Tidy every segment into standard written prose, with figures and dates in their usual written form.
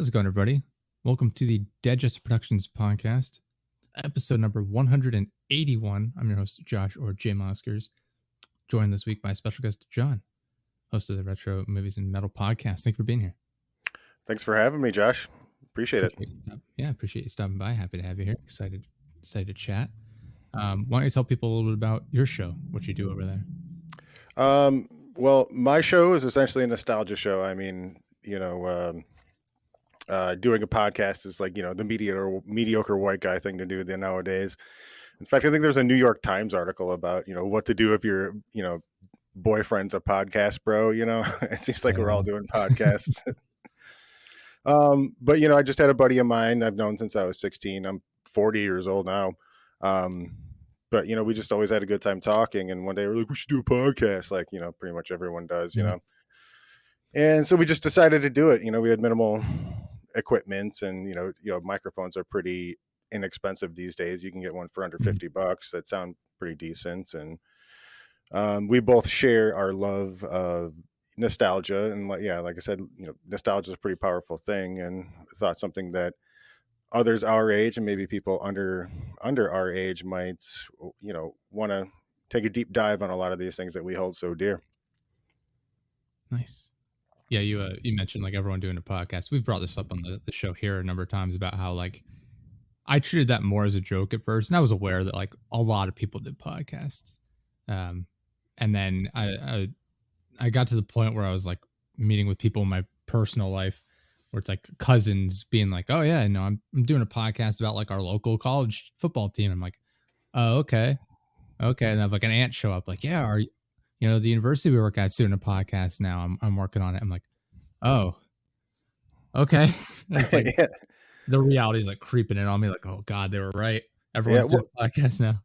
How's it going, everybody? Welcome to the Dead Jester Productions podcast, episode number 181. I'm your host, Josh, or J Moskers, joined this week by special guest John, host of the Retro Movies and Metal podcast. Thank you for being here. Thanks for having me, Josh. Appreciate it. Appreciate you stopping by. Happy to have you here. Excited to chat. Why don't you tell people a little bit about your show, what you do over there? Well, my show is essentially a nostalgia show. I mean, doing a podcast is like, the mediocre white guy thing to do nowadays. In fact, I think there's a New York Times article about, what to do if your, boyfriend's a podcast bro, it seems like we're all doing podcasts. But, I just had a buddy of mine I've known since I was 16. I'm 40 years old now. But, we just always had a good time talking. And one day we're like, we should do a podcast. Like, pretty much everyone does, And so we just decided to do it. We had minimal equipment and, microphones are pretty inexpensive these days. You can get one for under $50 that sound pretty decent. And we both share our love of nostalgia. And like I said, nostalgia is a pretty powerful thing. And I thought something that others our age and maybe people under our age might, want to take a deep dive on a lot of these things that we hold so dear. Nice. Yeah, you mentioned like everyone doing a podcast. We've brought this up on the show here a number of times about how like I treated that more as a joke at first, and I was aware that like a lot of people did podcasts. And then I got to the point where I was like meeting with people in my personal life where it's like cousins being like, oh yeah, no, I'm doing a podcast about like our local college football team. I'm like, oh, okay. And I have like an aunt show up like, yeah, the university we work at's doing a podcast now. I'm working on it. I'm like, oh, okay. It's like the reality is like creeping in on me. Like, oh God, they were right. Everyone's doing a podcast now.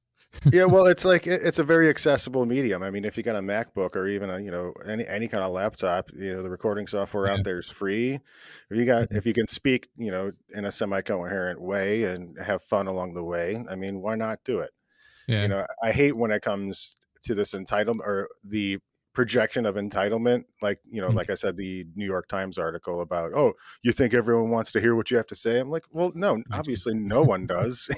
Yeah, well, it's like it's a very accessible medium. I mean, if you got a MacBook or even any kind of laptop, the recording software out there is free. If you can speak, in a semi-coherent way and have fun along the way, I mean, why not do it? Yeah. I hate when it comes to this entitlement or the projection of entitlement. Like, like I said, the New York Times article about, oh, you think everyone wants to hear what you have to say? I'm like, well, no, obviously no one does,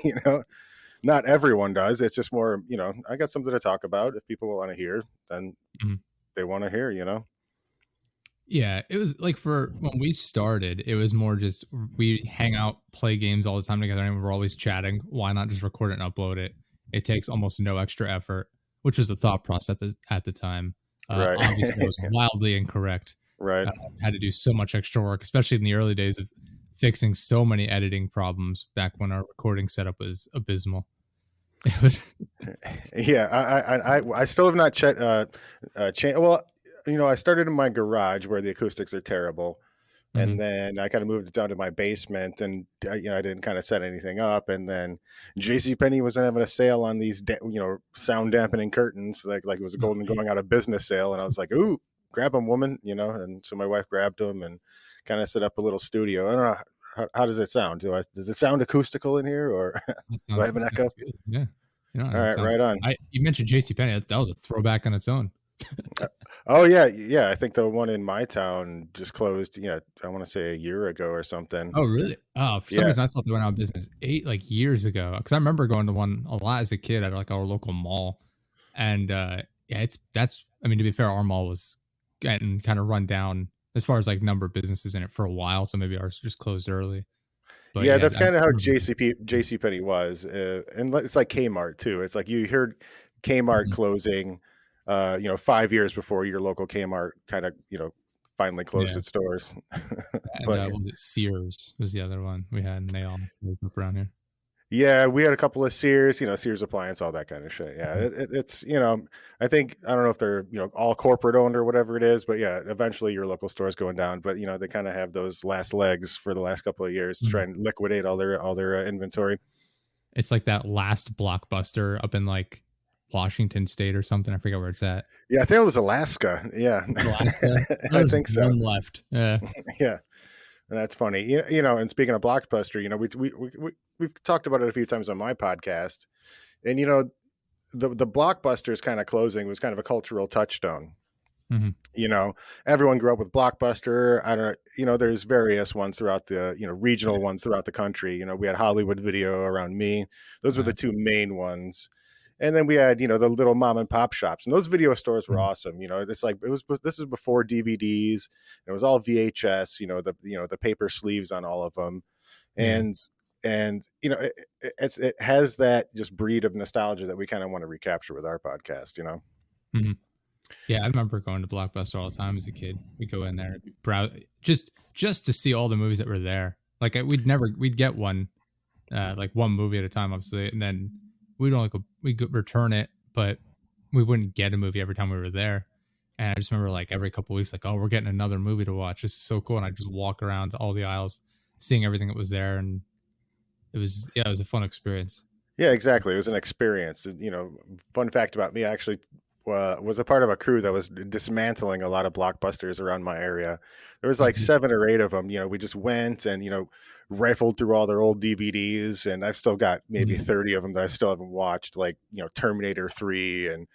Not everyone does. It's just more, I got something to talk about. If people want to hear, then they want to hear, Yeah, it was like for when we started, it was more just we hang out, play games all the time together, and we're always chatting. Why not just record it and upload it? It takes almost no extra effort, which was the thought process at the time. Right. Obviously, it was wildly incorrect. Right. Had to do so much extra work, especially in the early days of fixing so many editing problems back when our recording setup was abysmal. It was yeah, I still have not changed. Well, I started in my garage where the acoustics are terrible, and then I kind of moved it down to my basement, and I didn't kind of set anything up, and then JCPenney was having a sale on these sound dampening curtains, like it was a golden going out of business sale, and I was like, ooh, grab them, woman, and so my wife grabbed them and kind of set up a little studio. I don't know. How does it sound? Does it sound acoustical in here, or do I have an echo? Yeah. All right, right on. You mentioned JCPenney. That was a throwback on its own. Oh yeah. I think the one in my town just closed. Yeah, I want to say a year ago or something. Oh really? Oh, for some reason I thought they went out of business 8 years ago. Because I remember going to one a lot as a kid at like our local mall, and I mean, to be fair, our mall was getting kind of run down as far as like number of businesses in it for a while, so maybe ours just closed early. But yeah, that's kind of how JCPenney was, and it's like Kmart too. It's like you heard Kmart closing, 5 years before your local Kmart kind of finally closed its doors. But was it Sears? Was the other one we had, and they all moved up around here. Yeah, we had a couple of Sears, Sears Appliance, all that kind of shit. Yeah, it's, I think, I don't know if they're, all corporate owned or whatever it is, but yeah, eventually your local store is going down. But, they kind of have those last legs for the last couple of years to try and liquidate all their inventory. It's like that last Blockbuster up in like Washington State or something. I forget where it's at. Yeah, I think it was Alaska. Yeah. Alaska? I think so. One left. Yeah. Yeah. That's funny. And speaking of Blockbuster, we've talked about it a few times on my podcast, and the Blockbusters kind of closing was kind of a cultural touchstone. Mhm. You know, everyone grew up with Blockbuster. I don't know, there's various ones throughout the, Yeah. regional ones throughout the country. We had Hollywood Video around me. Those were the two main ones. And then we had, the little mom and pop shops, and those video stores were Mhm. awesome. It's like this is before DVDs. It was all VHS. The paper sleeves on all of them, Yeah. and it has that just breed of nostalgia that we kind of want to recapture with our podcast. Mhm. Yeah, I remember going to Blockbuster all the time as a kid. We'd go in there and browse just to see all the movies that were there. Like we'd get one like one movie at a time, obviously, and then we'd return it, but we wouldn't get a movie every time we were there. And I just remember like every couple weeks, like, oh, we're getting another movie to watch. This is so cool. And I just walk around all the aisles, seeing everything that was there, and it was a fun experience. Yeah, exactly. It was an experience. Fun fact about me, I actually was a part of a crew that was dismantling a lot of blockbusters around my area. There was like Mhm. 7 or 8 of them. We just went and rifled through all their old DVDs, and I've still got maybe Mhm. 30 of them that I still haven't watched, like Terminator 3 and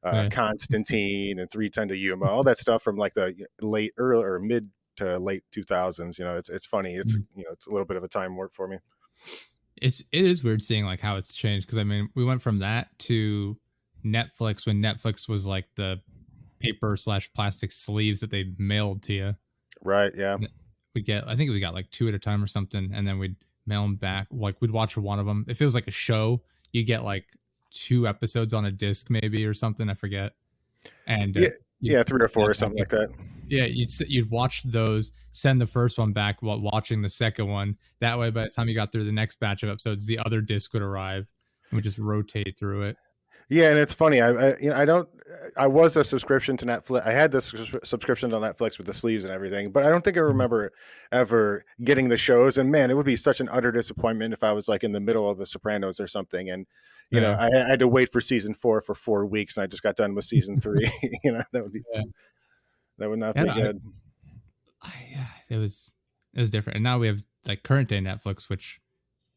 Yeah. Constantine and 310 to Yuma, all that stuff from like the late, early, or mid to late 2000s. It's funny. It's Mhm. it's a little bit of a time warp for me. It is weird seeing like how it's changed because I mean we went from that to Netflix when Netflix was like the paper slash plastic sleeves that they mailed to you. Right? Yeah. We'd get, I think we got like two at a time or something, and then we'd mail them back. Like we'd watch one of them. If it was like a show, you get like two episodes on a disc maybe or something. I forget. And Yeah. you'd Yeah, 3 or 4 send or that back. something like that. Yeah, you'd watch those, send the first one back while watching the second one. That way, by the time you got through the next batch of episodes, the other disc would arrive and would just rotate through it. Yeah, and it's funny. I don't. I was a subscription to Netflix. I had this subscription to Netflix with the sleeves and everything, but I don't think I Mhm. remember ever getting the shows. And man, it would be such an utter disappointment if I was like in the middle of The Sopranos or something, and Yeah. I had to wait for season 4 for 4 weeks, and I just got done with season 3. Yeah. That would not Yeah, be no, good. yeah, it was different. And now we have like current day Netflix, which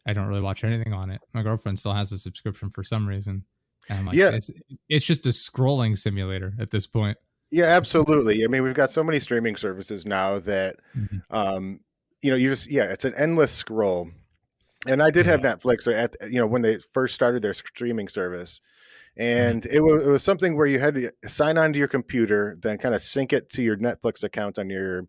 I don't really watch anything on it. My girlfriend still has a subscription for some reason. And I'm like, Yeah, it's just a scrolling simulator at this point. yeah, absolutely. I mean, we've got so many streaming services now that, Mhm. um, you just it's an endless scroll. And I did Yeah. have Netflix when they first started their streaming service, Mhm. and it was something where you had to sign on to your computer, then kind of sync it to your Netflix account on your.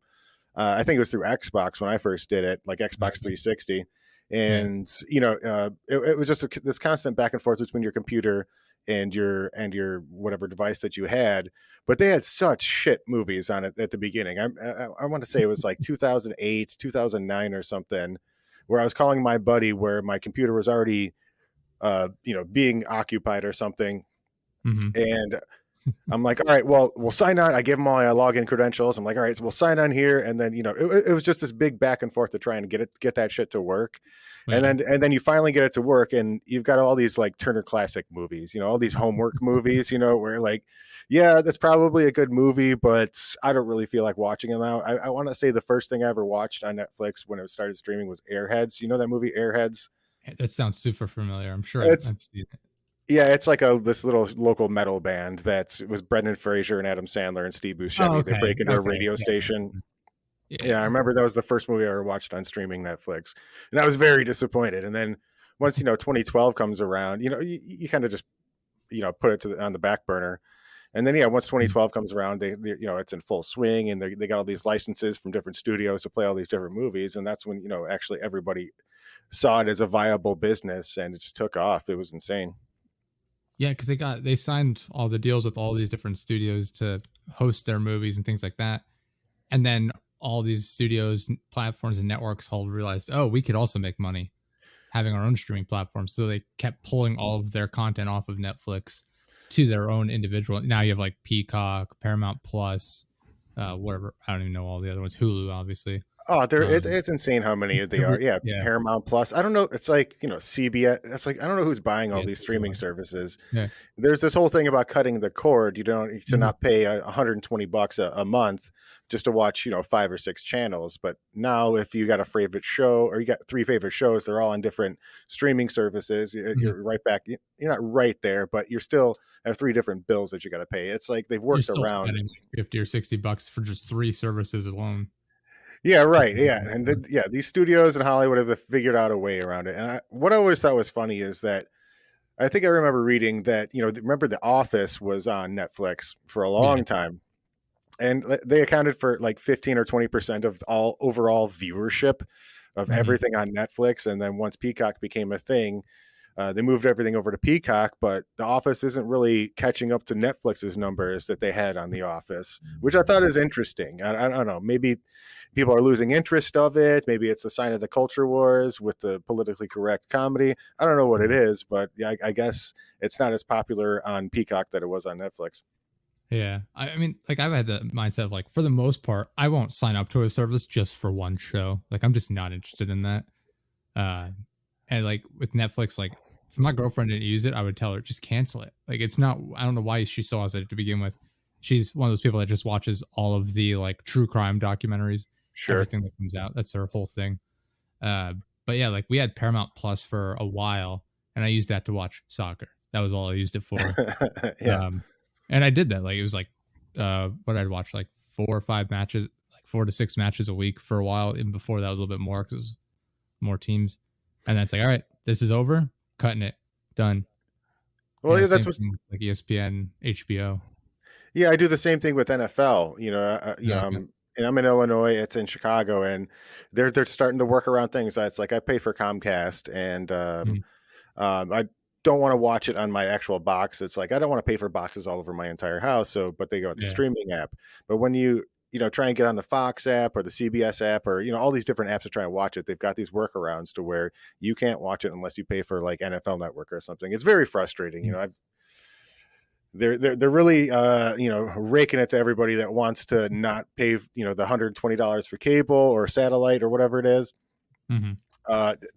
I think it was through Xbox when I first did it, like Xbox Okay. 360, Yeah. and it was just this constant back and forth between your computer and your whatever device that you had. But they had such shit movies on it at the beginning. I want to say it was like 2008, 2009 or something, where I was calling my buddy where my computer was already being occupied or something, Mhm. and I'm like, all right, well, we'll sign on. I give them all my login credentials. I'm like, all right, so we'll sign on here, and then it was just this big back and forth to try and get that shit to work, and Yeah. then you finally get it to work, and you've got all these like Turner Classic movies, all these homework movies, where like, yeah, that's probably a good movie, but I don't really feel like watching it now. I want to say the first thing I ever watched on Netflix when it started streaming was Airheads. You know that movie Airheads? That sounds super familiar. I'm sure It's I've seen it. Yeah, it's like this little local metal band that was Brendan Fraser and Adam Sandler and Steve Oh, Buscemi. They okay. break into a Okay. radio Yeah. station. Yeah, I Yeah. remember that was the first movie I ever watched on streaming Netflix, and I was very disappointed. And then once 2012 comes around, you kind of just put it on the back burner. And then once Mhm. 2012 comes around, they it's in full swing, and they got all these licenses from different studios to play all these different movies, and that's when actually everybody saw it as a viable business, and it just took off. It was insane. Yeah, because they signed all the deals with all these different studios to host their movies and things like that. And then all these studios, platforms, and networks all realized, oh, we could also make money having our own streaming platform. So they kept pulling all of their content off of Netflix to their own individual. Now you have like Peacock, Paramount Plus, whatever. I don't even know all the other ones. Hulu, obviously. Oh, Um, it's insane how many it's they are. every Yeah, yeah, Paramount Plus. I don't know. It's like CBS. It's like I don't know who's buying all yes, these that's a streaming lot. services. Yeah. There's this whole thing about cutting the cord. You don't to Mhm. not pay $120 a month, just to watch, 5 or 6 channels. But now if you got a favorite show, or you got 3 favorite shows, they're all on different streaming services. Mhm. You're right back. You're not right there, but you're still have 3 different bills that you got to pay. It's like they've You're worked still around. spending like 50 or $60 for just 3 services alone. Yeah, right. Yeah, and yeah, these studios in Hollywood have figured out a way around it. And what I always thought was funny is that I think I remember reading that, remember The Office was on Netflix for a Yeah. long time, and they accounted for like 15 or 20% of all overall viewership of Mhm. everything on Netflix. And then once Peacock became a thing, they moved everything over to Peacock, but The Office isn't really catching up to Netflix's numbers that they had on The Office, which I thought is interesting. I don't know. Maybe people are losing interest of it. Maybe it's a sign of the culture wars with the politically correct comedy. I don't know what it Mhm. is, but yeah, I guess it's not as popular on Peacock that it was on Netflix. Yeah. I mean, like, I've had the mindset of, like, for the most part, I won't sign up to a service just for one show. Like, I'm just not interested in that. Uh, and, like, with Netflix, like, if my girlfriend didn't use it, I would tell her, "Just cancel it." Like, it's not I don't know why she still has it to begin with. She's one of those people that just watches all of the, like, true crime documentaries, Sure. everything that comes out. That's her whole thing. Uh, but yeah, like, we had Paramount Plus for a while, and I used that to watch soccer. That was all I used it for. Yeah. Um, and I did that. Like, it was like, what I'd watch, like 4 or 5 matches, like 4 to 6 matches a week for a while. Even before that was a little bit more because it was more teams. And then it's like, all right, this is over, cutting it, done. Well, Yeah, yeah, that's same what. thing with, like, ESPN, HBO. Yeah, I do the same thing with NFL. Yeah, okay. I'm in Illinois. It's in Chicago, and they're starting to work around things. It's like I pay for Comcast, and Mhm. I don't want to watch it on my actual box. It's like I don't want to pay for boxes all over my entire house. So, but they go with the Yeah. streaming app. But when you try and get on the Fox app or the CBS app, or all these different apps to try and watch it, they've got these workarounds to where you can't watch it unless you pay for like NFL Network or something. It's very frustrating. Mhm. They're really raking it to everybody that wants to not pay the $120 for cable or satellite or whatever it is, Mhm.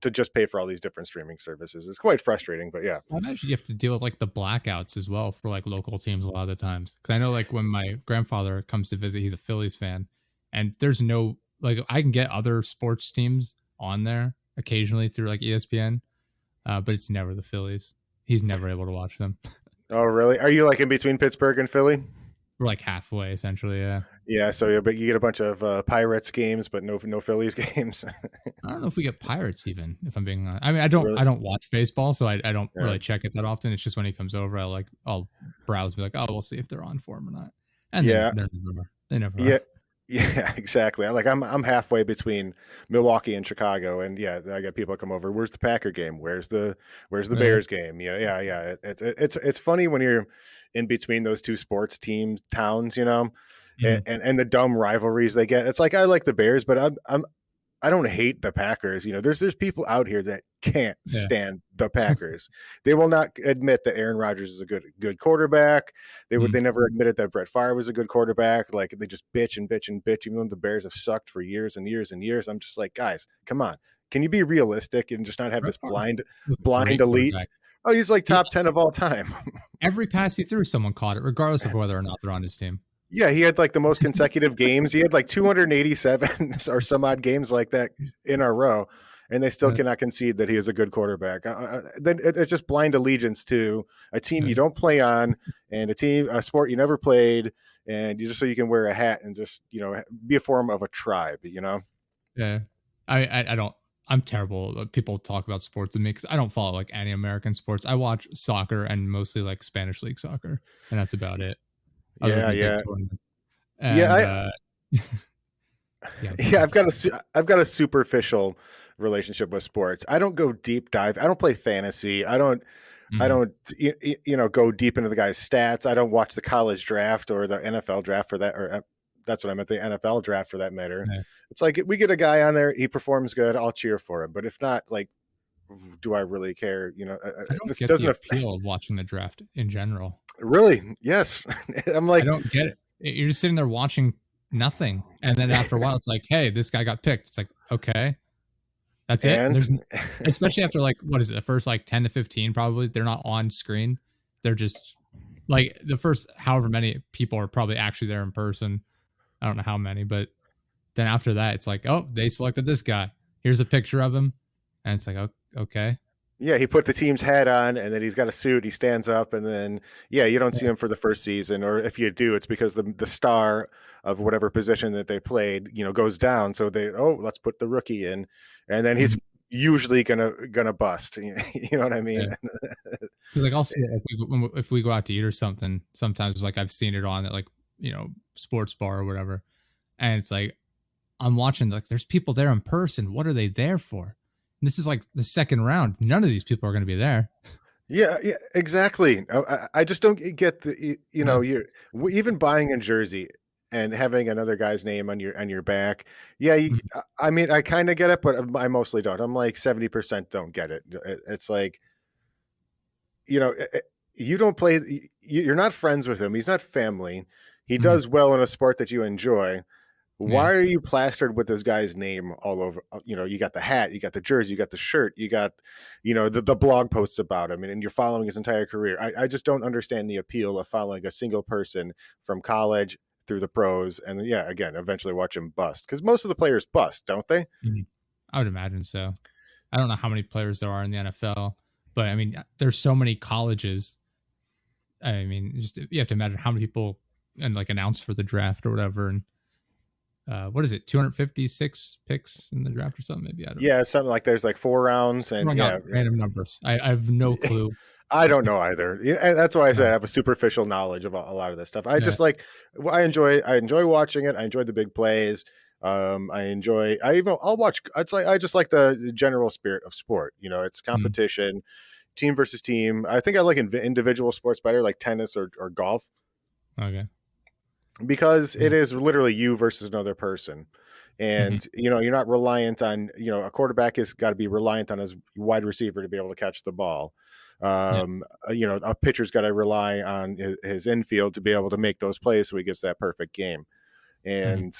to just pay for all these different streaming services. It's quite frustrating, but yeah. I imagine you have to deal with, like, the blackouts as well for, like, local teams a lot of the times. Because I know, like, when my grandfather comes to visit, he's a Phillies fan, and there's no like, I can get other sports teams on there occasionally through, like, ESPN, but it's never the Phillies. He's never able to watch them. Oh, really? Are you like in between Pittsburgh and Philly? We're, like, halfway, essentially, yeah. Yeah, so yeah, but you get a bunch of Pirates games, but no Phillies games. I don't know if we get Pirates even, if I'm being honest. I mean, Really? I don't watch baseball, so I don't Yeah. really check it that often. It's just when he comes over, I'll browse, be like, "Oh, we'll see if they're on for him or not." And Yeah. they're never are. They never are. Yeah. Yeah, exactly. I'm halfway between Milwaukee and Chicago, and yeah, I got people come over. Where's the Packer game? Where's the Yeah. Bears game? Yeah. It's funny when you're in between those two sports team towns, Mhm. and the dumb rivalries they get. It's like I like the Bears, but I don't hate the Packers. There's people out here that can't Yeah. stand the Packers. They will not admit that Aaron Rodgers is a good quarterback. Mhm. They never admitted that Brett Favre was a good quarterback. Like they just bitch and bitch and bitch, even though the Bears have sucked for years and years and years. I'm just like, guys, come on. Can you be realistic and just not have Brett this Favre was a blind great elite? quarterback. Oh, he's like He top 10 of all time. Every pass he threw, someone caught it, regardless of whether or not they're on his team. Yeah, he had like the most consecutive games. He had like 287 or some odd games like that in a row, and they still Yeah, cannot concede that he is a good quarterback. Then it's just blind allegiance to a team yeah, you don't play on, and a sport you never played, and just so you can wear a hat and just be a form of a tribe. yeah. I don't. I'm terrible. People talk about sports with me because I don't follow like any American sports. I watch soccer and mostly like Spanish league soccer, and that's about it. Other than Yeah, the big yeah, tournaments. yeah. And yeah, Yeah, that's I've got a superficial relationship with sports. I don't go deep dive. I don't play fantasy. I mhm, don't go deep into the guy's stats. I don't watch the college draft or the NFL draft for that, or that's what I meant, the NFL draft for that matter. yeah. It's like we get a guy on there, he performs good, I'll cheer for him. But if not, like, do I really care? I don't This get the doesn't appeal of watching the draft in general. really. Yes, I'm I like, don't get it. You're just sitting there watching nothing, and then after a while, it's like, "Hey, this guy got picked." It's like, okay, that's it. and Especially after like what is it, the first like 10 to 15, probably they're not on screen. They're just like the first however many people are probably actually there in person. I don't know how many, but then after that, it's like, oh, they selected this guy. Here's a picture of him, and it's like, oh, okay. Yeah, he put the team's hat on, and then he's got a suit. He stands up, and then you don't see him for the first season, or if you do, it's because the star of whatever position that they played, goes down. So let's put the rookie in, and then he's usually gonna bust. You know what I mean? Yeah. Like I'll see it, if we go out to eat or something. Sometimes like I've seen it on at like sports bar or whatever, and it's like I'm watching like there's people there in person. What are they there for? This is like the second round. None of these people are going to be there. Yeah, exactly. I just don't get you're even buying a jersey and having another guy's name on your back. Yeah, I mean, I kind of get it, but I mostly don't. I'm like 70% don't get it. It's like, you don't play. You're not friends with him. He's not family. He does well in a sport that you enjoy. Why are you plastered with this guy's name all over? You got the hat, you got the jersey, you got the shirt, you got, the blog posts about him, and you're following his entire career. I just don't understand the appeal of following a single person from college through the pros, and again, eventually watch him bust, because most of the players bust, don't they? I would imagine so. I don't know how many players there are in the NFL, but I mean, there's so many colleges. I mean, just you have to imagine how many people and like announce for the draft or whatever, and what is it, 256 picks in the draft or something? Maybe I don't know. Something like there's like 4 rounds, and random numbers. I have no clue. I don't know either. And that's why I say I have a superficial knowledge of a lot of this stuff. I just like, I enjoy watching it. I enjoy the big plays. I'll watch. I just like the general spirit of sport. It's competition, team versus team. I think I like individual sports better, like tennis or golf. Okay. Because it is literally you versus another person. And, you're not reliant on, a quarterback has got to be reliant on his wide receiver to be able to catch the ball. A pitcher's got to rely on his infield to be able to make those plays so he gets that perfect game. And,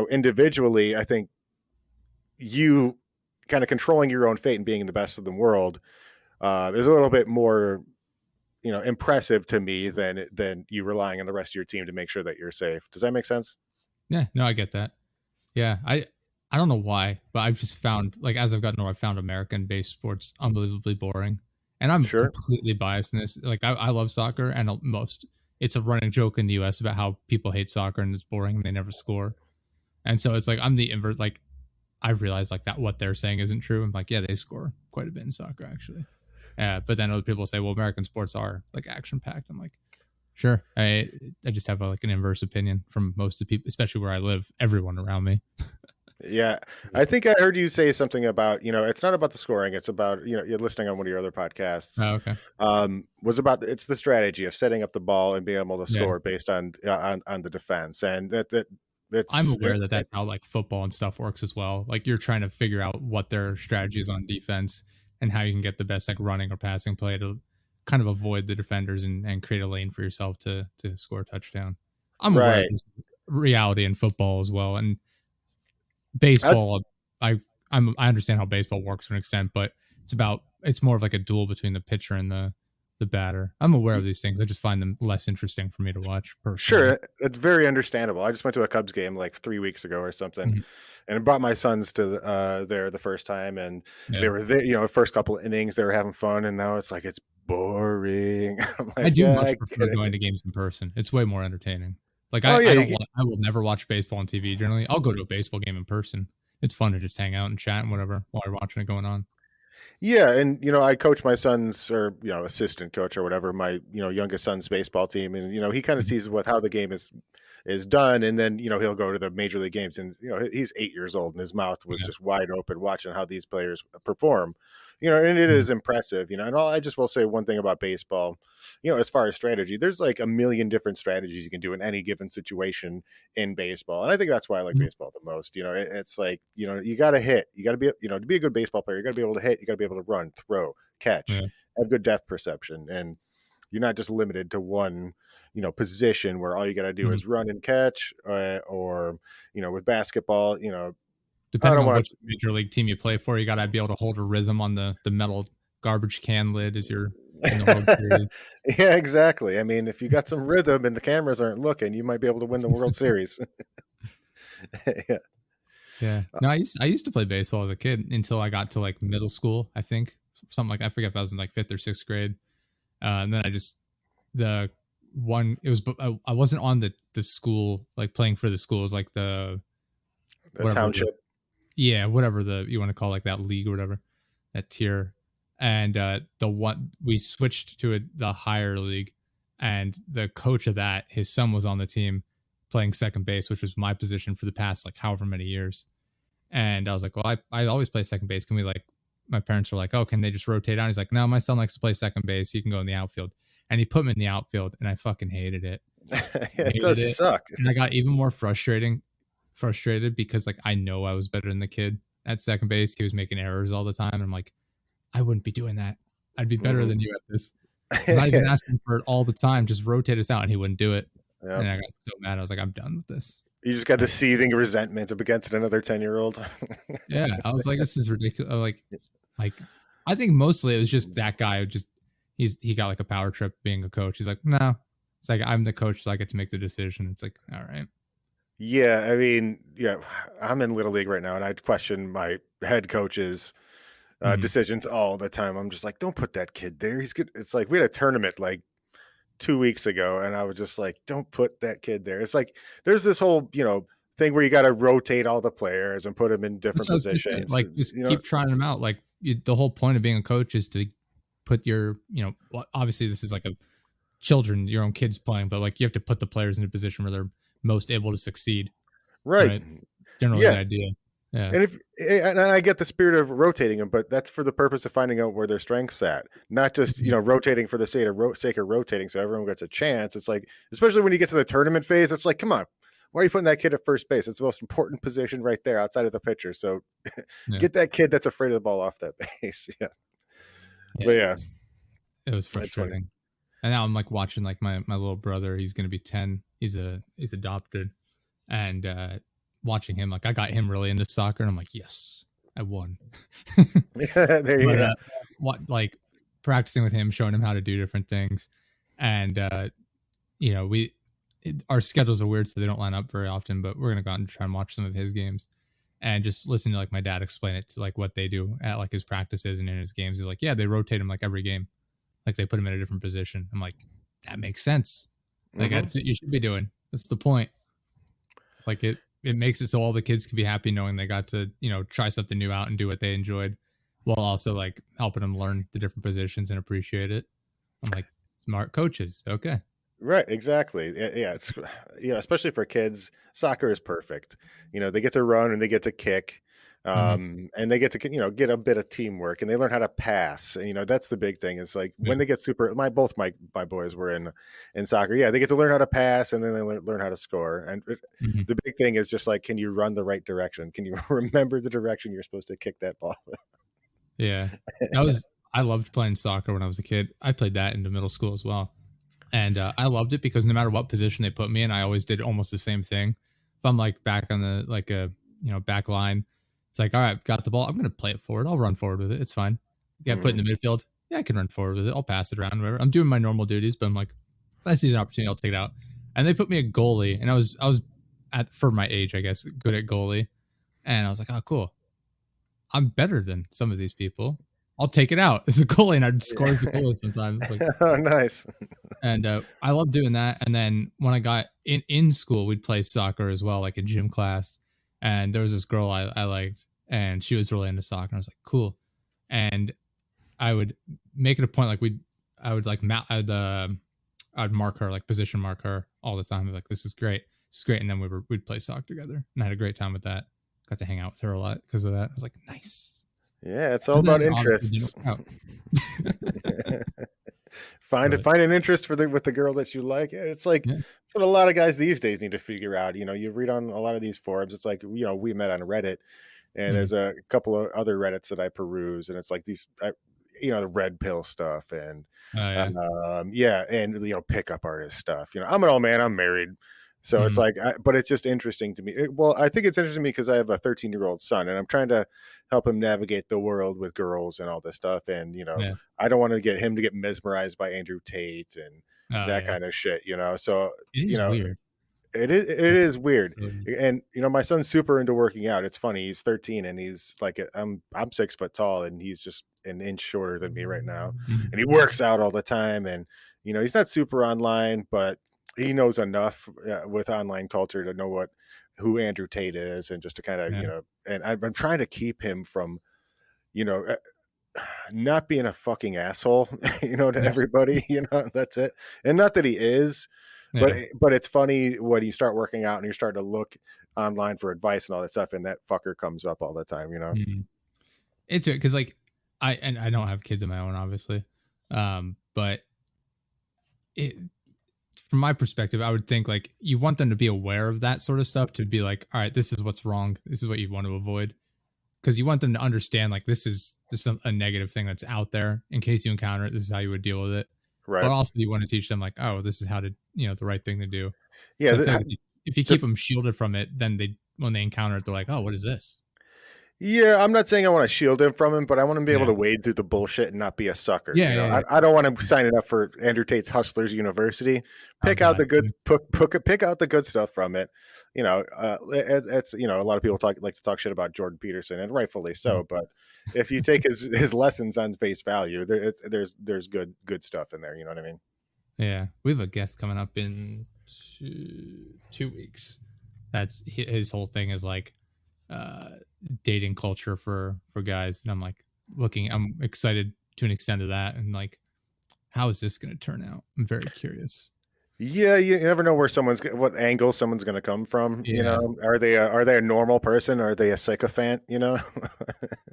individually, I think you kind of controlling your own fate and being the best of the world is a little bit more impressive to me than you relying on the rest of your team to make sure that you're safe. Does that make sense? Yeah, no, I get that. Yeah, I don't know why, but I've just found, like, as I've gotten older, I've found American-based sports unbelievably boring, and I'm completely biased in this. Like, I love soccer, and it's a running joke in the U.S. about how people hate soccer and it's boring and they never score, and so it's like I'm the invert. Like, I realize like that what they're saying isn't true. I'm like, yeah, they score quite a bit in soccer actually. But then other people say, well, American sports are like action packed. I'm like, sure. I just have like an inverse opinion from most of the people, especially where I live, everyone around me. Yeah. I think I heard you say something about, it's not about the scoring. It's about, you're listening on one of your other podcasts. Oh, okay. It's the strategy of setting up the ball and being able to score based on the defense. And I'm aware that that's how like football and stuff works as well. Like you're trying to figure out what their strategy is on defense and how you can get the best like running or passing play to kind of avoid the defenders and create a lane for yourself to score a touchdown. I'm aware of this reality in football as well. And baseball, I understand how baseball works to an extent, but it's more of like a duel between the pitcher and the batter. I'm aware of these things. I just find them less interesting for me to watch personally. Sure, it's very understandable. I just went to a Cubs game like 3 weeks ago or something, and I brought my sons to there the first time, and they were there. First couple of innings, they were having fun, and now it's like it's boring. I'm like, I do much prefer going to games in person. It's way more entertaining. Like I will never watch baseball on TV. Generally, I'll go to a baseball game in person. It's fun to just hang out and chat and whatever while you're watching it going on. Yeah, and I coach my son's or assistant coach or whatever my youngest son's baseball team, and he kind of sees how the game is done, and then he'll go to the major league games, and he's 8 years old and his mouth was just wide open watching how these players perform. And it is impressive, and I just will say one thing about baseball, as far as strategy, there's like a million different strategies you can do in any given situation in baseball. And I think that's why I like baseball the most. It's like, you got to hit, you got to be, to be a good baseball player, you got to be able to hit, you got to be able to run, throw, catch, have good depth perception. And you're not just limited to one, position where all you got to do is run and catch, or, with basketball, depending on which major league team you play for, you got to be able to hold a rhythm on the metal garbage can lid as you're in the World Series. Yeah, exactly. I mean, if you got some rhythm and the cameras aren't looking, you might be able to win the World Series. Yeah. Yeah. No, I used to play baseball as a kid until I got to like middle school, I think. Something like I forget if I was in like 5th or 6th grade. And then I just the one it was I wasn't on the school like playing for the school. It was like the The whatever township. yeah, whatever the you want to call like that league or whatever, that tier. And the one we switched to the higher league, and the coach of that, his son was on the team playing second base, which was my position for the past like however many years. And I was like, well, I always play second base. Can we like, my parents were like, oh, can they just rotate on? He's like, no, my son likes to play second base. He can go in the outfield. And he put me in the outfield, and I fucking hated it. It Hated does it. suck. And I got even more frustrated because like I know I was better than the kid at second base. He was making errors all the time. I'm like, I wouldn't be doing that. I'd be better Mhm. than you at this. I'm not even asking for it all the time. Just rotate us out, and he wouldn't do it. Yep. And I got so mad. I was like, I'm done with this. You just got the Like, seething resentment up against another 10-year-old. yeah, I was like, this is ridiculous. Like, I think mostly it was just that guy who just he got like a power trip being a coach. He's like, no, it's like I'm the coach, so I get to make the decision. It's like, all right, Yeah, I mean, yeah, I'm in Little League right now, and I question my head coach's mm-hmm. decisions all the time. I'm just like, don't put that kid there. He's good. It's like we had a tournament like 2 weeks ago, and I was just like, don't put that kid there. It's like there's this whole, thing where you got to rotate all the players and put them in That's different what I was gonna say. positions. Like, just keep trying them out. Like, the whole point of being a coach is to put your, well, obviously this is like a children, your own kids playing, but like you have to put the players in a position where they're most able to succeed. Right. Right. Generally the Yeah. idea. Yeah. And I get the spirit of rotating them, but that's for the purpose of finding out where their strengths at, not just rotating for the sake of rotating, so everyone gets a chance. It's like, especially when you get to the tournament phase, it's like, come on, why are you putting that kid at first base? It's the most important position right there outside of the pitcher. So Yeah. get that kid that's afraid of the ball off that base. Yeah, but yeah, it was frustrating. And now I'm like watching like my little brother. He's gonna be 10. He's adopted, and watching him, like I got him really into soccer, and I'm like, yes, I won. there you But go. what like practicing with him, showing him how to do different things, and our schedules are weird, so they don't line up very often. But we're gonna go out and try and watch some of his games, and just listen to like my dad explain it to like what they do at like his practices and in his games. He's like, yeah, they rotate him like every game, like they put him in a different position. I'm like, that makes sense. Like that's what you should be doing. That's the point. Like it makes it so all the kids can be happy knowing they got to try something new out and do what they enjoyed, while also like helping them learn the different positions and appreciate it. I'm like, smart coaches. Okay. Right, exactly. Yeah, it's especially for kids, soccer is perfect. They get to run and they get to kick, and they get to get a bit of teamwork, and they learn how to pass. And, that's the big thing. It's like when they get both my boys were in soccer. Yeah, they get to learn how to pass, and then they learn how to score. And the big thing is just like, can you run the right direction? Can you remember the direction you're supposed to kick that ball? Yeah, I loved playing soccer when I was a kid. I played that into middle school as well. And I loved it because no matter what position they put me in, I always did almost the same thing. If I'm like back on the back line, it's like, all right, got the ball. I'm gonna play it forward. I'll run forward with it. It's fine. Yeah, put it in the midfield. Yeah, I can run forward with it. I'll pass it around. Whatever. I'm doing my normal duties, but I'm like, if I see an opportunity, I'll take it out. And they put me a goalie, and I was for my age, I guess, good at goalie. And I was like, oh, cool. I'm better than some of these people. I'll take it out as a goalie, and I'd score as a goalie sometimes. Like, oh, nice. And I love doing that. And then when I got in school, we'd play soccer as well, like in gym class. And there was this girl I liked, and she was really into soccer. And I was like, cool. And I would make it a point, like I would like I'd mark her, like position mark her all the time. Like, this is great. This is great. And then we'd play soccer together, and I had a great time with that. Got to hang out with her a lot because of that. I was like, nice. Yeah, it's all about interests. Find an interest with the girl that you like. It's like it's what a lot of guys these days need to figure out. You read on a lot of these forums. It's like we met on Reddit, and there's a couple of other Reddits that I peruse, and it's like these, the red pill stuff, and and pickup artist stuff. I'm an old man. I'm married. So it's like, but it's just interesting to me. I think it's interesting to me because I have a 13-year-old son, and I'm trying to help him navigate the world with girls and all this stuff. And, I don't want to get him to get mesmerized by Andrew Tate and that kind of shit, So, it is weird. It is weird. Um, And my son's super into working out. It's funny. He's 13 and he's like I'm 6 foot tall and he's just an inch shorter than me right now. mhm. And he works out all the time. And he's not super online, but he knows enough with online culture to know who Andrew Tate is, and just to kind of Yeah. And I'm trying to keep him from you know not being a fucking asshole, to Yeah. everybody. That's it. And not that he is, but Yeah. but it's funny when you start working out and you start to look online for advice and all that stuff, and that fucker comes up all the time. Mhm. It's weird because like I don't have kids of my own, obviously, but it from my perspective, I would think like you want them to be aware of that sort of stuff to be like, all right, this is what's wrong. This is what you want to avoid because you want them to understand like this is a negative thing that's out there in case you encounter it. This is how you would deal with it. But Right. also, you want to teach them like, oh, this is how to the right thing to do. Yeah. So I feel like if you keep The, them shielded from it, then they when they encounter it, they're like, oh, what is this? Yeah, I'm not saying I want to shield him from him, but I want him to be able Yeah, to wade through the bullshit and not be a sucker. yeah, yeah, yeah. I don't want him signing up for Andrew Tate's Hustlers University. Oh Pick out God. the good, pick out the good stuff from it. It's a lot of people like to talk shit about Jordan Peterson, and rightfully Mhm. so. But if you take his lessons on face value, there's good stuff in there. You know what I mean? Yeah, we have a guest coming up in 2 weeks. That's his whole thing is like uh dating culture for guys, and I'm excited to an extent of that, and like how is this going to turn out? I'm very curious. Yeah, you never know what angle someone's going to come from. Yeah, Are they a normal person? Are they a sycophant?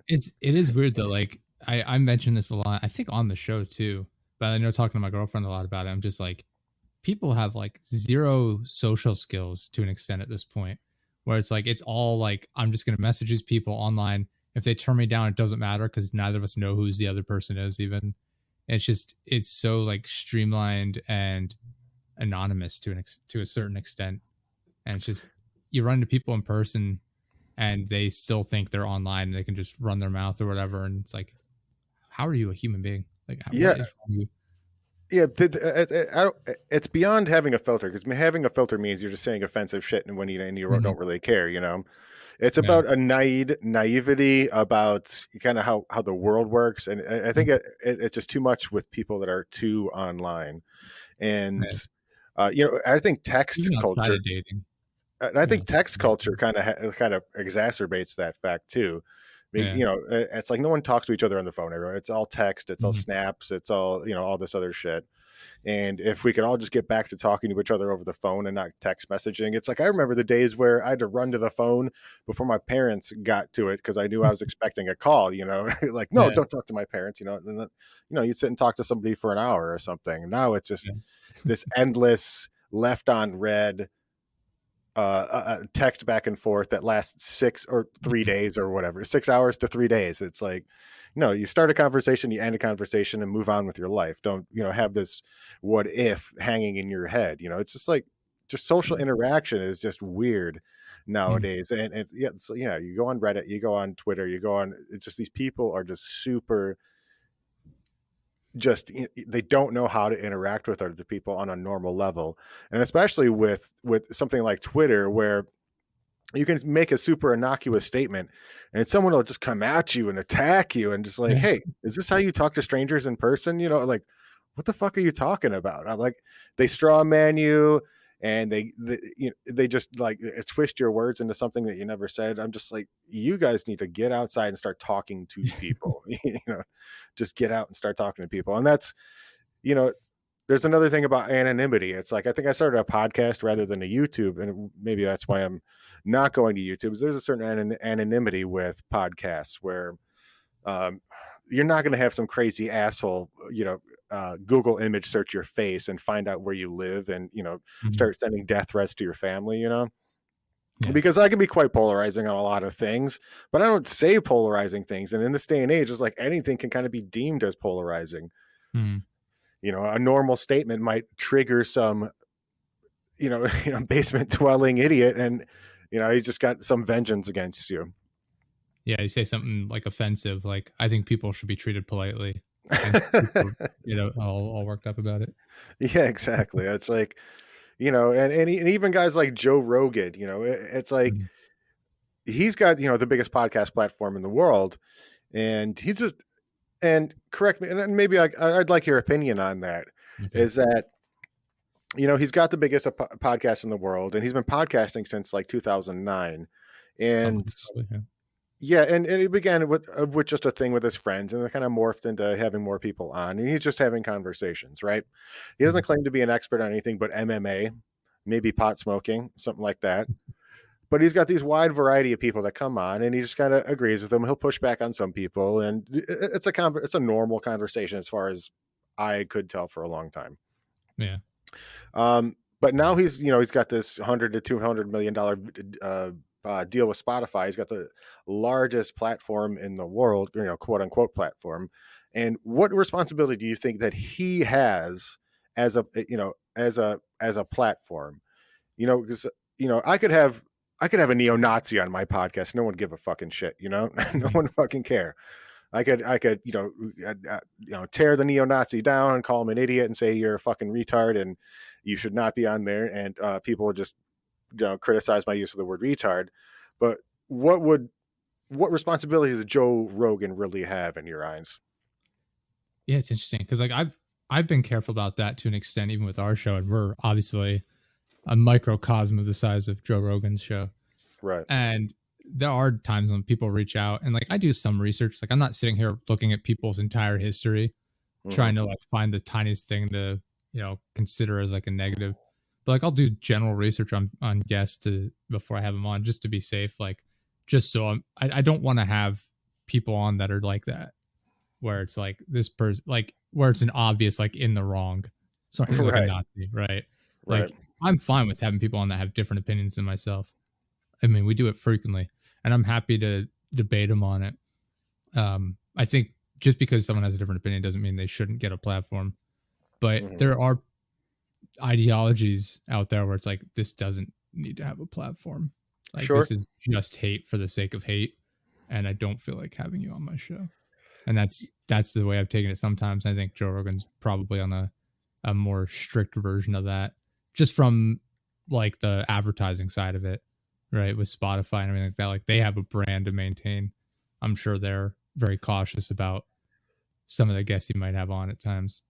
it is weird though. Like I mentioned this a lot, I think on the show too, but I know talking to my girlfriend a lot about it. I'm just like people have like zero social skills to an extent at this point, where it's like it's all like I'm just going to message these people online. If they turn me down, it doesn't matter because neither of us know who's the other person is even. It's so like streamlined and anonymous to a certain extent, and it's just you run into people in person and they still think they're online and they can just run their mouth or whatever, and it's like, how are you a human being? Like, what Yeah, is wrong with you? yeah. It's beyond having a filter, because having a filter means you're just saying offensive shit, and when you Mhm. don't really care. It's Yeah. about a naivety about kind of how the world works, and I think Mhm. it's just too much with people that are too online. And Yeah. I think text Even outside culture of dating, and I even think outside text of culture dating. kind of exacerbates that fact too. Yeah. It's like no one talks to each other on the phone. Everyone, it's all text, it's all Mhm. snaps, it's all this other shit. And if we could all just get back to talking to each other over the phone and not text messaging, it's like I remember the days where I had to run to the phone before my parents got to it because I knew I was expecting a call. Like no, Yeah. don't talk to my parents. And then, you'd sit and talk to somebody for an hour or something. Now it's just Yeah. this endless left on red text back and forth that lasts 3 Mhm. days or whatever, 6 hours to 3 days. It's like, no, you start a conversation, you end a conversation, and move on with your life. Don't have this what if hanging in your head. It's just like just social Yeah. interaction is just weird Mhm. nowadays. And it's yeah, so, you go on Reddit, you go on Twitter, you go on. It's just these people are just super. Just they don't know how to interact with other people on a normal level, and especially with something like Twitter, where you can make a super innocuous statement and someone will just come at you and attack you and just like, Yeah. hey, is this how you talk to strangers in person? Like, what the fuck are you talking about? I'm like, they straw man you, and they just like twist your words into something that you never said. I'm just like, you guys need to get outside and start talking to people. Just get out and start talking to people. And that's you know there's another thing about anonymity. It's like I think I started a podcast rather than a YouTube, and maybe that's why I'm not going to YouTube. There's a certain anonymity with podcasts where um, you're not going to have some crazy asshole, Google image search your face and find out where you live, and Mhm. start sending death threats to your family. Yeah. Because I can be quite polarizing on a lot of things, but I don't say polarizing things. And in this day and age, it's like anything can kind of be deemed as polarizing. Mhm. A normal statement might trigger some basement dwelling idiot, and he's just got some vengeance against you. Yeah, you say something like offensive, like I think people should be treated politely, and people, all worked up about it. Yeah, exactly. It's like and even guys like Joe Rogan, it's like Mhm. he's got, the biggest podcast platform in the world, and he's just, and correct me, and then maybe I'd like your opinion on that, Okay. is that, he's got the biggest podcast in the world, and he's been podcasting since like 2009. Something And probably, yeah. yeah, and it began with just a thing with his friends, and it kind of morphed into having more people on, and he's just having conversations, right? He doesn't Mhm. claim to be an expert on anything but MMA, maybe pot smoking, something like that. But he's got these wide variety of people that come on, and he just kind of agrees with them. He'll push back on some people, and it's a normal conversation as far as I could tell for a long time. Yeah. But now he's got this 100 to 200 million dollar deal with Spotify. He's got the largest platform in the world, quote unquote platform. And what responsibility do you think that he has as a platform? Because I could have a neo-Nazi on my podcast. No one would give a fucking shit. No Mhm. one fucking care. I could tear the neo-Nazi down and call him an idiot and say you're a fucking retard and you should not be on there. And people would just criticize my use of the word retard. But what responsibility does Joe Rogan really have in your eyes? Yeah, it's interesting because like I've been careful about that to an extent, even with our show, and we're obviously a microcosm of the size of Joe Rogan's show. Right. And there are times when people reach out and like I do some research. Like I'm not sitting here looking at people's entire history, Hmm. trying to like find the tiniest thing to, consider as like a negative. But like I'll do general research on guests to before I have them on just to be safe. Like just so I don't want to have people on that are like that, where it's like this person like where it's an obvious like in the wrong. Sorry, like a Right. Nazi, right? Right. Like I'm fine with having people on that have different opinions than myself. I mean, we do it frequently, and I'm happy to debate them on it. I think just because someone has a different opinion doesn't mean they shouldn't get a platform. But Hmm. there are ideologies out there where it's like this doesn't need to have a platform. Like Sure. this is just hate for the sake of hate, and I don't feel like having you on my show. And that's the way I've taken it sometimes. I think Joe Rogan's probably on a more strict version of that, just from like the advertising side of it, right? With Spotify and everything like that. Like they have a brand to maintain. I'm sure they're very cautious about some of the guests you might have on at times.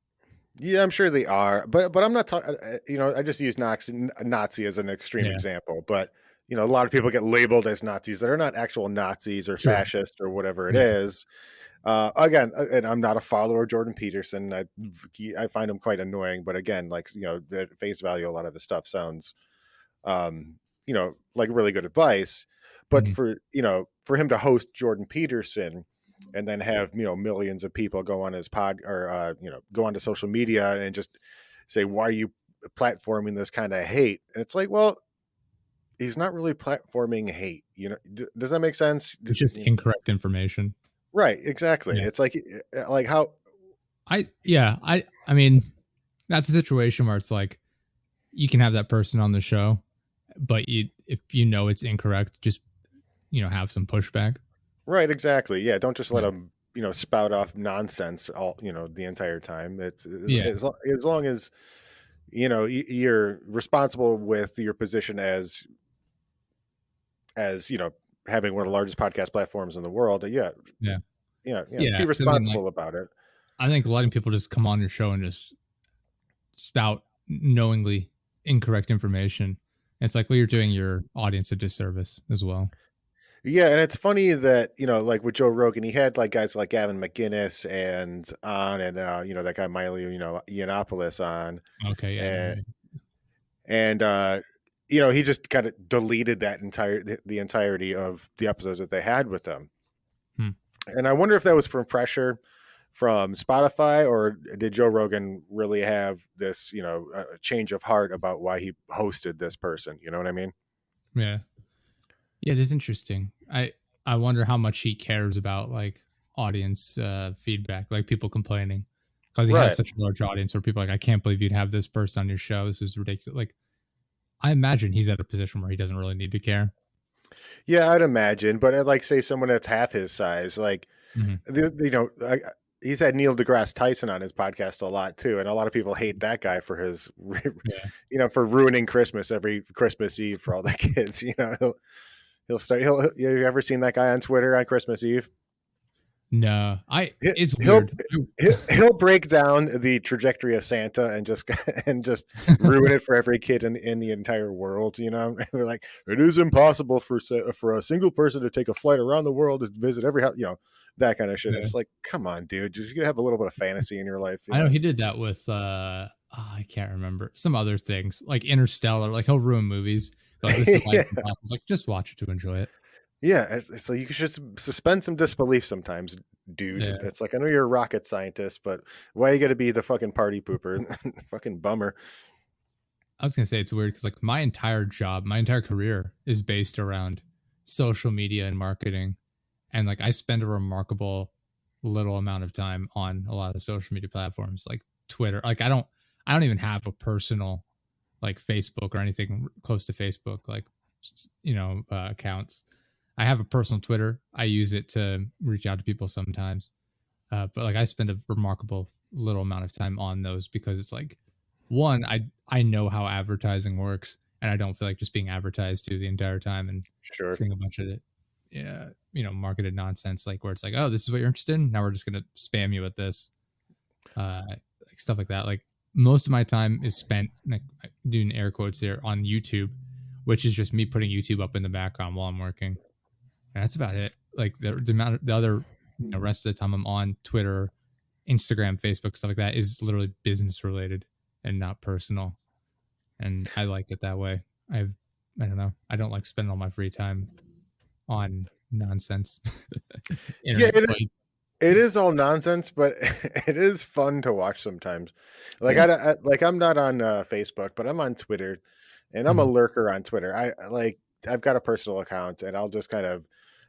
Yeah, I'm sure they are, but I'm not talking. I just use Nazi as an extreme Yeah, example, but a lot of people get labeled as Nazis that are not actual Nazis or sure. fascist or whatever it Yeah. is. Again, and I'm not a follower of Jordan Peterson. I find him quite annoying, but again, like at face value, a lot of his stuff sounds, like really good advice. But Mhm. for him to host Jordan Peterson and then have millions of people go on his pod or go onto social media and just say, why are you platforming this kind of hate? And it's like, well, he's not really platforming hate. Does that make sense? It's just incorrect information. Right, exactly. Yeah. It's like how. I mean, that's a situation where it's like you can have that person on the show, but if you know it's incorrect, just have some pushback. Right, exactly. Yeah, don't just let Yeah. them, spout off nonsense the entire time. It's Yeah. as long as you're responsible with your position as having one of the largest podcast platforms in the world. Yeah, Yeah. be Yeah. 'Cause I mean, like, responsible about it. I think letting people just come on your show and just spout knowingly incorrect information. It's like, well, you're doing your audience a disservice as well. Yeah, and it's funny that like with Joe Rogan, he had like guys like Gavin McInnes and that guy Milo Yiannopoulos on, Okay. Yeah. No, and yeah. and he just kind of deleted the entirety of the episodes that they had with them. Hmm. And I wonder if that was from pressure from Spotify, or did Joe Rogan really have this, change of heart about why he hosted this person? You know what I mean? Yeah. Yeah. It is interesting. I wonder how much he cares about like audience feedback, like people complaining, because he has Right. such a large audience where people are like, I can't believe you'd have this person on your show. This is ridiculous. Like, I imagine he's at a position where he doesn't really need to care. Yeah, I'd imagine. But I'd like say someone that's half his size, like Hmm. the, you know, he's had Neil deGrasse Tyson on his podcast a lot too, and a lot of people hate that guy for his, Yeah. for ruining Christmas every Christmas Eve for all the kids. He'll start. You ever seen that guy on Twitter on Christmas Eve? No, it's He'll weird. he'll break down the trajectory of Santa and just and just ruin it for every kid in the entire world. They're like, it is impossible for a single person to take a flight around the world to visit every house. That kind of shit. Yeah. It's like, come on, dude, just you have a little bit of fantasy in your life. I know he did that with I can't remember some other things like Interstellar. Like he'll ruin movies. Like this is why it's impossible. It's like just watch it to enjoy it. Yeah, so you should suspend some disbelief sometimes, dude. Yeah. It's like, I know you're a rocket scientist, but why you got to be the fucking party pooper? Fucking bummer. I was gonna say it's weird because like my entire job, my entire career is based around social media and marketing, and like I spend a remarkable little amount of time on a lot of social media platforms like Twitter. Like I don't even have a personal like Facebook or anything close to Facebook, like accounts. I have a personal Twitter. I use it to reach out to people sometimes, but like I spend a remarkable little amount of time on those because it's like one, I know how advertising works, and I don't feel like just being advertised to the entire time and Sure. seeing a bunch of it, marketed nonsense like where it's like, oh, this is what you're interested in. Now we're just gonna spam you with this, like stuff like that. Like most of my time is spent like doing air quotes here on YouTube, which is just me putting YouTube up in the background while I'm working. And that's about it. Like the other rest of the time I'm on Twitter, Instagram, Facebook, stuff like that is literally business related and not personal. And I like it that way. I don't know. I don't like spending all my free time on nonsense. Yeah, it is all nonsense, but it is fun to watch sometimes. Like I'm not on Facebook, but I'm on Twitter, and I'm a lurker on Twitter. I've got a personal account, and I'll just kind of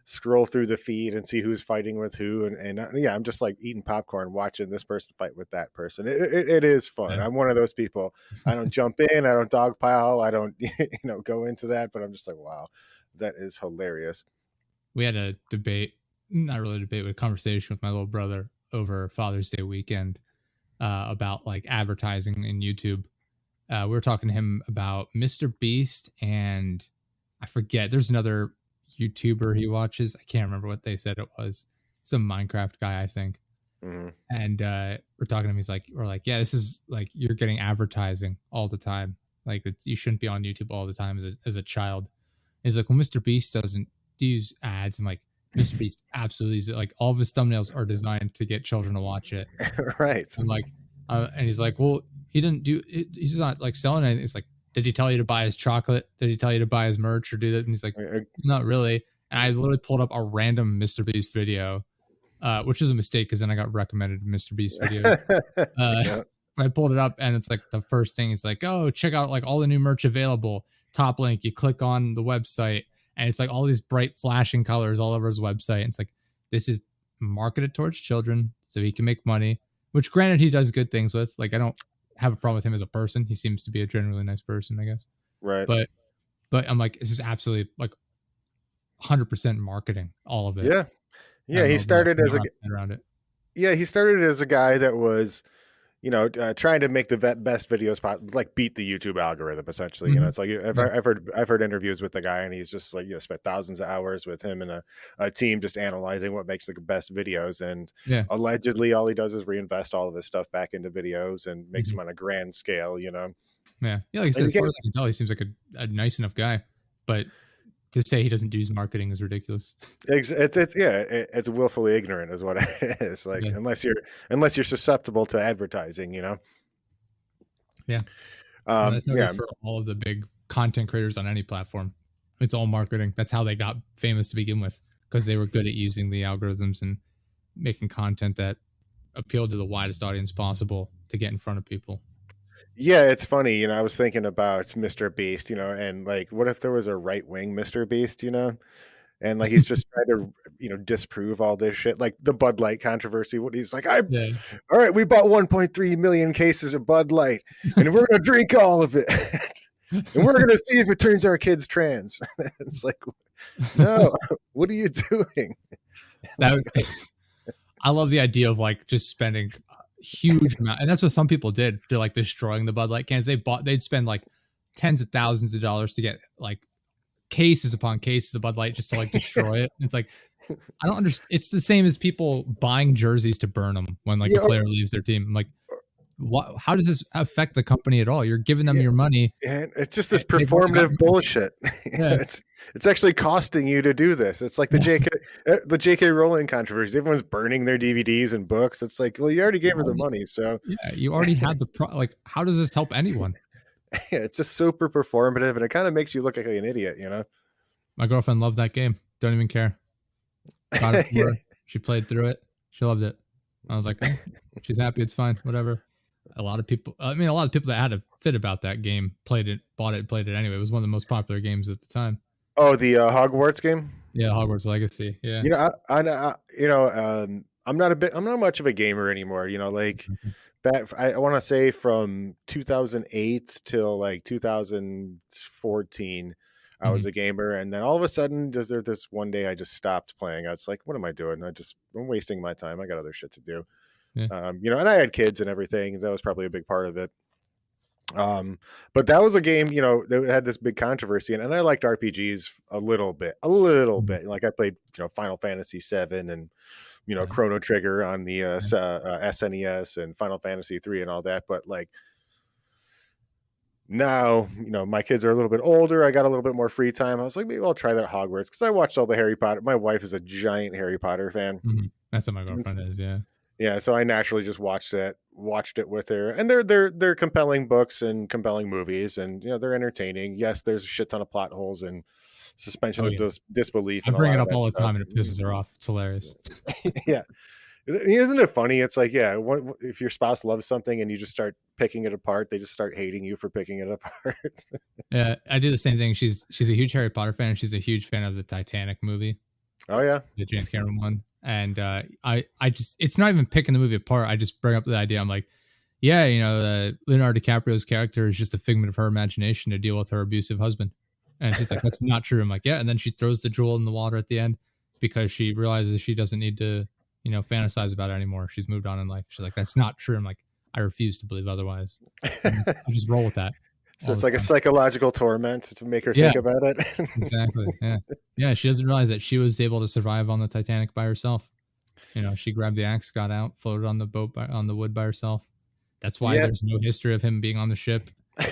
scroll through the feed and see who's fighting with who, and yeah, I'm just like eating popcorn watching this person fight with that person. It is fun. Yeah. I'm one of those people. I don't jump in, I don't dogpile, I don't go into that, but I'm just like, wow, that is hilarious. We had a debate, not really a debate, but a conversation with my little brother over Father's Day weekend about like advertising in YouTube. We were talking to him about Mr. Beast, and I forget, there's another YouTuber he watches. I can't remember what they said it was. Some Minecraft guy, I think. Mm-hmm. And we're talking to him. We're like, yeah, this is like you're getting advertising all the time. Like you shouldn't be on YouTube all the time as a child. He's like, well, Mr. Beast doesn't use ads. I'm like, Mr. Beast absolutely is. Like all of his thumbnails are designed to get children to watch it. Right. I'm like, and he's like, well, he didn't do it. He's not like selling anything. It's like, did he tell you to buy his chocolate? Did he tell you to buy his merch or do that? And he's like, not really. And I literally pulled up a random Mr. Beast video, which is a mistake because then I got recommended Mr. Beast video. Yeah. I pulled it up and it's like the first thing is like, oh, check out like all the new merch available. Top link, you click on the website and it's like all these bright flashing colors all over his website. And it's like, this is marketed towards children so he can make money, which granted he does good things with. Like I don't have a problem with him as a person. He seems to be a generally nice person, I guess. Right. But I'm like, this is absolutely like 100% marketing, all of it. Yeah. Yeah. He started as around it. Yeah. He started as a guy that was, trying to make the best videos like beat the YouTube algorithm essentially. Mm-hmm. It's like I've heard interviews with the guy and he's just like, spent thousands of hours with him and a team just analyzing what makes the best videos. And allegedly all he does is reinvest all of his stuff back into videos and makes them on a grand scale, Yeah. Yeah. Like I said, as far as I can tell, he seems like a nice enough guy, but to say he doesn't do his marketing is ridiculous. It's willfully ignorant is what it is. Like unless you're susceptible to advertising, Yeah. That's how it is for all of the big content creators on any platform. It's all marketing. That's how they got famous to begin with, because they were good at using the algorithms and making content that appealed to the widest audience possible to get in front of people. Yeah, it's funny, I was thinking about Mr. Beast, and like, what if there was a right-wing Mr. Beast, and like he's just trying to, disprove all this shit, like the Bud Light controversy. What he's like, all right, we bought 1.3 million cases of Bud Light, and we're gonna drink all of it, and we're gonna see if it turns our kids trans. It's like, no, what are you doing? I love the idea of like just spending huge amount, and that's what some people did. They're like destroying the Bud Light cans. They'd spend like tens of thousands of dollars to get like cases upon cases of Bud Light just to like destroy it. It's like I don't understand. It's the same as people buying jerseys to burn them when like a Yeah, player leaves their team. I'm like, what? How does this affect the company at all? You're giving them yeah, your money. and it's just this They've already got performative your money. bullshit. Yeah, It's actually costing you to do this. It's like yeah. the JK Rowling controversy. Everyone's burning their DVDs and books. It's like, well, you already gave her the money, so Yeah, you already had the like. How does this help anyone? yeah, it's just super performative, and it kind of makes you look like an idiot, you know? My girlfriend loved that game. Don't even care. Got it for Yeah. her. She played through it. She loved it. I was like, hey, she's happy. It's fine. Whatever. A lot of people. I mean, a lot of people that had a fit about that game played it, bought it, played it anyway. It was one of the most popular games at the time. Oh, the Hogwarts game. Yeah, Hogwarts Legacy. Yeah. You know, I'm not much of a gamer anymore. You know, like Mhm. back, I want to say from 2008 till like 2014, I was Mhm. a gamer, and then all of a sudden, this one day I just stopped playing. I was like, what am I doing? I'm wasting my time. I got other shit to do. Yeah. You know, and I had kids and everything. That was probably a big part of it. But that was a game, you know, that had this big controversy, and I liked RPGs a little Mhm. bit. Like I played, you know, Final Fantasy 7 and you know Yeah. Chrono Trigger on the Yeah. SNES and Final Fantasy 3 and all that. But like now, you know, my kids are a little bit older. I got a little bit more free time. I was like, maybe I'll try that Hogwarts because I watched all the Harry Potter. My wife is a giant Harry Potter fan. Mhm. That's what my And girlfriend is. Yeah. yeah, so I naturally just watched it with her, and they're compelling books and compelling movies, and you know they're entertaining. Yes, there's a shit ton of plot holes and suspension Oh of yeah. disbelief I and a bring lot it of up that all the stuff. time and it pisses her off. It's hilarious. Yeah, isn't it funny? It's like, yeah, if your spouse loves something and you just start picking it apart, they just start hating you for picking it apart. Yeah, I do the same thing. She's a huge Harry Potter fan. And she's a huge fan of the Titanic movie, Oh yeah, the James Cameron one. And I just it's not even picking the movie apart. I just bring up the idea. I'm like, yeah, you know, Leonardo DiCaprio's character is just a figment of her imagination to deal with her abusive husband. And she's like, that's not true. I'm like, yeah. And then she throws the jewel in the water at the end because she realizes she doesn't need to, you know, fantasize about it anymore. She's moved on in life. She's like, that's not true. I'm like, I refuse to believe otherwise. And I just roll with that so all it's the like a time. psychological torment to make her Yeah, think about it. exactly. Yeah. Yeah. She doesn't realize that she was able to survive on the Titanic by herself. You know, she grabbed the axe, got out, floated on the boat on the wood by herself. That's why Yeah. there's no history of him being on the ship.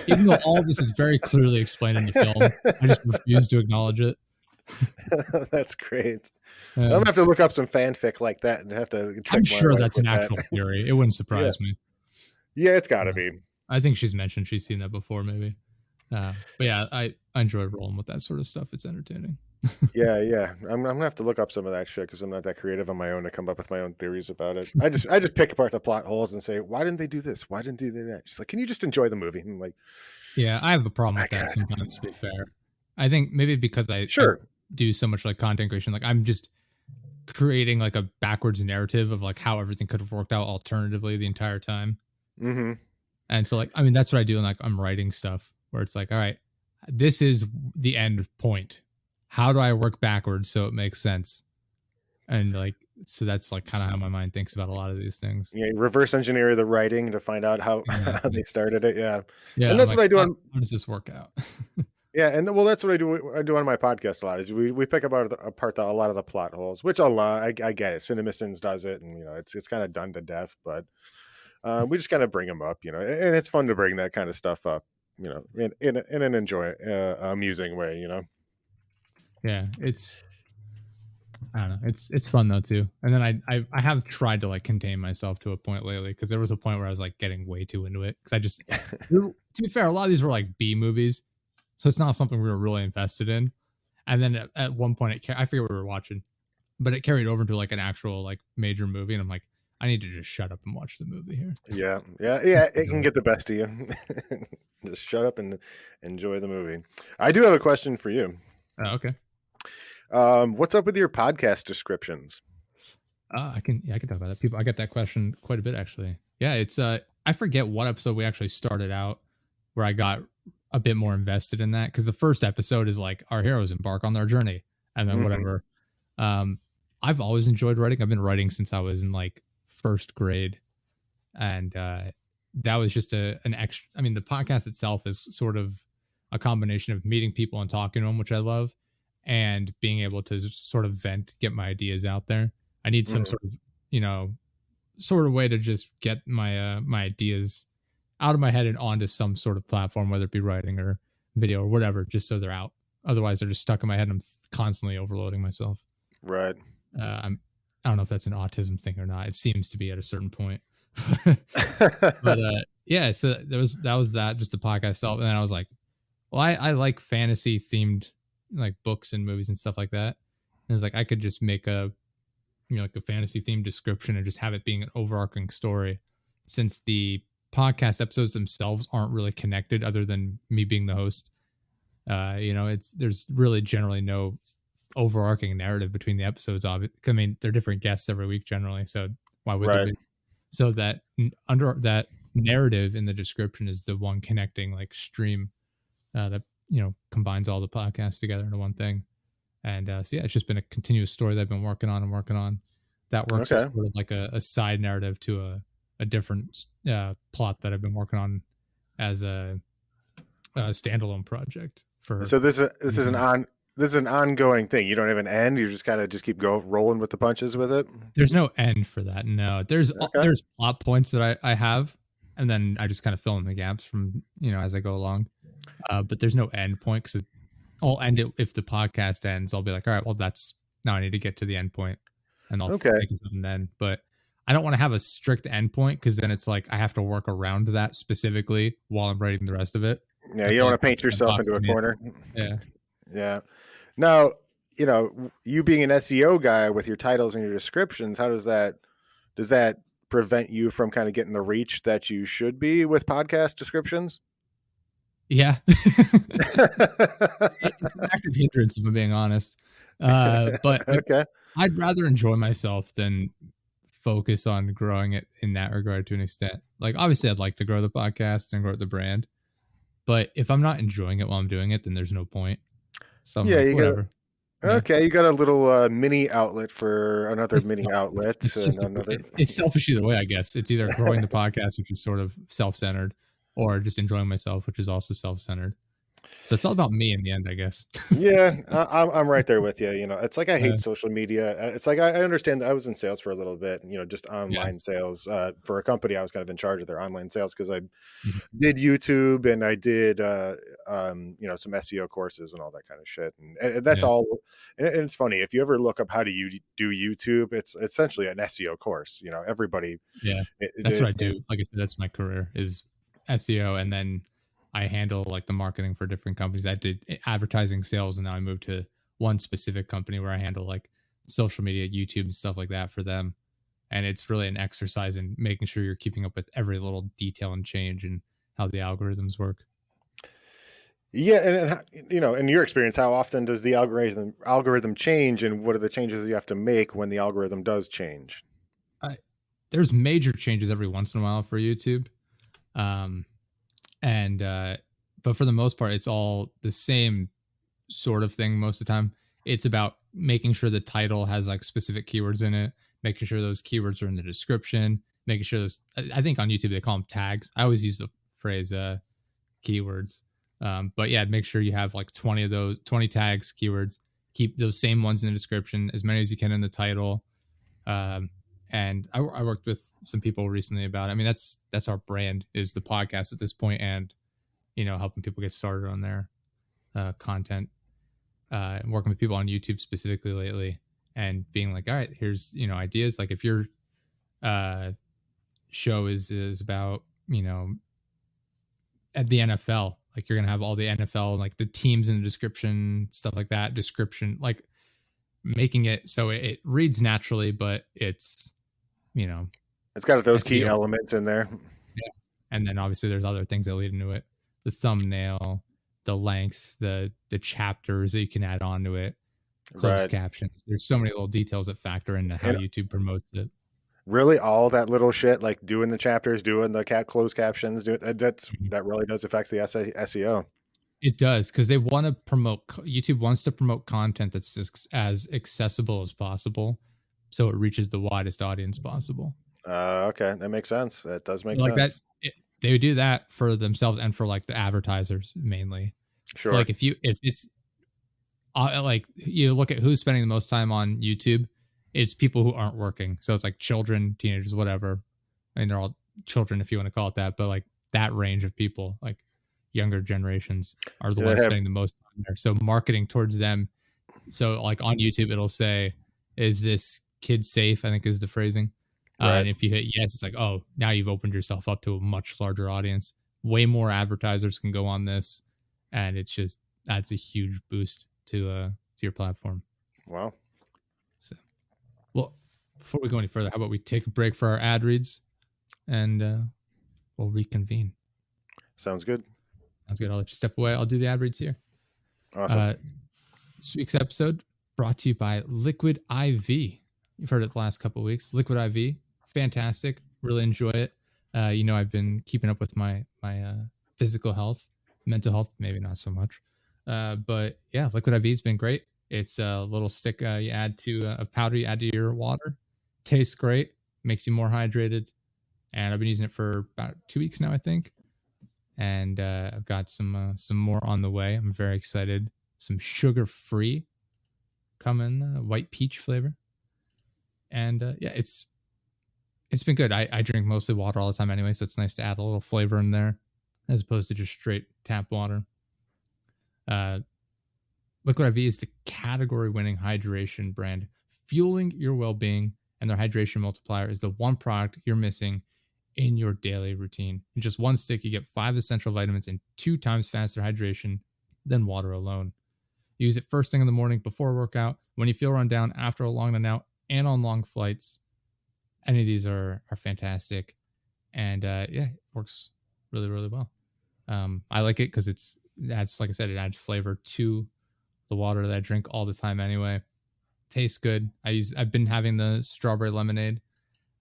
Even though all of this is very clearly explained in the film, I just refuse to acknowledge it. That's great. I'm Uh, gonna have to look up some fanfic like that and have to I'm trick my sure wife that's an with that. actual theory. It wouldn't Yeah, surprise me. yeah, it's got to Yeah. be. I think she's mentioned she's seen that before, maybe. But yeah, I enjoy rolling with that sort of stuff. It's entertaining. Yeah, yeah. I'm gonna have to look up some of that shit because I'm not that creative on my own to come up with my own theories about it. I just pick apart the plot holes and say, why didn't they do this? Why didn't they do that? She's like, can you just enjoy the movie? I'm like, Yeah, I have a problem I with that got it. sometimes, to be fair. I think maybe because I Sure. do so much like content creation, like I'm just creating like a backwards narrative of like how everything could have worked out alternatively the entire time. Mm-hmm. And so like I mean that's what I do when like I'm writing stuff where it's like, all right, this is the end point. How do I work backwards so it makes sense? And like so that's like kind of how my mind thinks about a lot of these things. Yeah, reverse engineer the writing to find out how, how Exactly. they started it. Yeah, Yeah, and I'm that's like, what I do on. how does this work out? Yeah, and well, that's what I do. I do on my podcast a lot. Is we pick apart a lot of the plot holes, which a lot. I get it. CinemaSins does it, and you know it's kind of done to death. But we just kind of bring them up, you know, and it's fun to bring that kind of stuff up, you know, in an amusing way, you know. Yeah, it's I don't know. It's fun though too. And then I have tried to like contain myself to a point lately because there was a point where I was like getting way too into it because I just to be fair, a lot of these were like B movies, so it's not something we were really invested in. And then at one point, I forget what we were watching, but it carried over to like an actual like major movie, and I'm like, I need to just shut up and watch the movie here. Yeah, yeah, yeah. Let's It do can it. get the best of you. Just shut up and enjoy the movie. I do have a question for you. Okay. What's up with your podcast descriptions? I can talk about that. People, I get that question quite a bit actually. Yeah, it's I forget what episode we actually started out where I got a bit more invested in that because the first episode is like our heroes embark on their journey and then Hmm. whatever. Um, I've always enjoyed writing. I've been writing since I was in like first grade, and that was just an extra. I mean, the podcast itself is sort of a combination of meeting people and talking to them, which I love, and being able to just sort of vent, get my ideas out there. I need some Mhm. sort of, you know, sort of way to just get my ideas out of my head and onto some sort of platform, whether it be writing or video or whatever, just so they're out. Otherwise, they're just stuck in my head. And I'm constantly overloading myself. Right. I'm I don't know if that's an autism thing or not. It seems to be at a certain point. But yeah, so that was that just the podcast itself, and then I was like, well, I like fantasy themed like books and movies and stuff like that. And it's like I could just make a like a fantasy themed description and just have it being an overarching story, since the podcast episodes themselves aren't really connected other than me being the host. It's there's really generally no overarching narrative between the episodes of it. I mean, they're different guests every week generally, so why would there Right. be? So that under that narrative in the description is the one connecting like stream that combines all the podcasts together into one thing. And so yeah, it's just been a continuous story that I've been working on and working on. That works as Okay. sort of like a side narrative to a different plot that I've been working on as a standalone project for. So this is an ongoing thing. You don't have an end. You just kind of just keep rolling with the punches with it. There's no end for that. No, Okay. there's plot points that I have, and then I just kind of fill in the gaps from as I go along. But there's no end point because I'll end it if the podcast ends. I'll be like, all right, well, that's now I need to get to the end point, and I'll Okay. make something then. But I don't want to have a strict end point because then it's like I have to work around that specifically while I'm writing the rest of it. Yeah, I you don't feel want like to paint that's kind of yourself into boxing a me in. corner. Yeah. Yeah. Now, you being an SEO guy with your titles and your descriptions, how does that prevent you from kind of getting the reach that you should be with podcast descriptions? Yeah. It's an active hindrance if I'm being honest. But Okay. I'd rather enjoy myself than focus on growing it in that regard to an extent. Like obviously I'd like to grow the podcast and grow the brand, but if I'm not enjoying it while I'm doing it, then there's no point. So I'm Yeah, like, you got whatever. Yeah. okay, you got a little mini outlet for another It's mini selfish. outlet It's and just another it's selfish either way, I guess. It's either growing the podcast, which is sort of self-centered, or just enjoying myself, which is also self-centered. So it's all about me in the end, I guess. Yeah, I'm right there with you. It's like I uh, hate social media. It's like I understand that I was in sales for a little bit, just yeah. online sales for a company. I was kind of in charge of their online sales because I Mhm. did YouTube and I did some SEO courses and all that kind of shit. And that's Yeah. all. And it's funny if you ever look up how do you do YouTube, it's essentially an SEO course. Everybody. Yeah. That's what I do. Like I said, that's my career is SEO, and then I handle like the marketing for different companies. I did advertising sales, and now I moved to one specific company where I handle like social media, YouTube, and stuff like that for them. And it's really an exercise in making sure you're keeping up with every little detail and change and how the algorithms work. Yeah, in your experience, how often does the algorithm change, and what are the changes you have to make when the algorithm does change? I, there's major changes every once in a while for YouTube. Um, and but for the most part it's all the same sort of thing most of the time. It's about making sure the title has like specific keywords in it, making sure those keywords are in the description, making sure those I think on YouTube they call them tags. I always use the phrase keywords. But yeah, make sure you have like 20 of those 20 tags, keywords. Keep those same ones in the description, as many as you can in the title. um, and I worked with some people recently about it. I mean, that's our brand is the podcast at this point, and helping people get started on their content. Working with people on YouTube specifically lately, and being like, all right, here's ideas. Like if your uh, show is about at the NFL, like you're gonna have all the NFL like the teams in the description, stuff like that. Description, like making it so it reads naturally, but it's you know It's got those key SEO. elements in there. Yeah. And then obviously there's other things that lead into it. The thumbnail, the length, the chapters that you can add on to it, closed Right. captions. There's so many little details that factor into how And YouTube promotes it. really all that little shit, like doing the chapters, doing the closed captions, that Mhm. really does affect the SEO. It does because they want to promote. YouTube wants to promote content that's as accessible as possible, so it reaches the widest audience possible. Okay, that makes sense. That does So make like that, sense. they would do that for themselves and for like the advertisers mainly. So Sure. like if it's like you look at who's spending the most time on YouTube, it's people who aren't working. So it's like children, teenagers, whatever. I mean, they're all children if you want to call it that, but like that range of people, like younger generations, are the Do they ones have spending the most time there. So marketing towards them. So like on YouTube, it'll say, "Is this kid safe?" I think is the phrasing. right? And if you hit yes, it's like, oh, now you've opened yourself up to a much larger audience. Way more advertisers can go on this, and it's just that's a huge boost to your platform. Wow, So, well, before we go any further, how about we take a break for our ad reads, and we'll reconvene. sounds good. Sounds good. I'll let you step away. I'll do the ad reads here. Awesome. This week's episode brought to you by Liquid IV. You've heard it the last couple of weeks. Liquid IV, fantastic. Really enjoy it. I've been keeping up with my physical health, mental health, maybe not so much. But yeah, Liquid IV has been great. It's a little stick you add to a powder you add to your water. Tastes great, makes you more hydrated. And I've been using it for about 2 weeks now, I think. And I've got some more on the way. I'm very excited. Some sugar free coming, white peach flavor. And yeah, it's been good. I drink mostly water all the time anyway, so it's nice to add a little flavor in there as opposed to just straight tap water. Liquid IV is the category winning hydration brand, fueling your well being, and their hydration multiplier is the one product you're missing in your daily routine. In just one stick, you get 5 essential vitamins and 2 times faster hydration than water alone. Use it first thing in the morning before a workout, when you feel run down after a long night out, and on long flights. Any of these are fantastic, and yeah, it works really really well. I like it because it adds, like I said, it adds flavor to the water that I drink all the time anyway. Tastes good. I've been having the strawberry lemonade,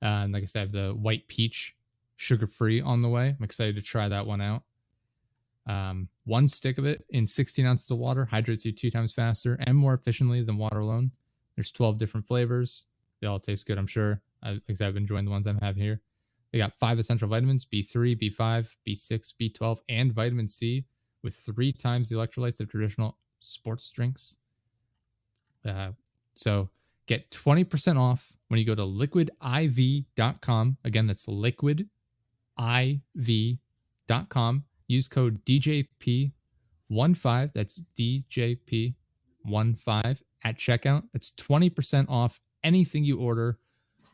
and like I said, I have the white peach sugar free on the way. I'm excited to try that one out. One stick of it in 16 ounces of water hydrates you 2 times faster and more efficiently than water alone. There's 12 different flavors. They all taste good, I'm sure. Like I said, I've been enjoying the ones I'm having here. They got 5 essential vitamins: B3, B5, B6, B12, and vitamin C, with 3 times the electrolytes of traditional sports drinks. So get 20% off when you go to liquidiv.com. Again, that's liquidiv.com. Use code DJP15. That's DJP15 at checkout. That's 20% off anything you order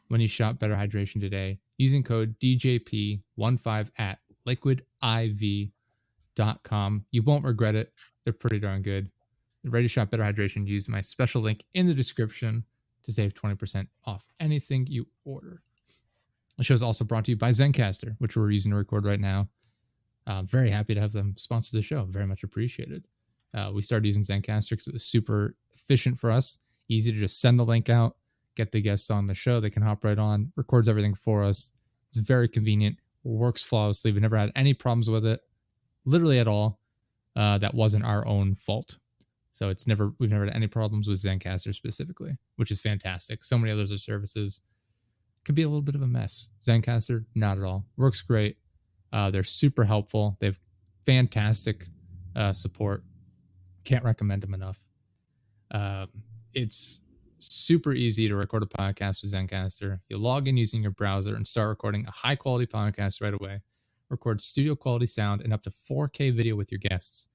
when you shop Better Hydration today using code DJP15 at liquidiv.com. You won't regret it. They're pretty darn good. Ready to shop Better Hydration, use my special link in the description to save 20% off anything you order. The show is also brought to you by Zencastr, which we're using to record right now. Very happy to have them sponsor the show. Very much appreciated. We started using Zencastr because it was super efficient for us. Easy to just send the link out, get the guests on the show. They can hop right on, records everything for us. It's very convenient, works flawlessly. We've never had any problems with it, literally at all. That wasn't our own fault. So we've never had any problems with Zencastr specifically, which is fantastic. So many other services could be a little bit of a mess. Zencastr, not at all. Works great. They're super helpful. They have fantastic support. Can't recommend them enough. It's super easy to record a podcast with Zencastr. You log in using your browser and start recording a high quality podcast right away. Record studio quality sound and up to 4K video with your guests.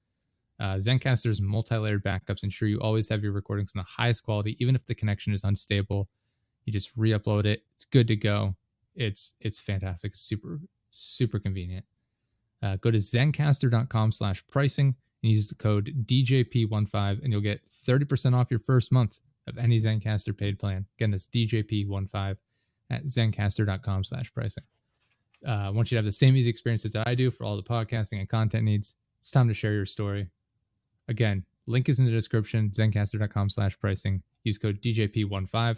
Zencastr's multi-layered backups ensure you always have your recordings in the highest quality, even if the connection is unstable. You just re-upload it. It's good to go. It's fantastic. Super, super convenient. Go to zencastr.com/pricing and use the code DJP15 and you'll get 30% off your first month of any Zencastr paid plan. Again, that's DJP15 at zencastr.com/pricing. I want you to have the same easy experiences that I do for all the podcasting and content needs. It's time to share your story. Again, link is in the description, zencastr.com/pricing. Use code DJP15. I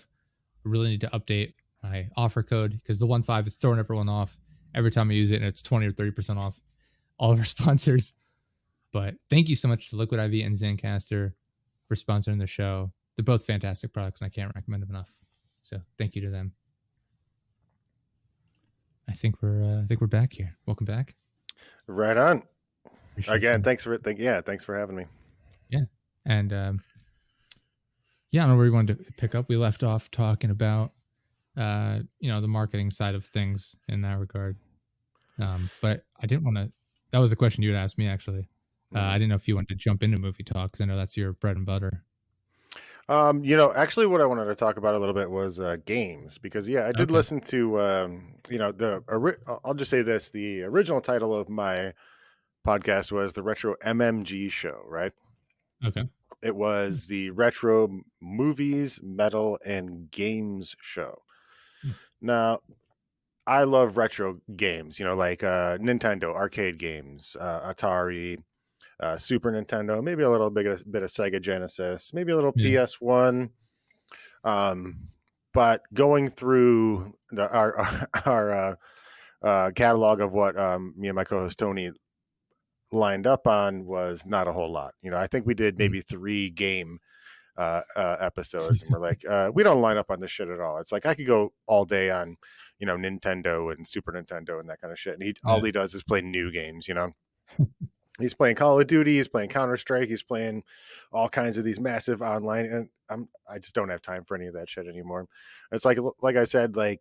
really need to update my offer code because the 15 is throwing everyone off every time I use it, and it's 20 or 30% off all of our sponsors. But thank you so much to Liquid IV and Zencaster for sponsoring the show. They're both fantastic products, and I can't recommend them enough. So thank you to them. I think we're back here. Welcome back. Right on. Appreciate Again, you. thanks for having me. Yeah, and yeah, I don't know where we wanted to pick up. We left off talking about the marketing side of things in that regard. But I didn't want to. That was a question you had asked me actually. I didn't know if you wanted to jump into movie talk because I know that's your bread and butter. Actually, what I wanted to talk about a little bit was games, because I did Okay. listen to I'll just say this: the original title of my podcast was the Retro MMG Show, right? Okay. It was the Retro Movies, Metal, and Games Show. Hmm. Now, I love retro games, like Nintendo arcade games, Atari, Super Nintendo, maybe a little bit of Sega Genesis, maybe a little Yeah. PS1. But going through our catalog of what me and my co-host Tony lined up on was not a whole lot. I think we did maybe 3 game episodes, and we're like, we don't line up on this shit at all. It's like I could go all day on, Nintendo and Super Nintendo and that kind of shit. And all he does is play new games. He's playing Call of Duty, he's playing Counter-Strike, he's playing all kinds of these massive online, and I just don't have time for any of that shit anymore. It's like I said, like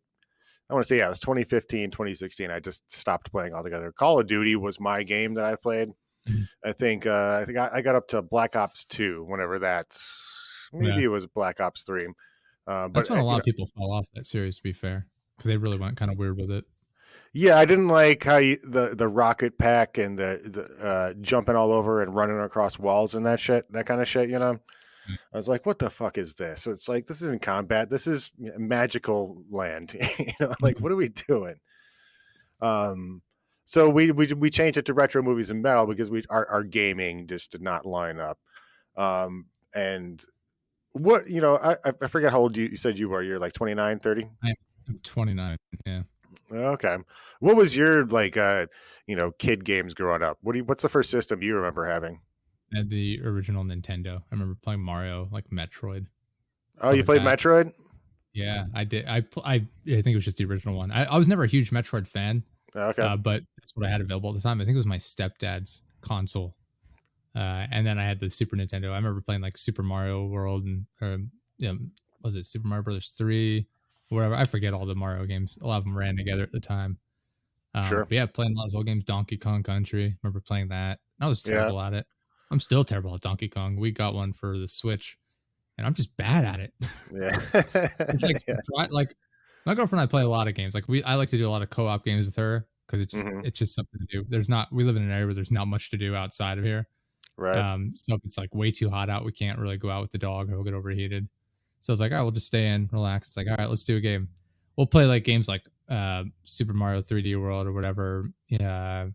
I want to say, it was 2015, 2016. I just stopped playing altogether. Call of Duty was my game that I played. I think I got up to Black Ops 2, whenever maybe Yeah. it was Black Ops 3. But That's when a lot of people fell off that series, to be fair, because they really went kind of weird with it. yeah, I didn't like how the rocket pack and the jumping all over and running across walls and that kind of shit. I was like, what the fuck is this? It's like, this isn't combat. This is magical land. Like, what are we doing? So we changed it to retro movies and metal because our gaming just did not line up. And what, I forget how old you said you were. You're like 29, 30? I'm 29. Yeah. Okay. What was your kid games growing up? What's the first system you remember having? I had the original Nintendo. I remember playing Mario, like Metroid. Oh, Stuff you like played that. Metroid? Yeah, I did. I think it was just the original one. I was never a huge Metroid fan, Okay. but that's what I had available at the time. I think it was my stepdad's console, and then I had the Super Nintendo. I remember playing like Super Mario World and was it Super Mario Brothers 3, whatever. I forget all the Mario games. A lot of them ran together at the time. Sure. But yeah, playing a lot of old games. Donkey Kong Country. Remember playing that. I was Yeah. terrible at it. I'm still terrible at Donkey Kong. We got one for the Switch, and I'm just bad at it. Yeah. It's like Yeah. like my girlfriend and I play a lot of games. Like I like to do a lot of co-op games with her because Mhm. it's just something to do. We live in an area where there's not much to do outside of here. Right. So if it's like way too hot out, we can't really go out with the dog or we'll get overheated. So I was like, all right, we'll just stay in, relax. It's like, all right, let's do a game. We'll play like games like Super Mario 3D World or whatever. Yeah,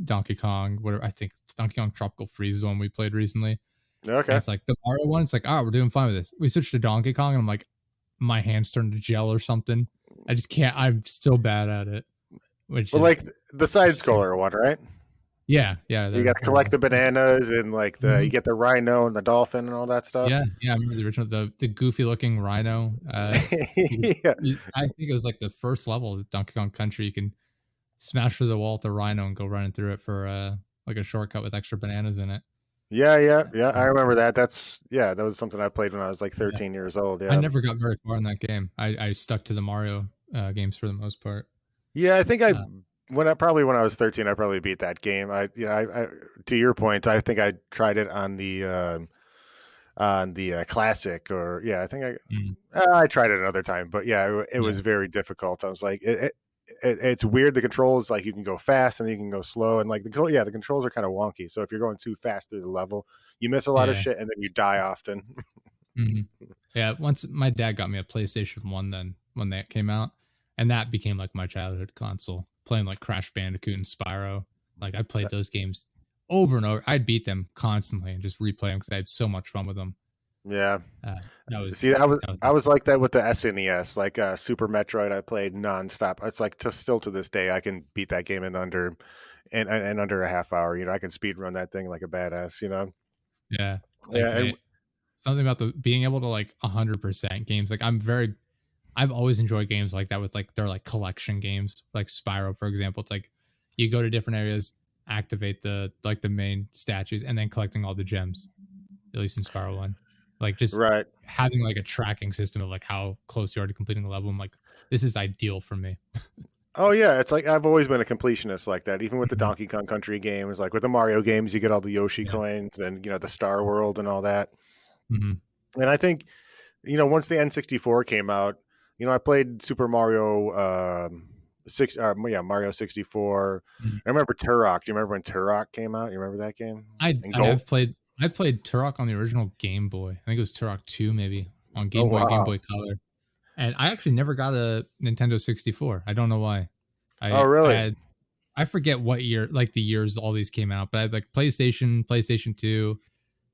Donkey Kong, whatever. I think Donkey Kong Tropical Freeze is one we played recently. And Okay. it's like the Mario one. It's like, oh, we're doing fine with this. We switched to Donkey Kong, and I'm like, my hands turned to gel or something. I just can't. I'm so bad at it. Which Well, is like the side scroller one, right? yeah. You got to collect the bananas and you get the rhino and the dolphin and all that stuff. Yeah, I remember the original, the goofy looking rhino. Yeah. I think it was like the first level of Donkey Kong Country. You can smash through the wall with the rhino and go running through it for like a shortcut with extra bananas in it. Yeah. I remember that. That was something I played when I was like 13 years old. I Yeah. never got very far in that game. I stuck to the Mario games for the most part. Yeah, I think when I was 13, I probably beat that game. I to your point, I think I tried it on the classic, or I think I tried it another time, but it was very difficult. I was like, it's weird. The controls, like you can go fast and you can go slow, and like the controls are kind of wonky. So if you're going too fast through the level, you miss a lot of shit, and then you die often. Yeah, once my dad got me a PlayStation 1 then when that came out, and that became like my childhood console, playing like Crash Bandicoot and Spyro. Like I played those games over and over. I'd beat them constantly and just replay them because I had so much fun with them. Yeah. See, I was like that with the SNES, like Super Metroid. I played nonstop. It's like still to this day, I can beat that game in under and under a half hour. I can speed run that thing like a badass. Yeah, like Yeah, and something about the being able to like 100% games. Like I've always enjoyed games like that with like they're like collection games, like Spyro, for example. It's like you go to different areas, activate the main statues, and then collecting all the gems. At least in Spyro One, like just right. having like a tracking system of like how close you are to completing a level. I'm like, this is ideal for me. Oh yeah, it's like I've always been a completionist like that. Even with the Mhm. Donkey Kong Country games, like with the Mario games, you get all the Yoshi Yeah. coins and the Star World and all that. Hmm. And I think once the N64 came out, I played Super Mario Mario 64. Hmm. I remember Turok. Do you remember when Turok came out? You remember that game? And I Gold. have played. I played Turok on the original Game Boy. I think it was Turok 2 maybe on Oh Game wow. Boy Color. And I actually never got a Nintendo 64. I don't know why. Oh I really? had I forget what year, like the years all these came out, but I had like PlayStation, PlayStation 2.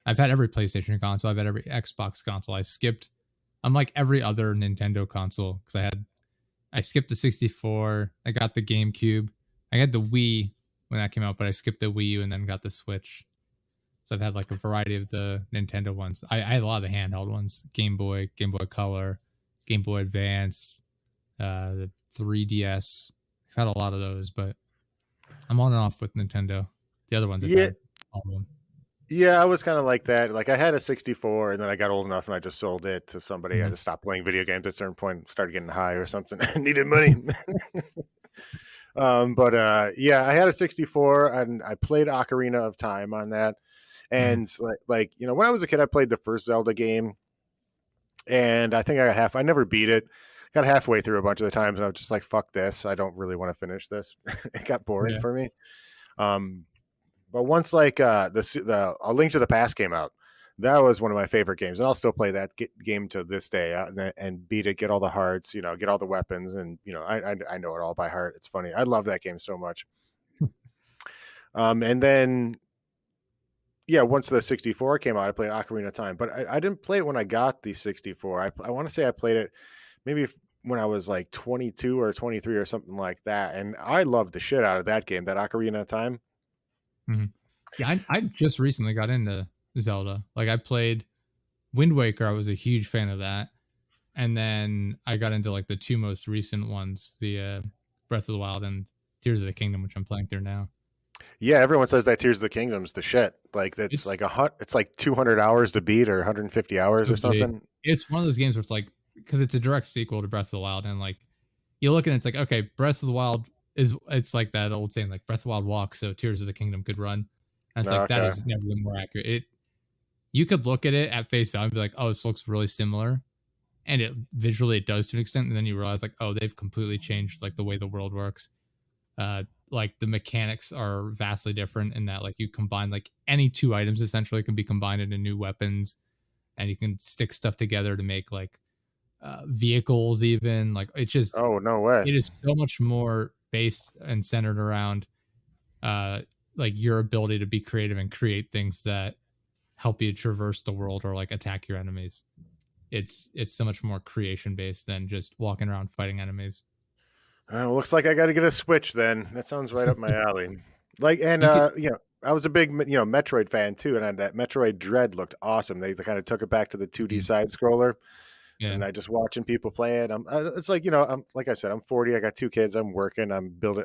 I've had every PlayStation console. I've had every Xbox console. I'm like every other Nintendo console because I skipped the 64. I got the GameCube. I had the Wii when that came out, but I skipped the Wii U and then got the Switch. So I've had like a variety of the Nintendo ones. I had a lot of the handheld ones: Game Boy, Game Boy Color, Game Boy Advance, the 3DS. I've had a lot of those, but I'm on and off with Nintendo. The other ones I've Yeah. had all of them. Yeah, I was kind of like that. Like I had a 64 and then I got old enough and I just sold it to somebody. I Mhm. just stopped playing video games at a certain point, started getting high or something. Needed money. But yeah, I had a 64 and I played Ocarina of Time on that. Mhm. And when I was a kid, I played the first Zelda game and I think I never beat it. Got halfway through a bunch of the times and I was just like, fuck this. I don't really want to finish this. It got boring Yeah. for me. Um, but once the A Link to the Past came out, that was one of my favorite games, and I'll still play that game to this day and beat it, get all the hearts, get all the weapons, and I know it all by heart. It's funny. I love that game so much. And then yeah, once the 64 came out, I played Ocarina of Time, but I didn't play it when I got the 64. I want to say I played it maybe when I was like 22 or 23 or something like that, and I loved the shit out of that game, that Ocarina of Time. Mhm. Yeah, I just recently got into Zelda. Like I played Wind Waker. I was a huge fan of that, and then I got into like the two most recent ones, the Breath of the Wild and Tears of the Kingdom, which I'm playing through now. Yeah, everyone says that Tears of the Kingdom's the shit. Like that's It's like it's like 200 hours to beat or 150 hours or could be. something. It's one of those games where it's like because it's a direct sequel to Breath of the Wild, and like you look and it's like okay, Breath of the Wild it's like that old saying like Breath of the Wild walks, so Tears of the Kingdom could run. And it's like that Okay. is never been more accurate. You could look at it at face value and be like, oh, this looks really similar, and it visually it does to an extent, and then you realize like, oh, they've completely changed like the way the world works. Like the mechanics are vastly different in that like you combine like any two items essentially can be combined into new weapons, and you can stick stuff together to make like vehicles even like Oh, no way. it is so much more based and centered around uh like your ability to be creative and create things that help you traverse the world or like attack your enemies. It's so much more creation based than just walking around fighting enemies. Looks like I got to get a Switch then. That sounds right up my alley. Like, and You could I was a big Metroid fan too, and that Metroid Dread looked awesome. They kind of took it back to the 2D Mhm. side scroller, Yeah. and I just watching people play it. It's like I'm like I said, I'm 40. I got two kids. I'm working. I'm building.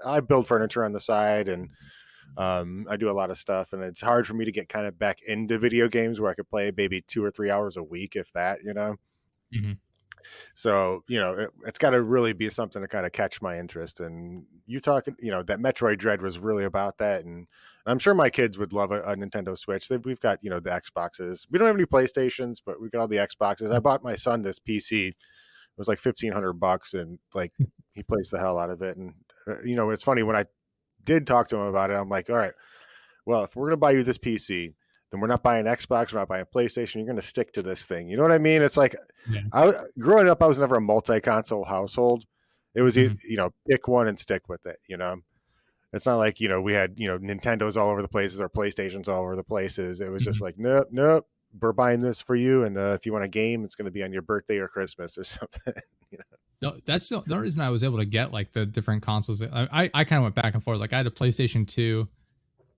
I build furniture on the side, and I do a lot of stuff. And it's hard for me to get kind of back into video games where I could play maybe 2 or 3 hours a week, if that. Mhm. So it's got to really be something to kind of catch my interest. And you talking, that Metroid Dread was really about that, and I'm sure my kids would love a Nintendo Switch. We've got the Xboxes. We don't have any PlayStations, but we got all the Xboxes. I bought my son this PC. It was like $1,500, and like he plays the hell out of it. And it's funny when I did talk to him about it. I'm like, all right, well, if we're gonna buy you this PC, then we're not buying Xbox, we're not buying PlayStation. You're gonna stick to this thing. You know what I mean? It's like Yeah. growing up, I was never a multi-console household. It was Mhm. pick one and stick with it. It's not like we had Nintendos all over the places or PlayStations all over the places. It was just Mhm. like nope, nope. We're buying this for you, and if you want a game, it's going to be on your birthday or Christmas or something. That's the reason I was able to get like the different consoles. I kind of went back and forth. Like I had a PlayStation 2,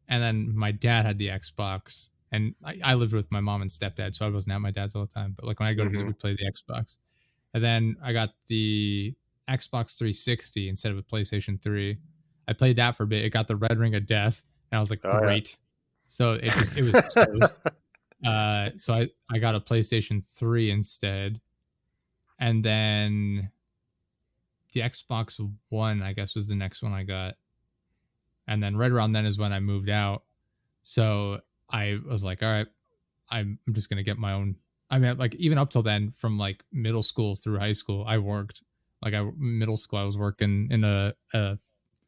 and then my dad had the Xbox, and I lived with my mom and stepdad, so I wasn't at my dad's all the time. But like when I go to visit, Hmm. we play the Xbox. And then I got the Xbox 360 instead of a PlayStation 3. I played that for a bit. It got the Red Ring of Death, and I was like, Oh great. So it was toast. So I got a PlayStation 3 instead, and then the Xbox One, I guess, was the next one I got. And then right around then is when I moved out. So I was like, all right, I'm just gonna get my own. I mean, like even up till then, from like middle school through high school, I worked. Like middle school, I was working in a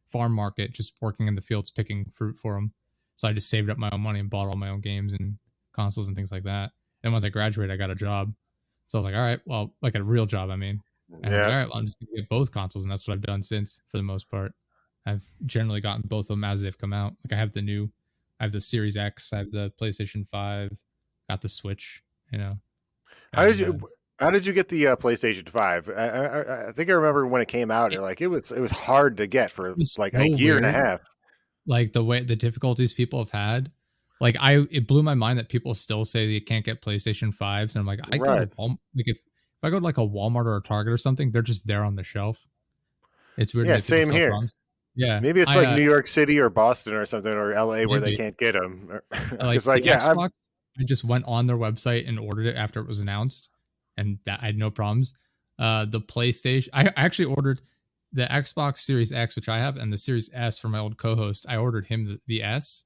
farm market, just working in the fields picking fruit for them. So I just saved up my own money and bought all my own games and consoles and things like that. And once I graduated, I got a job. So I was like, all right, well, like a real job, I mean. And I was like, Yeah. all right, well, I'm just gonna get both consoles, and that's what I've done since, for the most part. I've generally gotten both of them as they've come out. Like I have the Series X, I have the PlayStation 5, got the Switch, you know, How did and you? How did you get the PlayStation 5? I think I remember when it came out. it, It was hard to get for it was like a so year and a weird. half. Like the difficulties people have had. Like it blew my mind that people still say they can't get PlayStation 5s. And I'm like, I go to Right. Walmart, like if I go to like a Walmart or a Target or something, they're just there on the shelf. It's weird to Yeah. me that people Same still have here. problems. Yeah. Maybe it's I like New York City or Boston or something or LA where they maybe can't get them. like Because like the yeah, Xbox, I just went on their website and ordered it after it was announced, and that I had no problems. The PlayStation, I actually ordered the Xbox Series X, which I have, and the Series S for my old co-host. I ordered him the S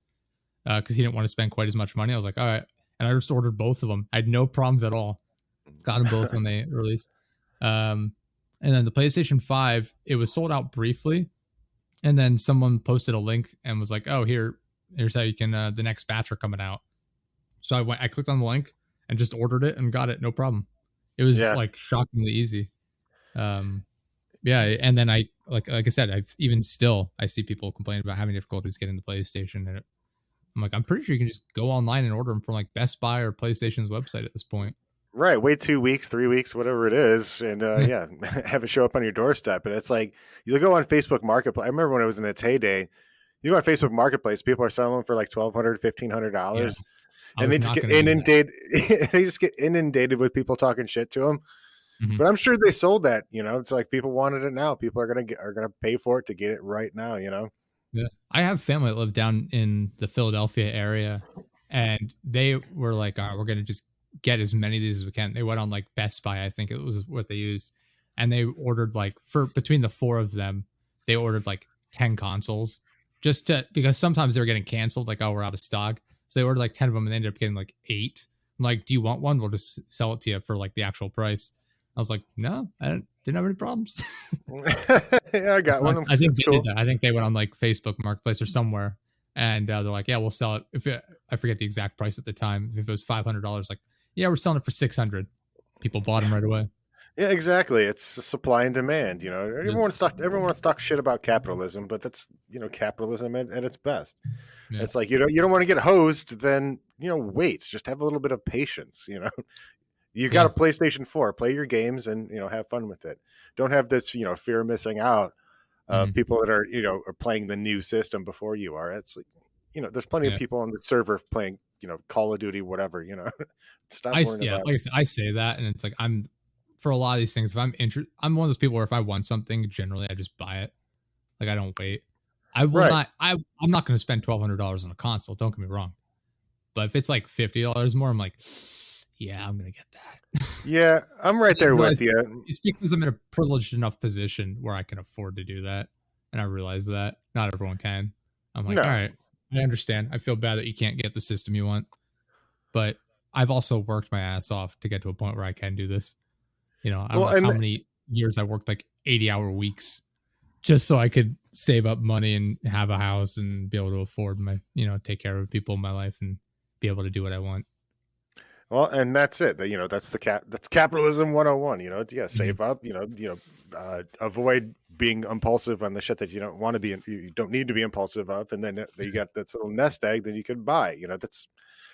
because he didn't want to spend quite as much money. I was like, all right, and I just ordered both of them. I had no problems at all. Got them both when they released. Um, and then the PlayStation 5, it was sold out briefly, and then someone posted a link and was like, "Oh, here's how you can the next batch are coming out." So I clicked on the link and just ordered it and got it, no problem. It was yeah. like shockingly easy. Um, yeah, and then like I said, I've even still I see people complaining about having difficulties getting the PlayStation, and I'm like, I'm pretty sure you can just go online and order them from like Best Buy or PlayStation's website at this point. Right. Wait 2 weeks, 3 weeks, whatever it is, and Yeah, yeah, have it show up on your doorstep. And it's like you go on Facebook Marketplace. I remember when it was in its heyday. You go on Facebook Marketplace, people are selling them for like $1,200, yeah. $1,500, I and was they just not get gonna do that. inundated. They just get inundated with people talking shit to them. Mhm. But I'm sure they sold that. It's like people wanted it now. People are gonna pay for it to get it right now. Yeah. I have family that live down in the Philadelphia area, and they were like, all right, we're going to just get as many of these as we can. They went on like Best Buy, I think it was what they used. And they ordered like, for between the four of them, they ordered like 10 consoles just to, because sometimes they were getting canceled, like, oh, we're out of stock. So they ordered like 10 of them and they ended up getting like eight. I'm like, do you want one? We'll just sell it to you for like the actual price. I was like, no, didn't have any problems. Yeah, I got So one. I think It's they did cool. that. I think they went on like Facebook Marketplace or somewhere, and they're like, "Yeah, we'll sell it." I forget the exact price at the time. If it was $500, like, yeah, we're selling it for 600. People bought them right away. Yeah, exactly. It's supply and demand. Yeah, Everyone wants to talk shit about capitalism, but that's capitalism at its best. yeah, It's like you don't want to get hosed, then wait. Just have a little bit of patience. You got a yeah, PlayStation 4, play your games and have fun with it. Don't have this fear of missing out of mhm, people that are playing the new system before you are. It's like, there's plenty of yeah. people on the server playing Call of Duty, whatever. Stop worrying Yeah, about like I said, I say that, and it's like I'm for a lot of these things. If I'm interested, I'm one of those people where if I want something, generally I just buy it. Like I don't wait. I will right. not. I'm not going to spend $1,200 on a console. Don't get me wrong. But if it's like $50 more, I'm like, yeah, I'm gonna get that. Yeah, I'm right I there with realize you. it's because I'm in a privileged enough position where I can afford to do that, and I realize that not everyone can. I'm like, all No. right, I understand. I feel bad that you can't get the system you want, but I've also worked my ass off to get to a point where I can do this. I don't Well, know how and many years I worked like 80-hour weeks just so I could save up money and have a house and be able to afford my, take care of people in my life and be able to do what I want. well, and that's it. That's capitalism 101. Yeah, Mhm. save up. Avoid being impulsive on the shit that you don't want to be. You don't need to be impulsive of, and then you got that little nest egg that you could buy. That's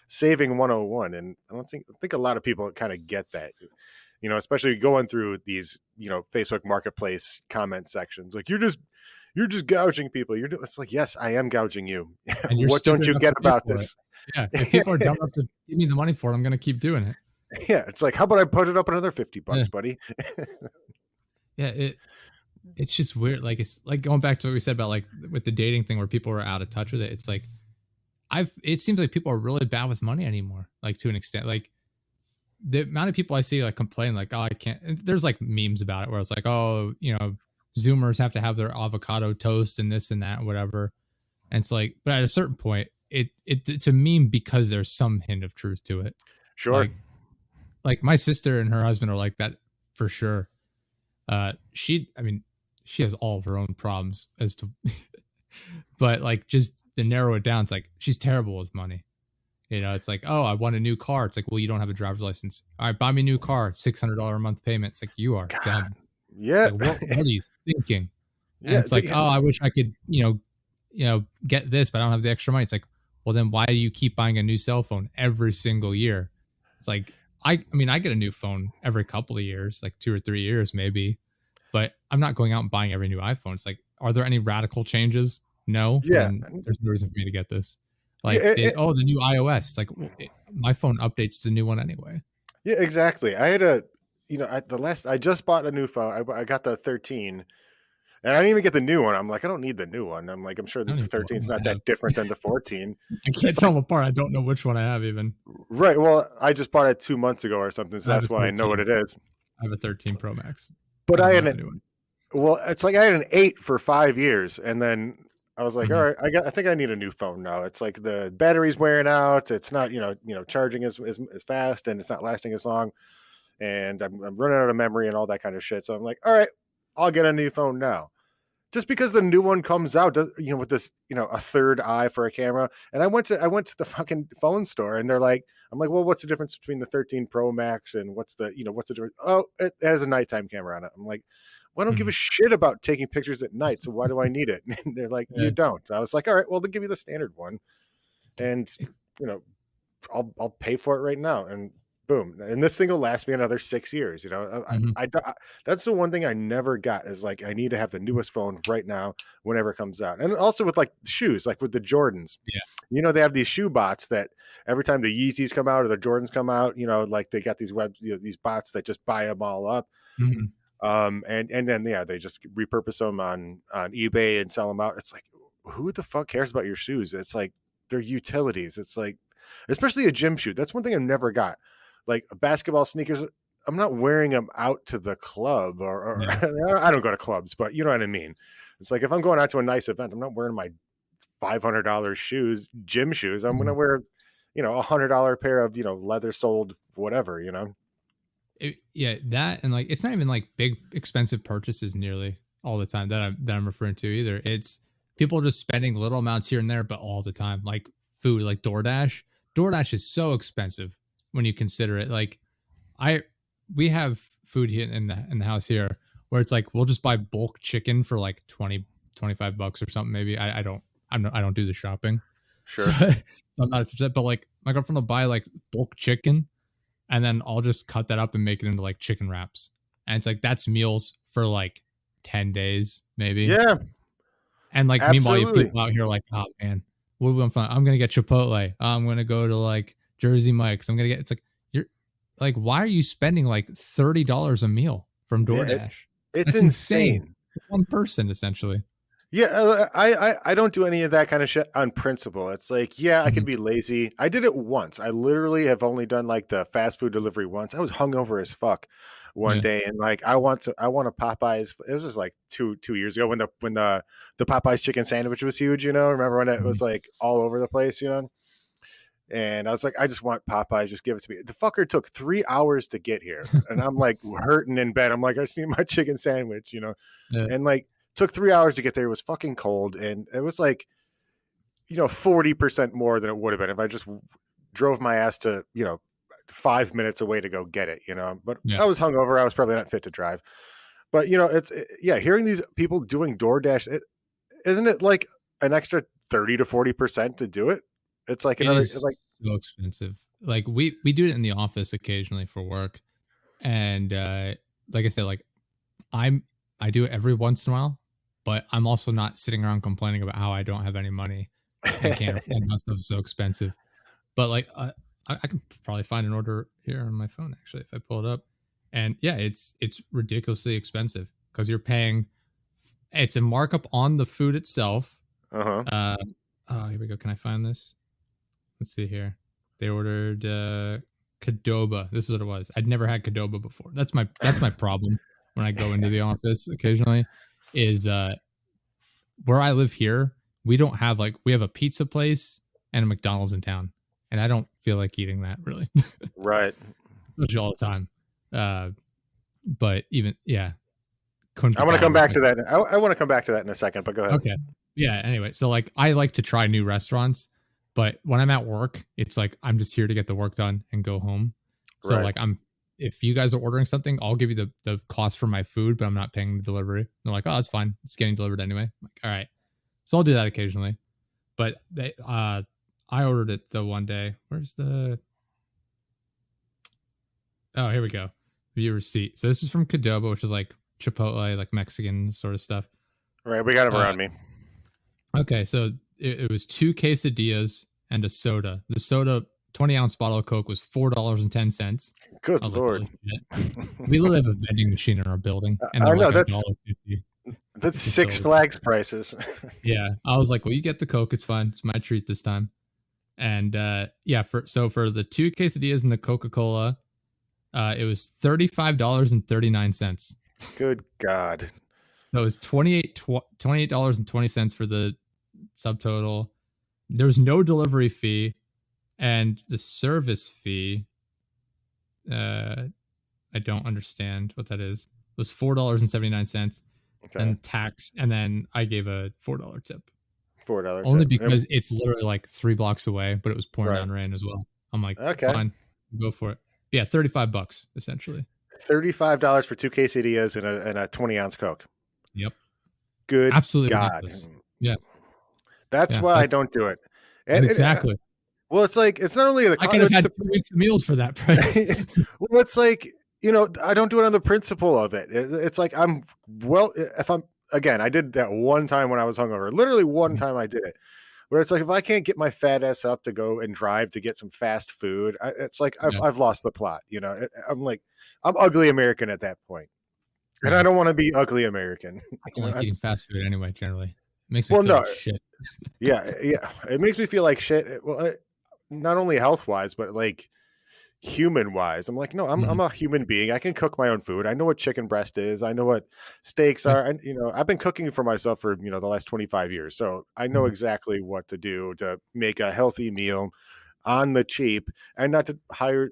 saving 101. And I think a lot of people kind of get that. especially going through these, Facebook Marketplace comment sections. Like, you're just gouging people. It's like, yes, I am gouging you. And you're What don't stupid you enough get to pay about for it. this? Yeah, if people are dumb enough to give me the money for it, I'm gonna keep doing it. Yeah, it's like, how about I put it up another $50, Yeah. buddy? Yeah, it's just weird. Like, it's like going back to what we said about like with the dating thing where people are out of touch with it. It's like it seems like people are really bad with money anymore, like to an extent. Like the amount of people I see like complain, like, oh, I can't. And there's like memes about it where it's like, oh, Zoomers have to have their avocado toast and this and that, whatever. And it's like, but at a certain point, it's a meme because there's some hint of truth to it. Sure. Like my sister and her husband are like that for sure. I mean, she has all of her own problems as to, but like just to narrow it down, it's like she's terrible with money. It's like, oh, I want a new car. It's like, well, you don't have a driver's license. All right, buy me a new car, $600 a month payment. It's like, you are God. dumb. Yeah. Like, what are you thinking? And Yeah. it's like, oh, I wish I could, get this, but I don't have the extra money. It's like, well, then why do you keep buying a new cell phone every single year? It's like, I mean, I get a new phone every couple of years, like 2 or 3 years maybe, but I'm not going out and buying every new iPhone. It's like, are there any radical changes? No. Yeah. Then there's no reason for me to get this. Like, Yeah, the new iOS. It's like, my phone updates the new one anyway. yeah, exactly. I had I just bought a new phone. I got the 13, and I didn't even get the new one. I'm like, I don't need the new one. I'm like, I'm sure I the don't even know 13 is what not I have. that different than the 14. I can't It's tell like, them apart. I don't know which one I have even. right. Well, I just bought it 2 months ago or something, so I have a that's why I know what 13. it is. I have a 13 Pro Max. But I I don't had have an the new one. Well, it's like I had an 8 for 5 years, and then I was like, Mhm. all right, I think I need a new phone now. It's like the battery's wearing out. It's not, charging as fast, and it's not lasting as long, and I'm running out of memory and all that kind of shit. So I'm like, all right, I'll get a new phone now. Just because the new one comes out, with this, a third eye for a camera. And I went to the fucking phone store, and I'm like, well, what's the difference between the 13 Pro Max and what's the difference? Oh, it has a nighttime camera on it. I'm like, well, I don't give a Mhm. shit about taking pictures at night, so why do I need it? And they're like, you Yeah. don't. I was like, all right, well, they'll give you the standard one, and you know, I'll pay for it right now, and boom, and this thing will last me another 6 years. Mhm. That's the one thing I never got is like I need to have the newest phone right now whenever it comes out, and also with like shoes, like with the Jordans. Yeah. They have these shoe bots that every time the Yeezys come out or the Jordans come out, like they got these these bots that just buy them all up. Mhm. And then they just repurpose them on eBay and sell them out. It's like, who the fuck cares about your shoes? It's like they're utilities. It's like, especially a gym shoe. That's one thing I never got. Like basketball sneakers, I'm not wearing them out to the club, or Yeah. I don't go to clubs, but you know what I mean. It's like if I'm going out to a nice event, I'm not wearing my $500 shoes, gym shoes. I'm gonna Mhm. wear, $100 pair of leather soled whatever. Yeah, that, and like it's not even like big expensive purchases nearly all the time that I'm referring to either. It's people just spending little amounts here and there, but all the time. Like food, like DoorDash. DoorDash is so expensive when you consider it. Like I we have food here in the house here where it's like we'll just buy bulk chicken for like 20-25 bucks or something maybe. I don't do the shopping. So, Sure. so I'm not upset, but like my girlfriend will buy like bulk chicken, and then I'll just cut that up and make it into like chicken wraps. And it's like that's meals for like 10 days maybe. Yeah, And like meanwhile you have absolutely. people out here like, oh man, what are we gonna I'm gonna get Chipotle. I'm gonna go to like Jersey Mike's. I'm gonna get, it's like you're like, why are you spending like $30 a meal from Yeah, DoorDash? it's That's insane. insane. For one person essentially. Yeah, I don't do any of that kind of shit on principle. It's like, yeah, I could Mhm. be lazy. I did it once. I literally have only done like the fast food delivery once. I was hungover as fuck one Yeah. day, and like I want a Popeyes. It was just like two years ago when the Popeyes chicken sandwich was huge. Remember when it Mhm. was like all over the place? And I was like, I just want Popeyes. Just give it to me. The fucker took 3 hours to get here, and I'm like hurting in bed. I'm like, I just need my chicken sandwich. Yeah. And like took 3 hours to get there. It was fucking cold, and it was like 40% more than it would have been if I just drove my ass to 5 minutes away to go get it. But Yeah. I was hungover. I was probably not fit to drive. But yeah, hearing these people doing DoorDash, isn't it like an extra 30 to 40% to do it? It's like It another is like so expensive. Like we do it in the office occasionally for work. And like I said, like I do it every once in a while, but I'm also not sitting around complaining about how I don't have any money and can't afford my stuff is so expensive. But like I can probably find an order here on my phone actually if I pull it up. And yeah, it's ridiculously expensive because you're paying. It's a markup on the food itself. Uh-huh. Oh, here we go. Can I find this? Let's see here. They ordered Cadoba. This is what it was. I'd never had Cadoba before. That's my problem when I go into the office occasionally. Is where I live here, we don't have we have a pizza place and a McDonald's in town, and I don't feel like eating that really, Right. especially all the time. But even yeah, couldn't I be want to come bothered. back to that. I want to come back to that in a second, but go ahead. Okay. Yeah. Anyway, so like I like to try new restaurants, but when I'm at work, it's like I'm just here to get the work done and go home. So Right. like if you guys are ordering something, I'll give you the cost for my food, but I'm not paying the delivery. They're like, oh, that's fine. It's getting delivered anyway. I'm like, all right. So I'll do that occasionally. But I ordered it the one day. Where's the Oh, here we go. View receipt. So this is from Cadoba, which is like Chipotle, like Mexican sort of stuff. Right. We got them around me. Okay, so it was 2 quesadillas and a soda. The soda, 20-ounce bottle of Coke was $4.10. Good I was Lord. like, we literally have a vending machine in our building, and I they're know, like that's $1.50. That's Six Flags prices. Yeah, I was like, well, you get the Coke, it's fine. It's my treat this time. And yeah, for the 2 quesadillas and the Coca-Cola, it was $35.39. Good God. So it was $28.20 for the subtotal. There was no delivery fee, and the service fee, I don't understand what that is. It was $4.79, Okay. and tax, and then I gave a $4 tip. $4 only tip. because it's literally like 3 blocks away, but it was pouring Right. down rain as well. I'm like, Okay. fine, go for it. Yeah, $35 essentially. $35 for 2 quesadillas and a 20-ounce Coke. Yep. Good Absolutely God. ridiculous. Yeah. That's why I don't do it. Exactly. Well, it's like, it's not only the I could have had 2 weeks of meals for that price. Well, it's like, I don't do it on the principle of it. It's like if I'm, again, I did that one time when I was hungover. Literally one time I did it. Where it's like, if I can't get my fat ass up to go and drive to get some fast food, it's like I've lost the plot. I'm like, I'm ugly American at that point. And I don't want to be ugly American. I don't like eating fast food anyway, generally. It makes me feel like shit. Yeah. It makes me feel like shit. Well, not only health-wise, but like human-wise. I'm like, no, I'm a human being. I can cook my own food. I know what chicken breast is. I know what steaks are. And I've been cooking for myself for the last 25 years. So I know exactly what to do to make a healthy meal on the cheap, and not to hire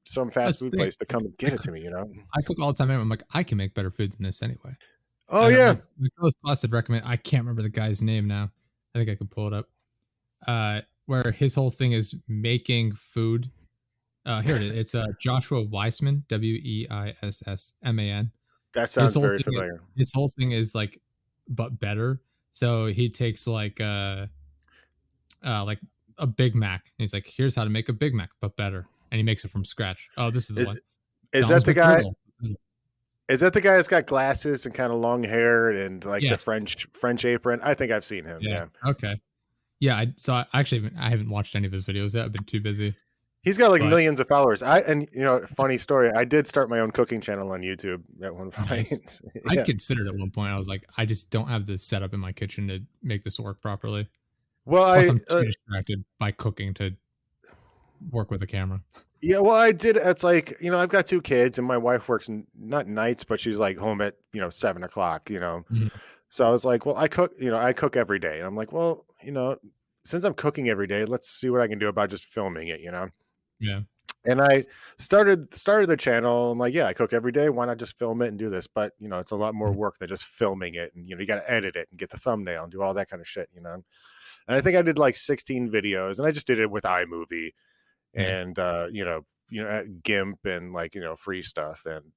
some fast food place to come and get it to me. I cook all the time. I'm like, I can make better food than this anyway. Oh yeah. My close boss had recommend. I can't remember the guy's name now. I think I could pull it up. Where his whole thing is making food. Here it is. It's Joshua Weissman, Weissman. That sounds very familiar. His whole thing is like, but better. So he takes like a Big Mac. And he's like, here's how to make a Big Mac, but better. And he makes it from scratch. Oh, this is the one. Is that the guy? Is that the guy that's got glasses and kind of long hair and like the French apron? I think I've seen him. Yeah. Okay. Yeah. I haven't watched any of his videos yet. I've been too busy. He's got like millions of followers. Funny story. I did start my own cooking channel on YouTube at one point. Nice. I considered at one point. I was like, I just don't have the setup in my kitchen to make this work properly. Well, plus I'm too distracted by cooking to work with a camera. Yeah, well, I did. It's like, I've got 2 kids and my wife works not nights, but she's like home at, 7 o'clock, So I was like, well, I cook every day. And I'm like, well, since I'm cooking every day, let's see what I can do about just filming it, Yeah. And I started the channel. I'm like, yeah, I cook every day. Why not just film it and do this? But, it's a lot more work than just filming it. And, you got to edit it and get the thumbnail and do all that kind of shit, And I think I did like 16 videos, and I just did it with iMovie. And GIMP and like free stuff, and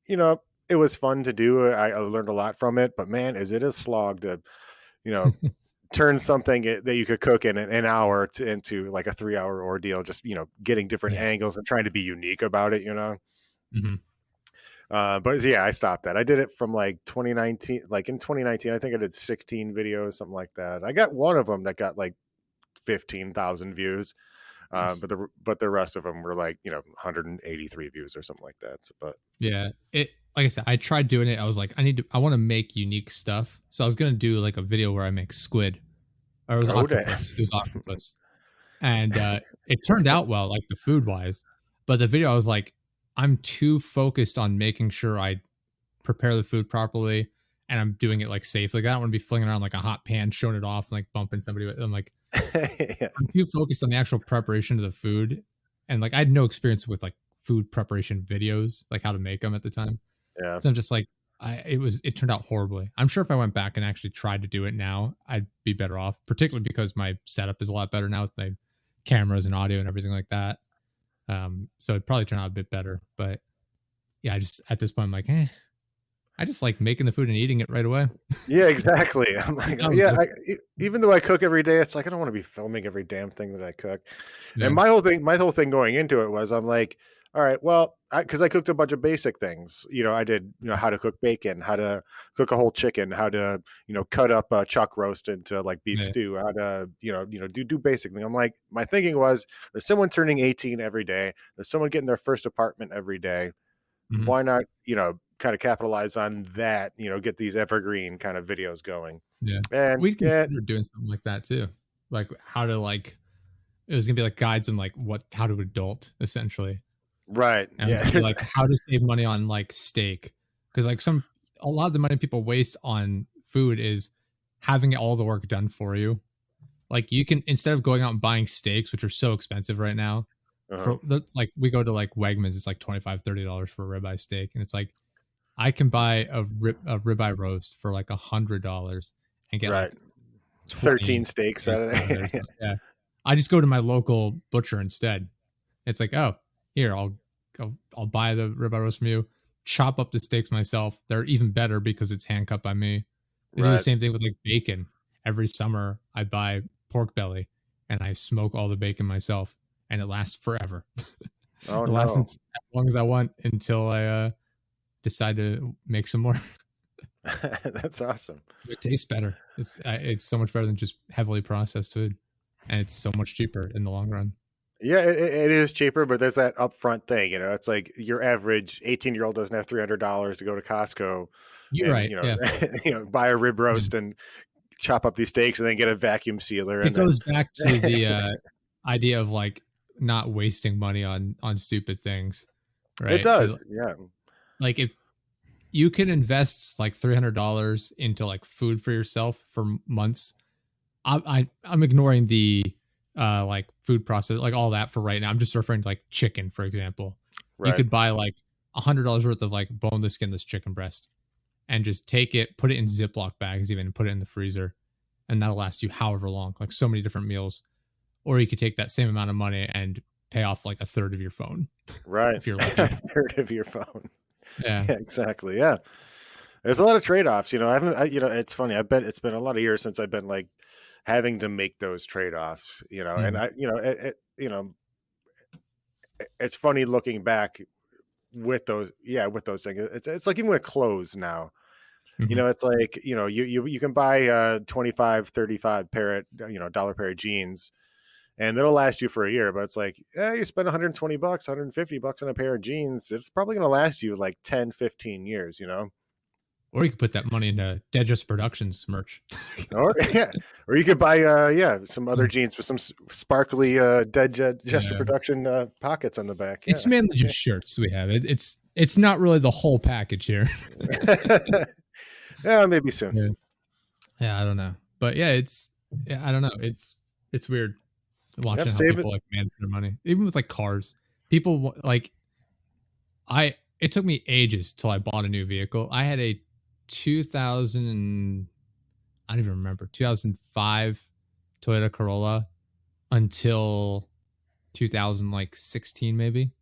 it was fun to do. I learned a lot from it, but man, is it a slog to turn something that you could cook in an hour into like a 3-hour ordeal, just getting different angles and trying to be unique about it. But yeah, I stopped that. I did it from like 2019. Like in 2019, I think I did 16 videos, something like that. I got one of them that got like 15,000 views. Nice. But the rest of them were like 183 views or something like that. So, but Yeah. It like I said, I tried doing it. I was like, I want to make unique stuff. So I was gonna do like a video where I make squid. Or it was oh damn. octopus. It was octopus. And it turned out well, like the food wise. But the video I was like, I'm too focused on making sure I prepare the food properly and I'm doing it like safely. Like, I don't want to be flinging around like a hot pan, showing it off, and like bumping somebody with. I'm like, Yeah. I'm too focused on the actual preparation of the food, and like I had no experience with like food preparation videos, like how to make them at the time. Yeah. So I'm just like, it turned out horribly. I'm sure if I went back and actually tried to do it now, I'd be better off, particularly because my setup is a lot better now with my cameras and audio and everything like that. So it'd probably turn out a bit better. But yeah, I just at this point I'm like, I just like making the food and eating it right away. Yeah, exactly. I'm like, Oh, yeah, even though I cook every day, it's like I don't want to be filming every damn thing that I cook. yeah. And my whole thing going into it was I'm like, all right, well, because I cooked a bunch of basic things. I did how to cook bacon, how to cook a whole chicken, how to cut up a chuck roast into like beef Yeah. stew, how to do basic things. I'm like, my thinking was there's someone turning 18 every day, there's someone getting their first apartment every day. Mhm. Why not kind of capitalize on that, get these evergreen kind of videos going. Yeah. And We yeah, considered doing something like that too. Like how to like it was gonna be like guides on like how to adult essentially. right. And it Yeah. was gonna be like how to save money on like steak. Because like a lot of the money people waste on food is having all the work done for you. Like you can instead of going out and buying steaks, which are so expensive right now, Uh-huh. for that's like we go to like Wegmans, it's like $25-$30 for a ribeye steak. And it's like I can buy a ribeye roast for like $100 and get Right. like 13 20 steaks out steaks of out of there. there. So, yeah. I just go to my local butcher instead. It's like, oh, here, I'll buy the ribeye roast from you, chop up the steaks myself. They're even better because it's hand cut by me. I do the Right. same thing with like bacon. Every summer I buy pork belly and I smoke all the bacon myself and it lasts forever. Oh It lasts no. as long as I want until I decide to make some more. That's awesome. It tastes better. It's so much better than just heavily processed food, and it's so much cheaper in the long run. Yeah, it is cheaper, but there's that upfront thing. It's like your average 18-year-old doesn't have $300 to go to Costco You're and right. Yeah, buy a rib yeah. roast and chop up these steaks and then get a vacuum sealer. It And then goes back to the idea of like not wasting money on stupid things, it right? does. Yeah. Like if you can invest like $300 into like food for yourself for months, I'm ignoring the like food process, like all that for right now. I'm just referring to like chicken, for example. You Right. could buy like $100 worth of like boneless, skinless chicken breast and just take it, put it in Ziploc bags, even and put it in the freezer, and that'll last you however long, like so many different meals. Or you could take that same amount of money and pay off like a third of your phone Right. if you're A lucky. third of your phone. Yeah. Yeah, exactly. Yeah. There's a lot of trade-offs. I haven't, it's funny. I bet it's been a lot of years since I've been like having to make those trade-offs, and Mhm. it's funny looking back with with those things. It's like even with clothes now, Mhm. it's like, you can buy a 25, 35 pair of, dollar pair of jeans and it'll last you for a year, but it's like, you spend 120 bucks, 150 bucks on a pair of jeans. It's probably going to last you like 10, 15 years, Or you could put that money into Dead Just Productions merch. or yeah, or you could buy some other jeans with some sparkly Jester Yeah. production pockets on the back. It's Yeah. mainly just shirts we have. It's not really the whole package here. Yeah, maybe soon. Yeah. Yeah, I don't know. But yeah, I don't know. It's weird Yep, watching how save it. people like manage their money. Even with like cars. People like it took me ages till I bought a new vehicle. I had a 2000 and I don't even remember, 2005 Toyota Corolla until 2016 maybe.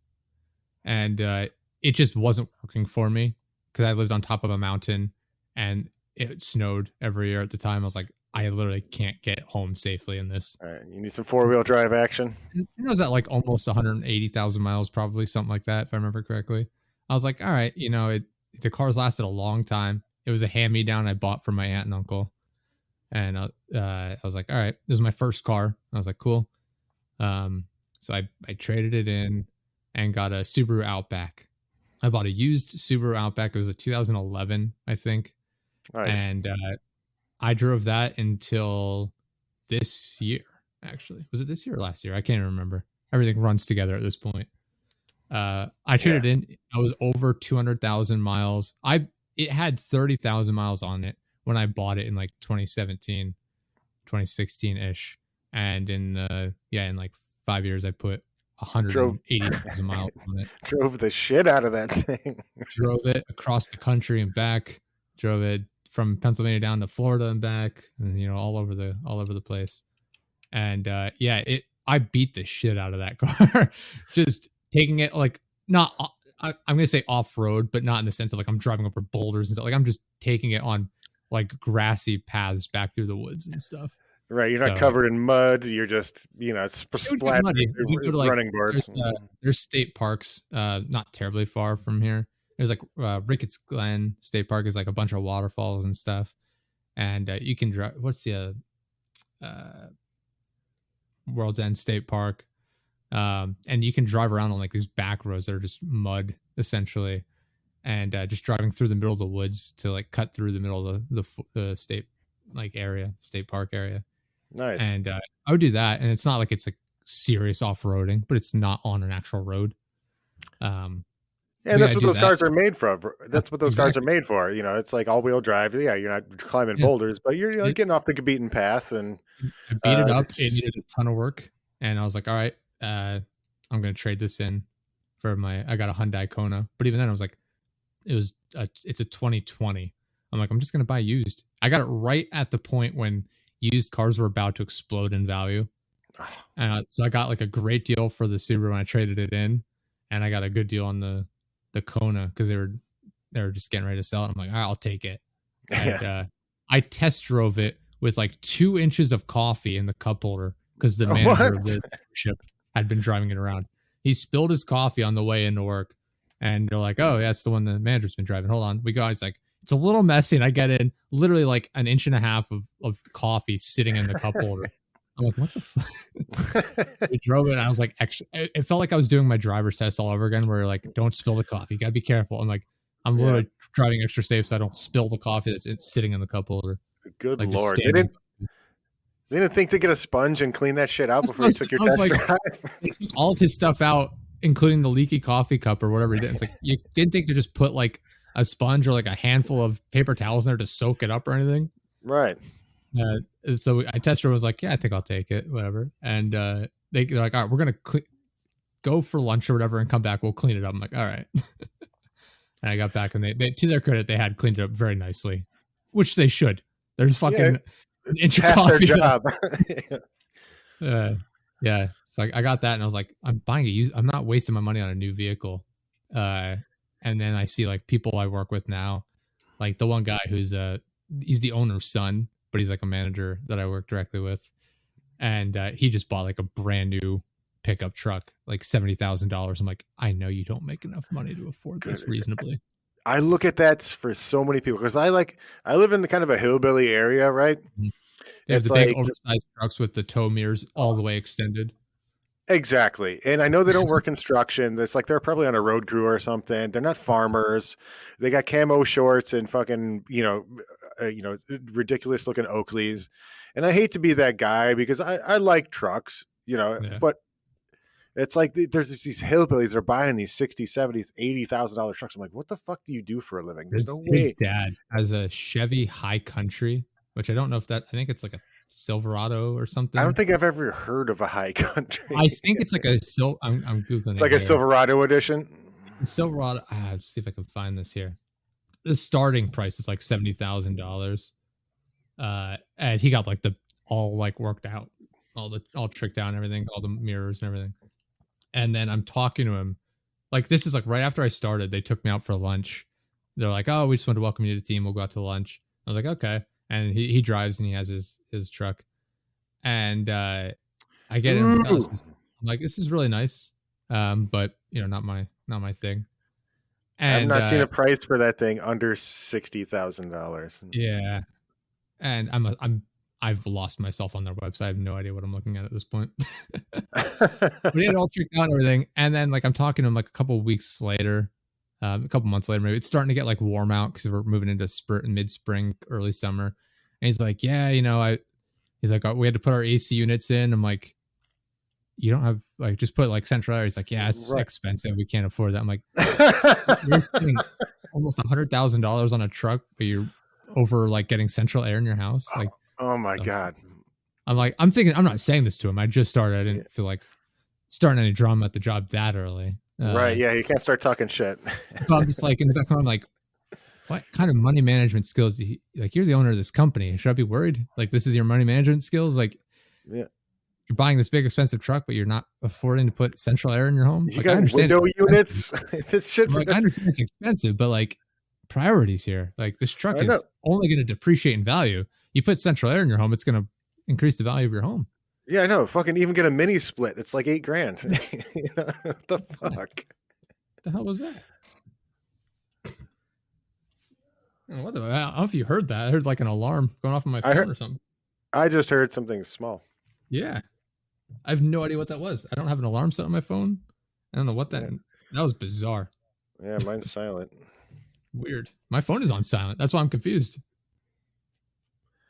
And it just wasn't working for me because I lived on top of a mountain and it snowed every year at the time. I was like, I literally can't get home safely in this. All right, you need some four-wheel drive action. And it was at like almost 180,000 miles, probably something like that, if I remember correctly. I was like, all right, the cars lasted a long time. It was a hand me down I bought from my aunt and uncle, and I was like, all right, this is my first car. I was like, cool. So I traded it in and got a Subaru Outback. I bought a used Subaru Outback. It was a 2011, I think, Nice. and I drove that until this year. Actually, was it this year or last year? I can't even remember. Everything runs together at this point. I Yeah. traded in. I was over 200,000 miles. It had 30,000 miles on it when I bought it in like 2017, 2016 ish, and in like 5 years I put Drove 180,000 miles on it. drove the shit out of that thing. Drove it across the country and back. Drove it from Pennsylvania down to Florida and back, and all over the place. And I beat the shit out of that car. Just taking it like not I'm gonna say off road, but not in the sense of like I'm driving over boulders and stuff. Like I'm just taking it on like grassy paths back through the woods and stuff. Right, you're not So covered in mud. You're just, it would get splat muddy. We go to like running boards. there's state parks not terribly far from here. There's like Ricketts Glen State Park is like a bunch of waterfalls and stuff. And you can drive. What's the World's End State Park? And you can drive around on like these back roads that are just mud essentially, and just driving through the middle of the woods to like cut through the middle of the state like area, state park area. Nice. And I would do that, and it's not like it's like serious off-roading, but it's not on an actual road. Yeah, that's what those cars are made for. That's what those cars are Exactly. made for. It's like all-wheel drive. Yeah, you're not climbing Yeah. boulders, but you're getting off the beaten path. And I beat it up. It it's needed a ton of work, and I was like, all right, I'm gonna trade this in for I got a Hyundai Kona. But even then I was like, it's a 2020. I'm like, I'm just gonna buy used. I got it right at the point when used cars were about to explode in value. So I got like a great deal for the Subaru when I traded it in, and I got a good deal on the Kona because they were just getting ready to sell it. I'm like, all right, I'll take it. And yeah. I test drove it with like 2 inches of coffee in the cup holder because the What? manager of the dealership had been driving it around. He spilled his coffee on the way into work, and they're like, "Oh, that's the one the manager's been driving." Hold on, we go. He's like, "It's a little messy," and I get in literally like an inch and a half of coffee sitting in the cup holder. I'm like, "What the fuck?" We drove it, and I was like, "Extra." It felt like I was doing my driver's test all over again, where like, "Don't spill the coffee. You gotta be careful." I'm like, I'm Yeah. literally driving extra safe so I don't spill the coffee that's sitting in the cup holder. Good Like just Lord. standing. They didn't think to get a sponge and clean that shit out That's before what you took your I was test like, drive? they took all of his stuff out, including the leaky coffee cup or whatever he did. It's like you didn't think to just put like a sponge or like a handful of paper towels in there to soak it up or anything. Right. So I tested. Was like, yeah, I think I'll take it, whatever. And they're like, all right, we're gonna go for lunch or whatever, and come back. We'll clean it up. I'm like, all right. And I got back, and they to their credit, they had cleaned it up very nicely, which they should. There's fucking an inch of Half coffee. their job. Yeah. So I got that, and I was like, I'm buying a used. I'm not wasting my money on a new vehicle. And then I see like people I work with now, like the one guy who's he's the owner's son, but he's like a manager that I work directly with, and he just bought like a brand new pickup truck, like $70,000. I'm like, I know you don't make enough money to afford this reasonably. I look at that for so many people because I live in the kind of a hillbilly area, right? They have It's the big like oversized trucks with the tow mirrors all the way extended. exactly. And I know they don't work construction. It's like they're probably on a road crew or something. They're not farmers. They got camo shorts and fucking, ridiculous looking Oakleys. And I hate to be that guy because I like trucks, Yeah. but it's like there's these hillbillies that are buying these 60, 70, $80,000 trucks. I'm like, what the fuck do you do for a living? There's no His way. dad has a Chevy High Country, which I don't know if I think it's like a Silverado or something. I don't think I've ever heard of a High Country. I think it's like a I'm Googling It's like a Silverado edition. The Silverado. Let's see if I can find this here. The starting price is like $70,000. And he got like the all like worked out, all tricked out and everything, all the mirrors and everything. And then I'm talking to him. Like this is like right after I started, they took me out for lunch. They're like, "Oh, we just want to welcome you to the team. We'll go out to lunch." I was like, "Okay." And he drives and he has his truck. And I get in. I'm like, "This is really nice." But not my thing. I've And not seen a price for that thing under $60,000. yeah, and I've lost myself on their website. I have no idea what I'm looking at this point. But he had it all tricked out and everything. And then like I'm talking to him like a couple weeks later, a couple months later, maybe it's starting to get like warm out because we're moving into mid spring, early summer. And he's like, yeah, he's like, we had to put our AC units in. I'm like, you don't have like, just put like central air. He's like, yeah, it's Right. expensive. We can't afford that. I'm like, you're spending almost $100,000 on a truck, but you're over like getting central air in your house. Like, Oh my the God. I'm like, I'm thinking, I'm not saying this to him. I just started. I Yeah. didn't feel like starting any drama at the job that early. Right. Yeah. You can't start talking shit. So I'm just like in the back of my mind, I'm like, what kind of money management skills do you, like, you're the owner of this company. Should I be worried? Like, this is your money management skills? Like, Yeah. you're buying this big expensive truck, but you're not affording to put central air in your home. You Like, I got understand window units. This shit. like, I understand it's expensive, but like, priorities here. Like, this truck I know. is only going to depreciate in value. You put central air in your home, it's going to increase the value of your home. Yeah, I know. Fucking even get a mini split. It's like $8,000. What the What's fuck? that? What the hell was that? I don't know if you heard that. I heard like an alarm going off on my phone or something. I just heard something small. Yeah. I have no idea what that was. I don't have an alarm set on my phone. I don't know what that that was bizarre. Yeah, mine's silent. Weird. My phone is on silent. That's why I'm confused.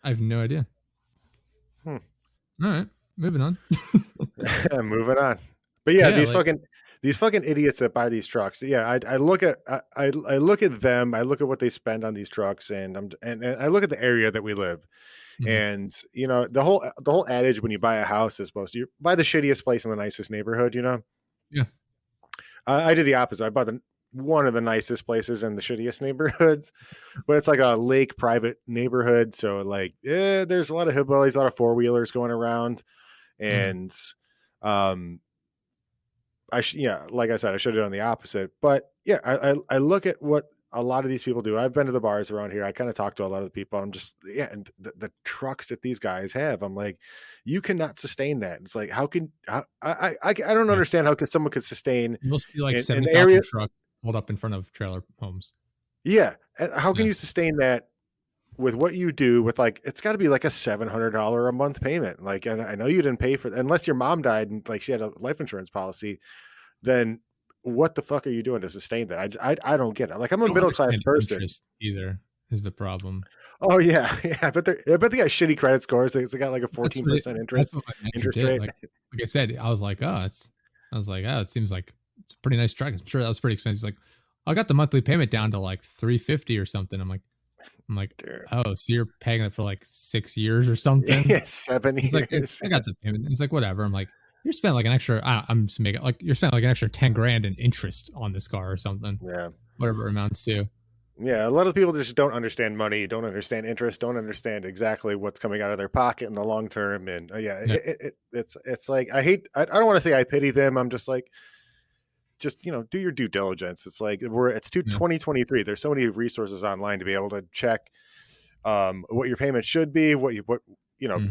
I have no idea. All right. Moving on. Moving on. But yeah, Yeah, these fucking idiots that buy these trucks. Yeah, I look at I look at them. I look at what they spend on these trucks, and I look at the area that we live. And the whole adage when you buy a house is supposed to, you buy the shittiest place in the nicest neighborhood. Yeah. I did the opposite. I bought one of the nicest places in the shittiest neighborhoods, but it's like a lake private neighborhood. So like, there's a lot of hillbillies, a lot of four wheelers going around, and like I said, I should have done the opposite. But yeah, I look at what a lot of these people do. I've been to the bars around here. I kind of talk to a lot of the people. I'm just, and the trucks that these guys have, I'm like, you cannot sustain that. It's like, I don't understand how someone could sustain You'll see like an 70,000 area. truck pulled up in front of trailer homes. Yeah. And how can you sustain that with what you do with like, it's got to be like a $700 a month payment. Like, and I know you didn't pay for unless your mom died and like she had a life insurance policy, then what the fuck are you doing to sustain that? I don't get it. Like, I'm a middle class person. Either is the problem. Oh yeah, yeah, but they got shitty credit scores. They got like a 14% interest rate. Like I said, I was like, it seems like it's a pretty nice truck. I'm sure that was pretty expensive. He's like, I got the monthly payment down to like $350 or something. I'm like, oh, so you're paying it for like 6 years or something? Yeah, 7 years. He's like, I got the payment. He's like, whatever. I'm like, you're spending like an extra. I'm just making like you're spending like an extra $10,000 in interest on this car or something. Yeah, whatever it amounts to. Yeah, a lot of people just don't understand money, don't understand interest, don't understand exactly what's coming out of their pocket in the long term. And it's like I don't want to say I pity them. I'm just like, just do your due diligence. It's like it's 2023. There's so many resources online to be able to check what your payment should be, what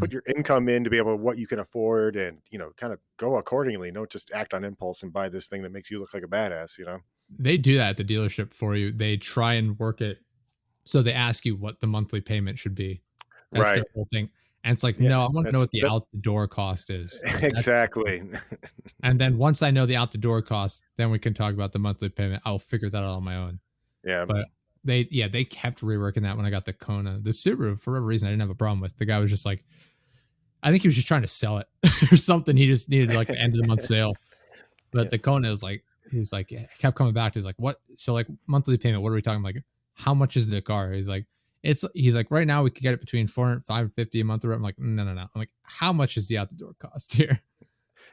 put your income in to be able to what you can afford, and kind of go accordingly. Don't just act on impulse and buy this thing that makes you look like a badass. They do that at the dealership for you. They try and work it so they ask you what the monthly payment should be. That's their whole thing. And it's like, no, I want to know what the out the door cost is. Like, exactly. And then once I know the out the door cost, then we can talk about the monthly payment. I'll figure that out on my own. Yeah. But they kept reworking that when I got the Kona. The Subaru, for whatever reason, I didn't have a problem with. The guy was just like, I think he was just trying to sell it or something. He just needed like the end of the month sale. But the Kona was like, he's like, kept coming back to, he's like, what? So like monthly payment, what are we talking about? Like, how much is the car? He's like, right now we could get it between $400 and $550 a month. I'm like, no. I'm like, how much is the out the door cost here?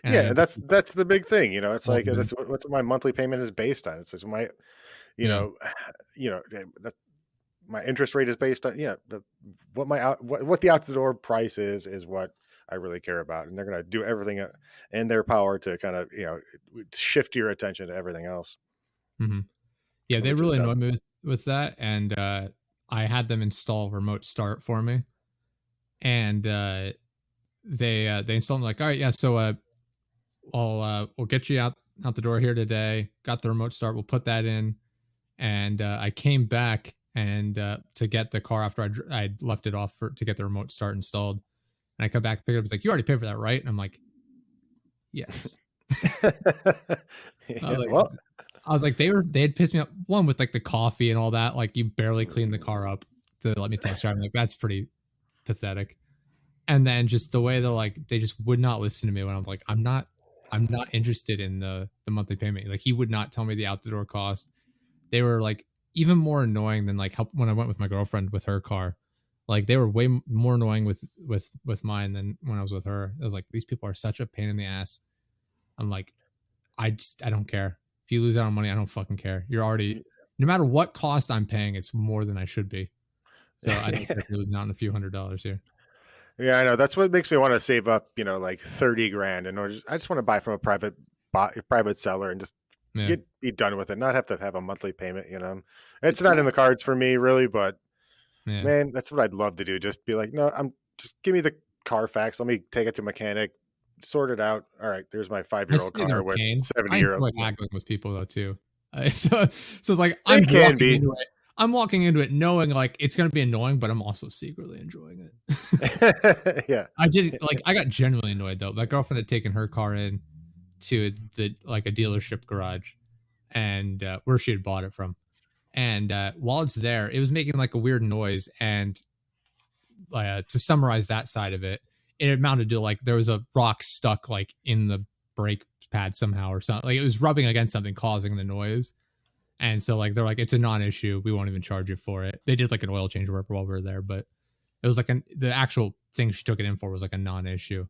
And yeah, that's the big thing. It's like, that's what my monthly payment is based on. It's just my, my interest rate is based on, what the out the door price is what I really care about. And they're going to do everything in their power to kind of, shift your attention to everything else. Mm-hmm. Yeah, they really annoyed me with that. And I had them install remote start for me. And they installed like, all right, yeah, so we'll get you out the door here today. Got the remote start. We'll put that in. and I came back and to get the car after I'd left it off to get the remote start installed. And I come back, pick it up. It's like, you already paid for that, right? And I'm like, yes. I was Yeah, like, well, they had pissed me off. One with like the coffee and all that. Like you barely cleaned the car up to let me test drive. I'm like, that's pretty pathetic. And then just the way they're like, they just would not listen to me when I'm like, I'm not interested in the monthly payment. Like he would not tell me the out the door cost. They were like even more annoying than like when I went with my girlfriend with her car. Like they were way more annoying with mine than when I was with her. I was like, these people are such a pain in the ass. I'm like, I don't care. If you lose out on money, I don't fucking care. You're already, no matter what cost I'm paying, it's more than I should be. So I don't care if you're losing out on a few $100s here. yeah, I know. That's what makes me want to save up, like 30 grand in order. I just want to buy from a private seller and just Yeah. be done with it. Not have to have a monthly payment. It's not in the cards for me really, but Yeah. man, that's what I'd love to do. Just be like, no, just give me the Carfax. Let me take it to a mechanic, sort it out. All right, there's my I 5-year-old say they're car a with pain. I 70-year-old. enjoy haggling with people though too. So it's like They can be. I'm walking into it knowing like it's gonna be annoying, but I'm also secretly enjoying it. Yeah. I got genuinely annoyed though. My girlfriend had taken her car in to the like a dealership garage, and where she had bought it from. And while it's there, it was making like a weird noise. And to summarize that side of it, it amounted to like there was a rock stuck like in the brake pad somehow or something. Like it was rubbing against something, causing the noise. And so like they're like, it's a non-issue. We won't even charge you for it. They did like an oil change while we were there, but it was like the actual thing she took it in for was like a non-issue.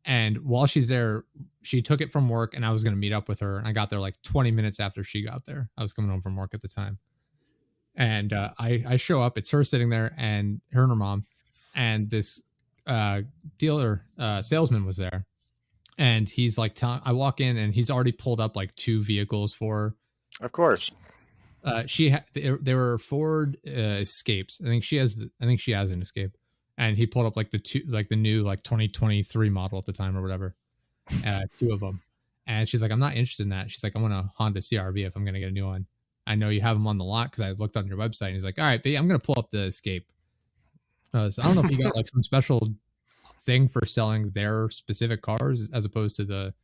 And while she's there, she took it from work, and I was going to meet up with her. And I got there like 20 minutes after she got there. I was coming home from work at the time. And I show up, it's her sitting there and her and her mom. And this salesman was there. And he's like, I walk in and he's already pulled up like 2 vehicles for her. Of course. They were Ford Escapes. I think she has an Escape. And he pulled up like the new like 2023 model at the time or whatever. 2 of them. And she's like, I'm not interested in that. She's like, I want a Honda CRV if I'm going to get a new one. I know you have them on the lot because I looked on your website. And he's like, all right, but I'm going to pull up the Escape. So I don't know if you got like some special thing for selling their specific cars as opposed to the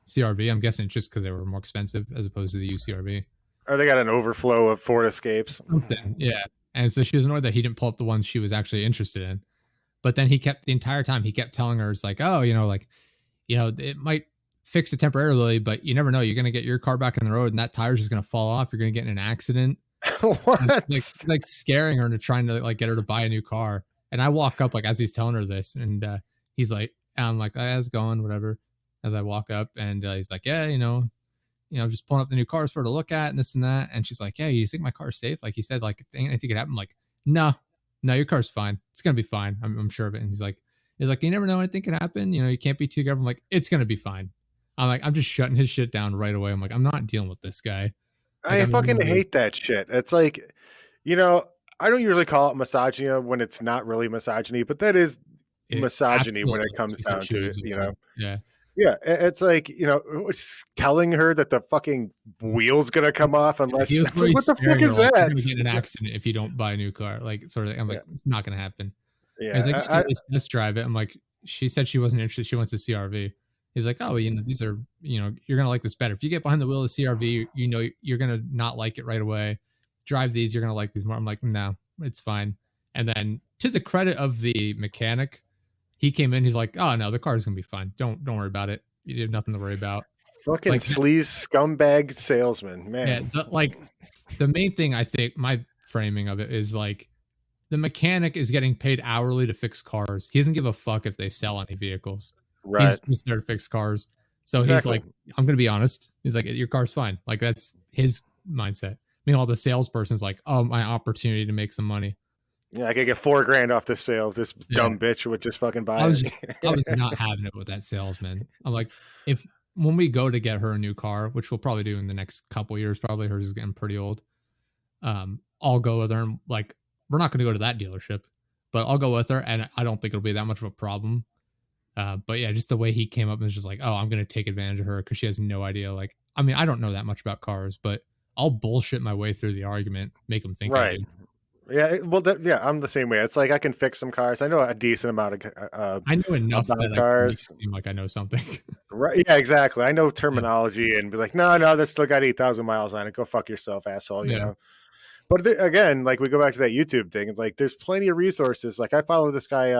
CRV. I'm guessing it's just because they were more expensive as opposed to the UCRV. Or they got an overflow of Ford Escapes. Something, yeah. And so she was annoyed that he didn't pull up the ones she was actually interested in. But then the entire time he kept telling her, it's like, oh, it might fix it temporarily, but you never know. You're going to get your car back on the road and that tire's just going to fall off. You're going to get in an accident. What? Like scaring her into trying to like get her to buy a new car. And I walk up like as he's telling her this, and he's like, I'm like, how's it going? Whatever. As I walk up, and he's like, yeah, just pulling up the new cars for her to look at and this and that. And she's like, yeah, you think my car's safe? Like he said, like anything could happen. I'm like, no, your car's fine. It's gonna be fine. I'm sure of it. And he's like, you never know, anything can happen. You can't be too careful. I'm like, it's gonna be fine. I'm just shutting his shit down right away. I'm like, I'm not dealing with this guy. Like, I fucking hate that shit. It's like, I don't usually call it misogyny when it's not really misogyny, but that is misogyny when it comes down to it, Yeah. Yeah, it's like, it's telling her that the fucking wheel's going to come off unless, what the fuck is that? You're going to get in an accident if you don't buy a new car. Like, sort of, I'm like, it's not going to happen. Yeah. He's like, at least test drive it. I'm like, she said she wasn't interested. She wants a CRV. He's like, oh, these are, you're going to like this better. If you get behind the wheel of the CRV, you're going to not like it right away. Drive these, you're going to like these more. I'm like, no, it's fine. And then to the credit of the mechanic, he came in, he's like, oh no, the car's gonna be fine. Don't worry about it. You have nothing to worry about. Fucking like, sleaze scumbag salesman, man. Yeah, the main thing I think my framing of it is like the mechanic is getting paid hourly to fix cars. He doesn't give a fuck if they sell any vehicles. Right. He's just there to fix cars. So He's like, I'm gonna be honest. He's like, your car's fine. Like that's his mindset. Meanwhile, the salesperson's like, oh, my opportunity to make some money. Yeah, I could get $4,000 off this sale if this dumb bitch would just fucking buy it. I was not having it with that salesman. I'm like, when we go to get her a new car, which we'll probably do in the next couple years, probably hers is getting pretty old. I'll go with her. And like, we're not going to go to that dealership, but I'll go with her, and I don't think it'll be that much of a problem. But yeah, just the way he came up and was just like, oh, I'm going to take advantage of her because she has no idea. Like, I mean, I don't know that much about cars, but I'll bullshit my way through the argument, make them think I Right. do. Yeah. Well, yeah, I'm the same way. It's like I can fix some cars. I know a decent amount of I know enough about that I can make cars. it seem like I know something. Right. Yeah, exactly. I know Yeah. terminology and be like, no, that's still got 8,000 miles on it. Go fuck yourself, asshole. You Yeah. know. But again, like we go back to that YouTube thing. It's like there's plenty of resources. Like I follow this guy,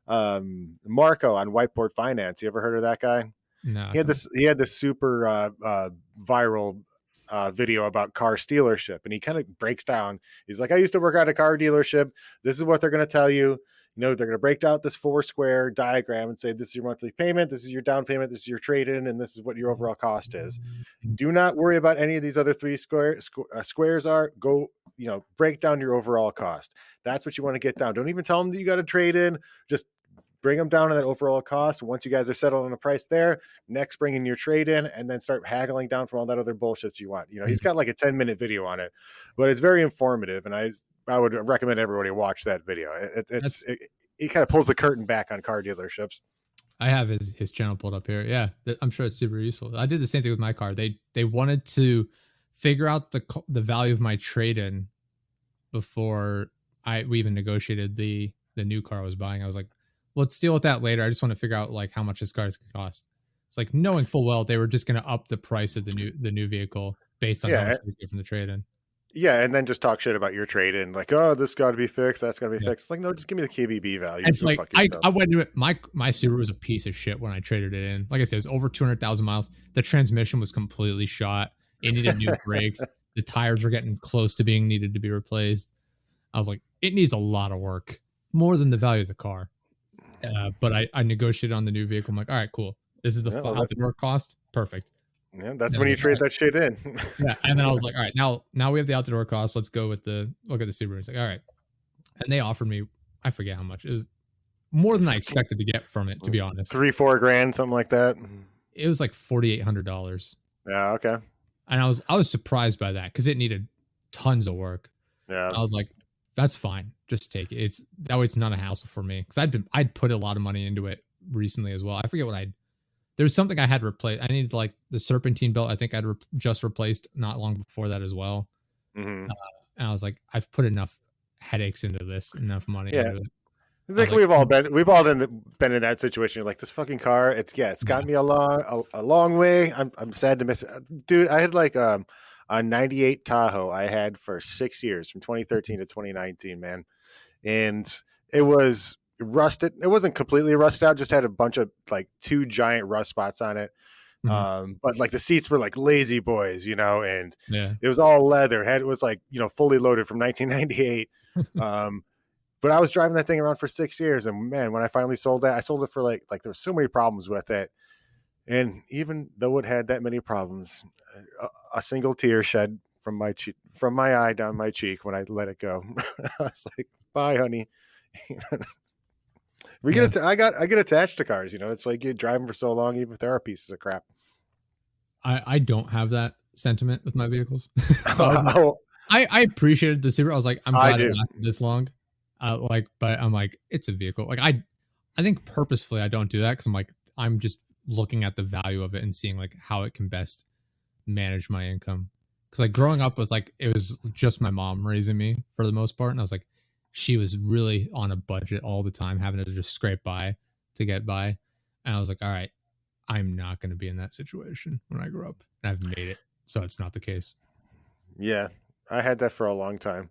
Marco on Whiteboard Finance. You ever heard of that guy? No, I He had don't. this super viral video about car dealership, and he kind of breaks down. He's like, I used to work at a car dealership. This is what they're going to tell you. You know, they're going to break out this 4-square diagram and say, this is your monthly payment, this is your down payment, this is your trade-in, and this is what your overall cost is. Do not worry about any of these other squares are. Go, break down your overall cost. That's what you want to get down. Don't even tell them that you got to trade in. Just bring them down to that overall cost. Once you guys are settled on a price there, next bring in your trade in, and then start haggling down from all that other bullshit you want. He's got like a 10-minute video on it, but it's very informative, and I would recommend everybody watch that video. It kind of pulls the curtain back on car dealerships. I have his channel pulled up here. Yeah, I'm sure it's super useful. I did the same thing with my car. They wanted to figure out the value of my trade-in before we even negotiated the new car I was buying. I was like, let's deal with that later. I just want to figure out like how much this car is going to cost. It's like knowing full well they were just going to up the price of the new vehicle based on how much they get from the trade-in. Yeah, and then just talk shit about your trade-in, like, oh, this got to be fixed, that's got to be fixed. It's like, no, just give me the KBB value. It's like I went to it. My Subaru was a piece of shit when I traded it in. Like I said, it was over 200,000 miles. The transmission was completely shot. It needed new brakes. The tires were getting close to being needed to be replaced. I was like, it needs a lot of work, more than the value of the car. But I negotiated on the new vehicle. I'm like, all right, cool. This is the out the door cost. Perfect. Yeah, that's when you trade that shit in. Yeah, and then I was like, all right, now we have the out the door cost. Let's go with look at the Subaru. It's like, all right, and they offered me, I forget how much. It was more than I expected to get from it, to be honest. $3-4 grand, something like that. It was like $4,800. Yeah, okay. And I was surprised by that because it needed tons of work. Yeah, I was like, that's fine, just take it. That way it's not a hassle for me because I'd put a lot of money into it recently as well. I forget what there was something I had replaced. I needed like the serpentine belt. I think I'd just replaced not long before that as well. Mm-hmm. And I was like, I've put enough headaches into this, enough money into it. I think we've all been in that situation. You're like, this fucking car, it's got me a long way. I'm sad to miss it. Dude, I had like a 98 Tahoe I had for 6 years from 2013 to 2019, man. And it was rusted. It wasn't completely rusted out, just had a bunch of like 2 giant rust spots on it. Mm-hmm. But like the seats were like lazy boys, and it was all leather. It was like, fully loaded from 1998. But I was driving that thing around for 6 years, and man, when I finally sold that, I sold it for like there were so many problems with it. And even though it had that many problems, a single tear shed from my eye down my cheek when I let it go. I was like, bye, honey. I get attached to cars, It's like you drive them for so long, even if they are pieces of crap. I don't have that sentiment with my vehicles. So I appreciated the Subaru. I was like, I'm glad it lasted this long. But I'm like, it's a vehicle. Like I think purposefully I don't do that because I'm just looking at the value of it and seeing like how it can best manage my income. Because like growing up was like it was just my mom raising me for the most part, and I was like, she was really on a budget all the time, having to just scrape by to get by. And I was like, all right, I'm not going to be in that situation when I grow up. And I've made it, so it's not the case. Yeah, I had that for a long time,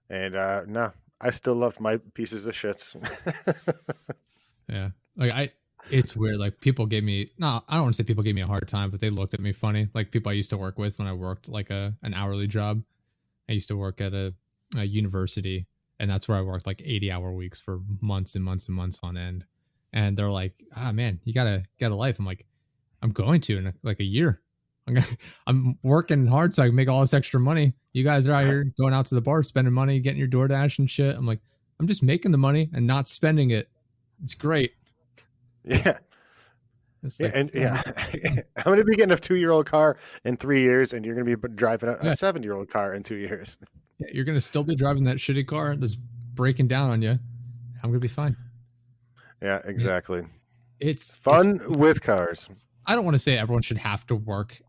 and no, I still loved my pieces of shits. Yeah, like it's weird. Like people gave me, no, I don't want to say people gave me a hard time, but they looked at me funny. Like people I used to work with when I worked like an hourly job. I used to work at a university, and that's where I worked like 80-hour weeks for months and months and months on end. And they're like, man, you gotta get a life. I'm like, I'm going to in like a year. I'm working hard so I can make all this extra money. You guys are out here going out to the bar, spending money, getting your DoorDash and shit. I'm like, I'm just making the money and not spending it. It's great. Yeah. Like, I'm going to be getting a 2-year-old car in 3 years, and you're going to be driving a 7-year-old car in 2 years. Yeah, you're going to still be driving that shitty car that's breaking down on you. I'm going to be fine. Yeah, exactly. It's fun with cars. I don't want to say everyone should have to work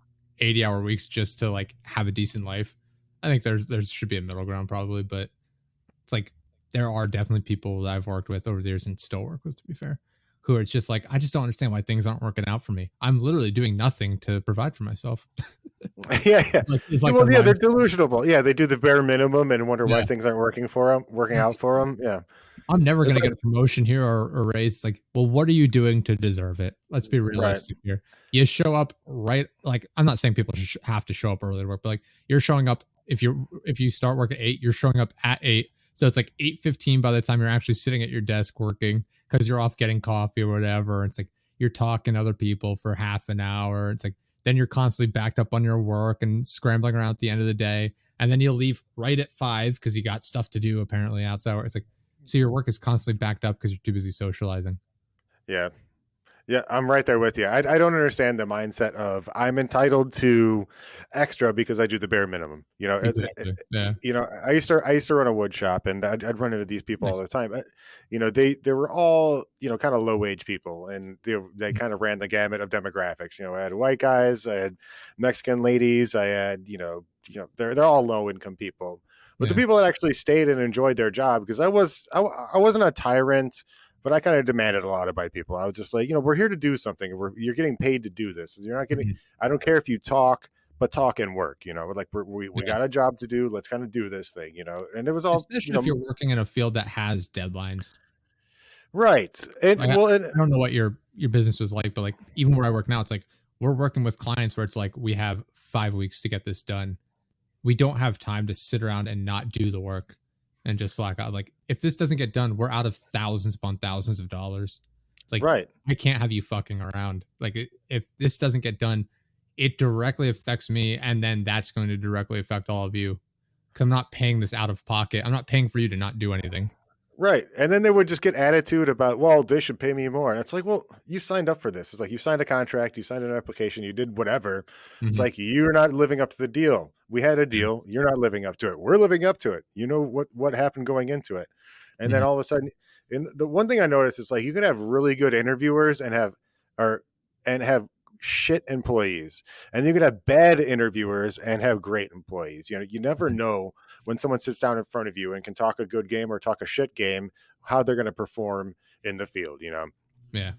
80-hour weeks just to like have a decent life. I think there should be a middle ground probably, but it's like there are definitely people that I've worked with over the years and still work with, to be fair, who are just like, I just don't understand why things aren't working out for me. I'm literally doing nothing to provide for myself. Yeah, yeah. It's like Well, yeah, they're mindset. delusional. Yeah, they do the bare minimum and wonder why Yeah. things aren't working out for them. Yeah, I'm never it's going to like get a promotion here or raise. It's like, well, what are you doing to deserve it? Let's be right, realistic here. You show up right. Like, I'm not saying people have to show up early to work, but like you're showing up. If you start work at 8, you're showing up at 8. So it's like 8:15 by the time you're actually sitting at your desk working because you're off getting coffee or whatever. It's like you're talking to other people for half an hour. It's like then you're constantly backed up on your work and scrambling around at the end of the day. And then you'll leave right at 5 because you got stuff to do apparently outside. It's like, so your work is constantly backed up because you're too busy socializing. yeah. Yeah, I'm right there with you. I don't understand the mindset of I'm entitled to extra because I do the bare minimum. Exactly. Yeah. I used to run a wood shop, and I'd run into these people all Nice. the time. They were all kind of low wage people, and they kind of ran the gamut of demographics. I had white guys, I had Mexican ladies, I had they're all low income people. But the Yeah. people that actually stayed and enjoyed their job, because I wasn't a tyrant, but I kind of demanded a lot of my people. I was just like, we're here to do something. You're getting paid to do this. You're not getting. Mhm. I don't care if you talk, but talk and work. Like we Yeah. got a job to do. Let's kind of do this thing. And it was all Especially if you're working in a field that has deadlines. right. And Like, well, and I don't know what your business was like, but like even where I work now, it's like we're working with clients where it's like we have 5 weeks to get this done. We don't have time to sit around and not do the work and just slack out. Like if this doesn't get done, we're out of thousands upon thousands of dollars. It's like right. I can't have you fucking around. Like if this doesn't get done, it directly affects me, and then that's going to directly affect all of you. Because I'm not paying this out of pocket. I'm not paying for you to not do anything. Right. And then they would just get attitude about, well, they should pay me more. And it's like, well, you signed up for this. It's like you signed a contract, you signed an application, you did whatever. It's Mhm. like you're not living up to the deal. We had a Yeah. deal. You're not living up to it. We're living up to it. You know what happened going into it. And then Mhm. all of a sudden, and the one thing I noticed is like you can have really good interviewers and have shit employees. And you can have bad interviewers and have great employees. You never Mhm. know when someone sits down in front of you and can talk a good game or talk a shit game, how they're going to perform in the field. Yeah. Yeah.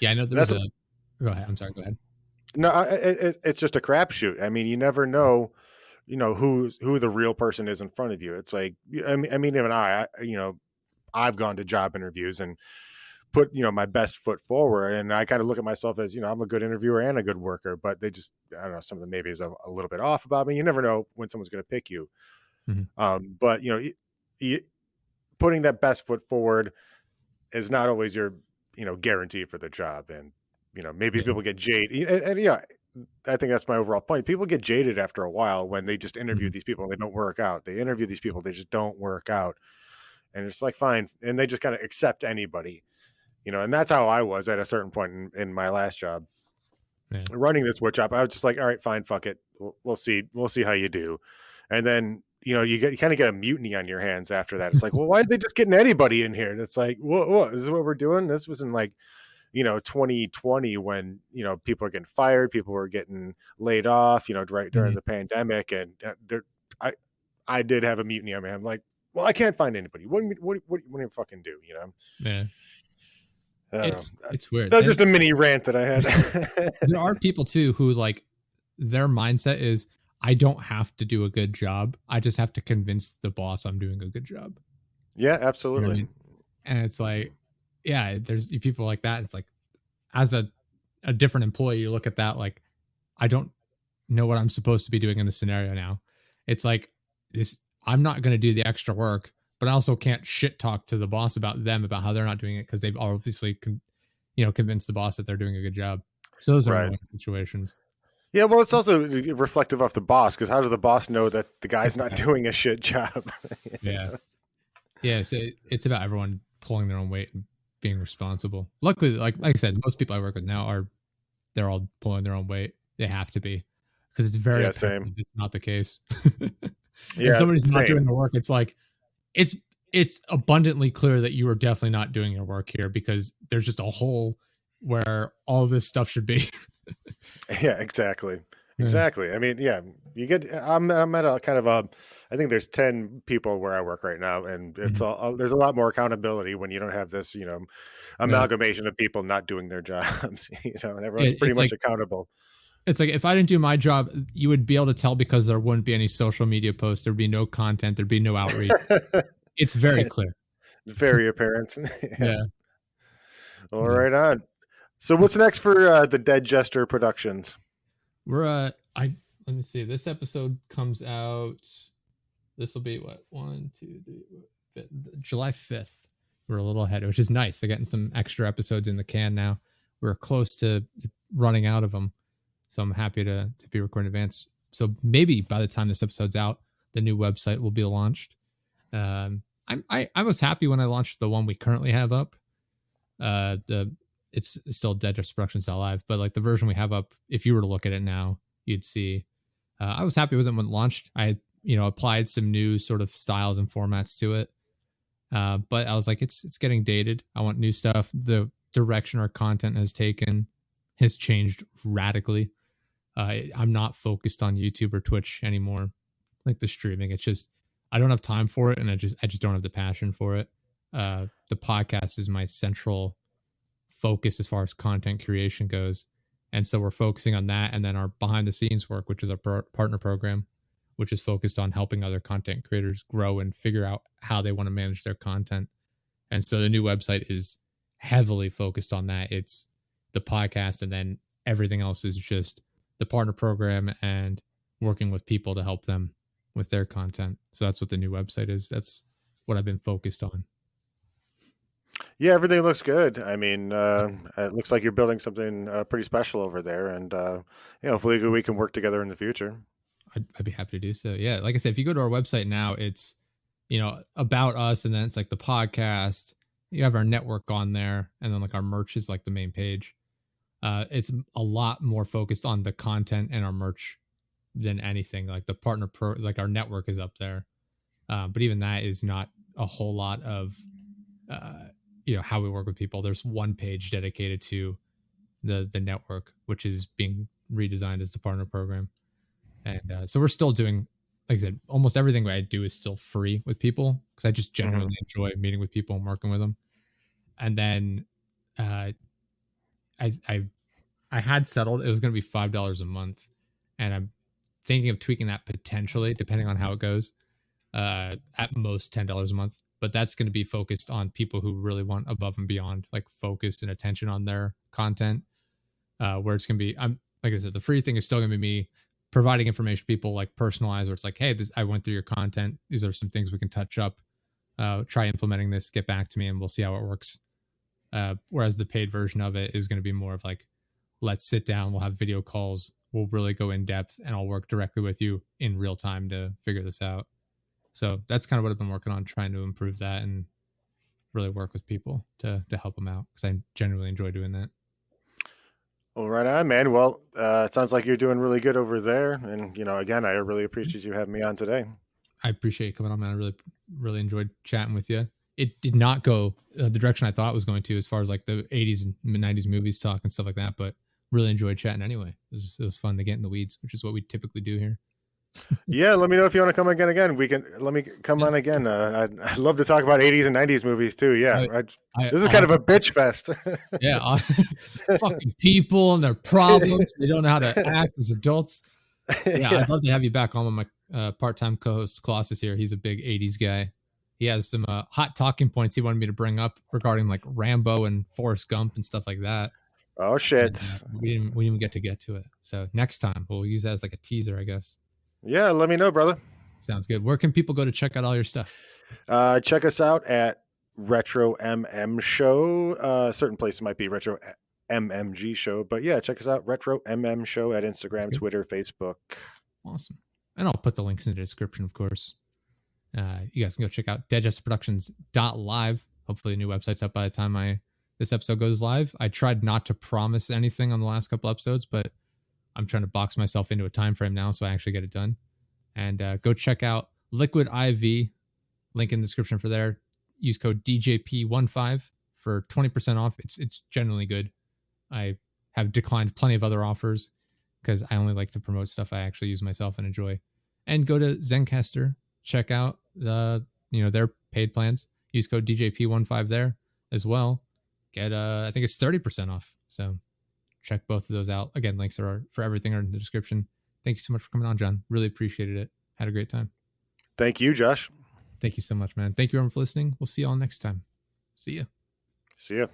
I know And there was that's a. Go ahead. I'm sorry. Go ahead. no, it's just a crapshoot. I mean, you never know, who the real person is in front of you. It's like, I mean, even I've gone to job interviews and put my best foot forward, and I kind of look at myself as I'm a good interviewer and a good worker, but they just I don't know, something maybe is a little bit off about me. You never know when someone's going to pick you. Mhm. But putting that best foot forward is not always your guarantee for the job. And maybe Yeah. people get jaded, and yeah, I think that's my overall point. People get jaded after a while when they just interview Mhm. these people and they don't work out. They interview these people, they just don't work out, and it's like fine, and they just kind of accept anybody. And that's how I was at a certain point in my last job Yeah. running this wood shop. I was just like, all right, fine, fuck it, we'll see how you do. And then you kind of get a mutiny on your hands after that. It's like, well, why are they just getting anybody in here? And it's like, what this is what we're doing. This was in like 2020 when people are getting fired, people were getting laid off, right during Mhm. the pandemic. And I did have a mutiny on me. I'm like, well, I can't find anybody. What do you fucking do? Yeah. I don't know. It's weird. That's And just a mini rant that I had. there are people too who like their mindset is I don't have to do a good job. I just have to convince the boss I'm doing a good job. Yeah, You know what I absolutely. mean? And it's like, yeah, there's people like that. It's like as a different employee, you look at that like I don't know what I'm supposed to be doing in this scenario now. It's like this I'm not going to do the extra work, but I also can't shit talk to the boss about them about how they're not doing it because they've obviously convinced the boss that they're doing a good job. So those are Right. annoying situations. Yeah, well, it's also reflective of the boss, because how does the boss know that the guy's not Exactly. doing a shit job? Yeah. Yeah. So it's about everyone pulling their own weight and being responsible. Luckily, like I said, most people I work with now they're all pulling their own weight. They have to be because it's very Yeah, apparent same. if it's not the case. If Yeah, somebody's not same. doing the work, it's like it's it's abundantly clear that you are definitely not doing your work here because there's just a hole where all of this stuff should be. Yeah, exactly. Exactly. I mean, yeah, you get. I'm at a kind of a. I think there's 10 people where I work right now, and it's Mhm. all. There's a lot more accountability when you don't have this, Right. amalgamation of people not doing their jobs. And everyone's pretty It's much like accountable. if I didn't do my job, you would be able to tell because there wouldn't be any social media posts. There'd be no content. There'd be no outreach. It's very clear. Very apparent. Yeah. Yeah. All Yeah. right, on. So what's next for the Dead Jester Productions? We're I let me see. This episode comes out. This will be what, one, two, three, July 5th. We're a little ahead, which is nice. They're getting some extra episodes in the can now. We're close to running out of them, so I'm happy to be recording in advance. So maybe by the time this episode's out, the new website will be launched. I was happy when I launched the one we currently have up. The It's still Dead Just Productions live, but like the version we have up, if you were to look at it now, you'd see. I was happy with it when it launched. I applied some new sort of styles and formats to it, but I was like, it's getting dated. I want new stuff. The direction our content has taken has changed radically. I'm not focused on YouTube or Twitch anymore, like the streaming. It's just I don't have time for it, and I just don't have the passion for it. The podcast is my central focus as far as content creation goes, and so we're focusing on that, and then our behind the scenes work, which is our partner program, which is focused on helping other content creators grow and figure out how they want to manage their content. And so the new website is heavily focused on that. It's the podcast, and then everything else is just the partner program and working with people to help them with their content. So that's what the new website is. That's what I've been focused on. Yeah, everything looks good. I mean, it looks like you're building something pretty special over there, and hopefully we can work together in the future. I'd be happy to do so. Yeah, like I said, if you go to our website now, it's about us, and then it's like the podcast. You have our network on there, and then like our merch is like the main page. It's a lot more focused on the content and our merch than anything. Like the like our network is up there, but even that is not a whole lot of how we work with people. There's one page dedicated to the network, which is being redesigned as the partner program. And so we're still doing, like I said, almost everything I do is still free with people because I just genuinely enjoy meeting with people and working with them. And then I had settled it was going to be $5 a month, and I'm thinking of tweaking that potentially depending on how it goes. At most $10 a month, but that's going to be focused on people who really want above and beyond, like focus and attention on their content. Where it's going to be, I'm like I said, the free thing is still going to be me providing information to people, like personalized, where it's like, hey, I went through your content. These are some things we can touch up. Try implementing this. Get back to me, and we'll see how it works. Whereas the paid version of it is going to be more of like, let's sit down. We'll have video calls. We'll really go in depth, and I'll work directly with you in real time to figure this out. So that's kind of what I've been working on, trying to improve that and really work with people to help them out because I genuinely enjoy doing that. All right, on, man. Well, it sounds like you're doing really good over there, and again, I really appreciate you having me on today. I appreciate you coming on, man. I really enjoyed chatting with you. It did not go the direction I thought it was going to, as far as like the 80s and 90s movies talk and stuff like that, but really enjoyed chatting anyway. It was fun to get in the weeds, which is what we typically do here. Yeah, let me know if you want to come again. Let me come on again. I'd love to talk about 80s and 90s movies too. Yeah, this is kind of a bitch fest. Yeah, fucking people and their problems. They don't know how to act as adults. Yeah, I'd love to have you back on with my part-time co-host Colossus here. He's a big 80s guy. He has some hot talking points he wanted me to bring up regarding like Rambo and Forrest Gump and stuff like that. Oh shit. And, we didn't even get to it. So next time we'll use that as like a teaser, I guess. Yeah, let me know, brother. Sounds good. Where can people go to check out all your stuff? Check us out at Retro MM Show. Certain places might be Retro MMG Show, but yeah, check us out, Retro MM Show at Instagram, Twitter, Facebook. Awesome. And I'll put the links in the description, of course. You guys can go check out deadjesterproductions.live. Hopefully the new website's up by the time this episode goes live. I tried not to promise anything on the last couple episodes, but I'm trying to box myself into a time frame now so I actually get it done. And go check out Liquid IV. Link in the description for there. Use code DJP15 for 20% off. It's generally good. I have declined plenty of other offers, because I only like to promote stuff I actually use myself and enjoy. And go to Zencaster, check out their paid plans. Use code DJP15 there as well. Get I think it's 30% off. So check both of those out. Again, links are for everything are in the description. Thank you so much for coming on, John. Really appreciated it. Had a great time. Thank you, Josh. Thank you so much, man. Thank you everyone for listening. We'll see you all next time. See ya. See ya.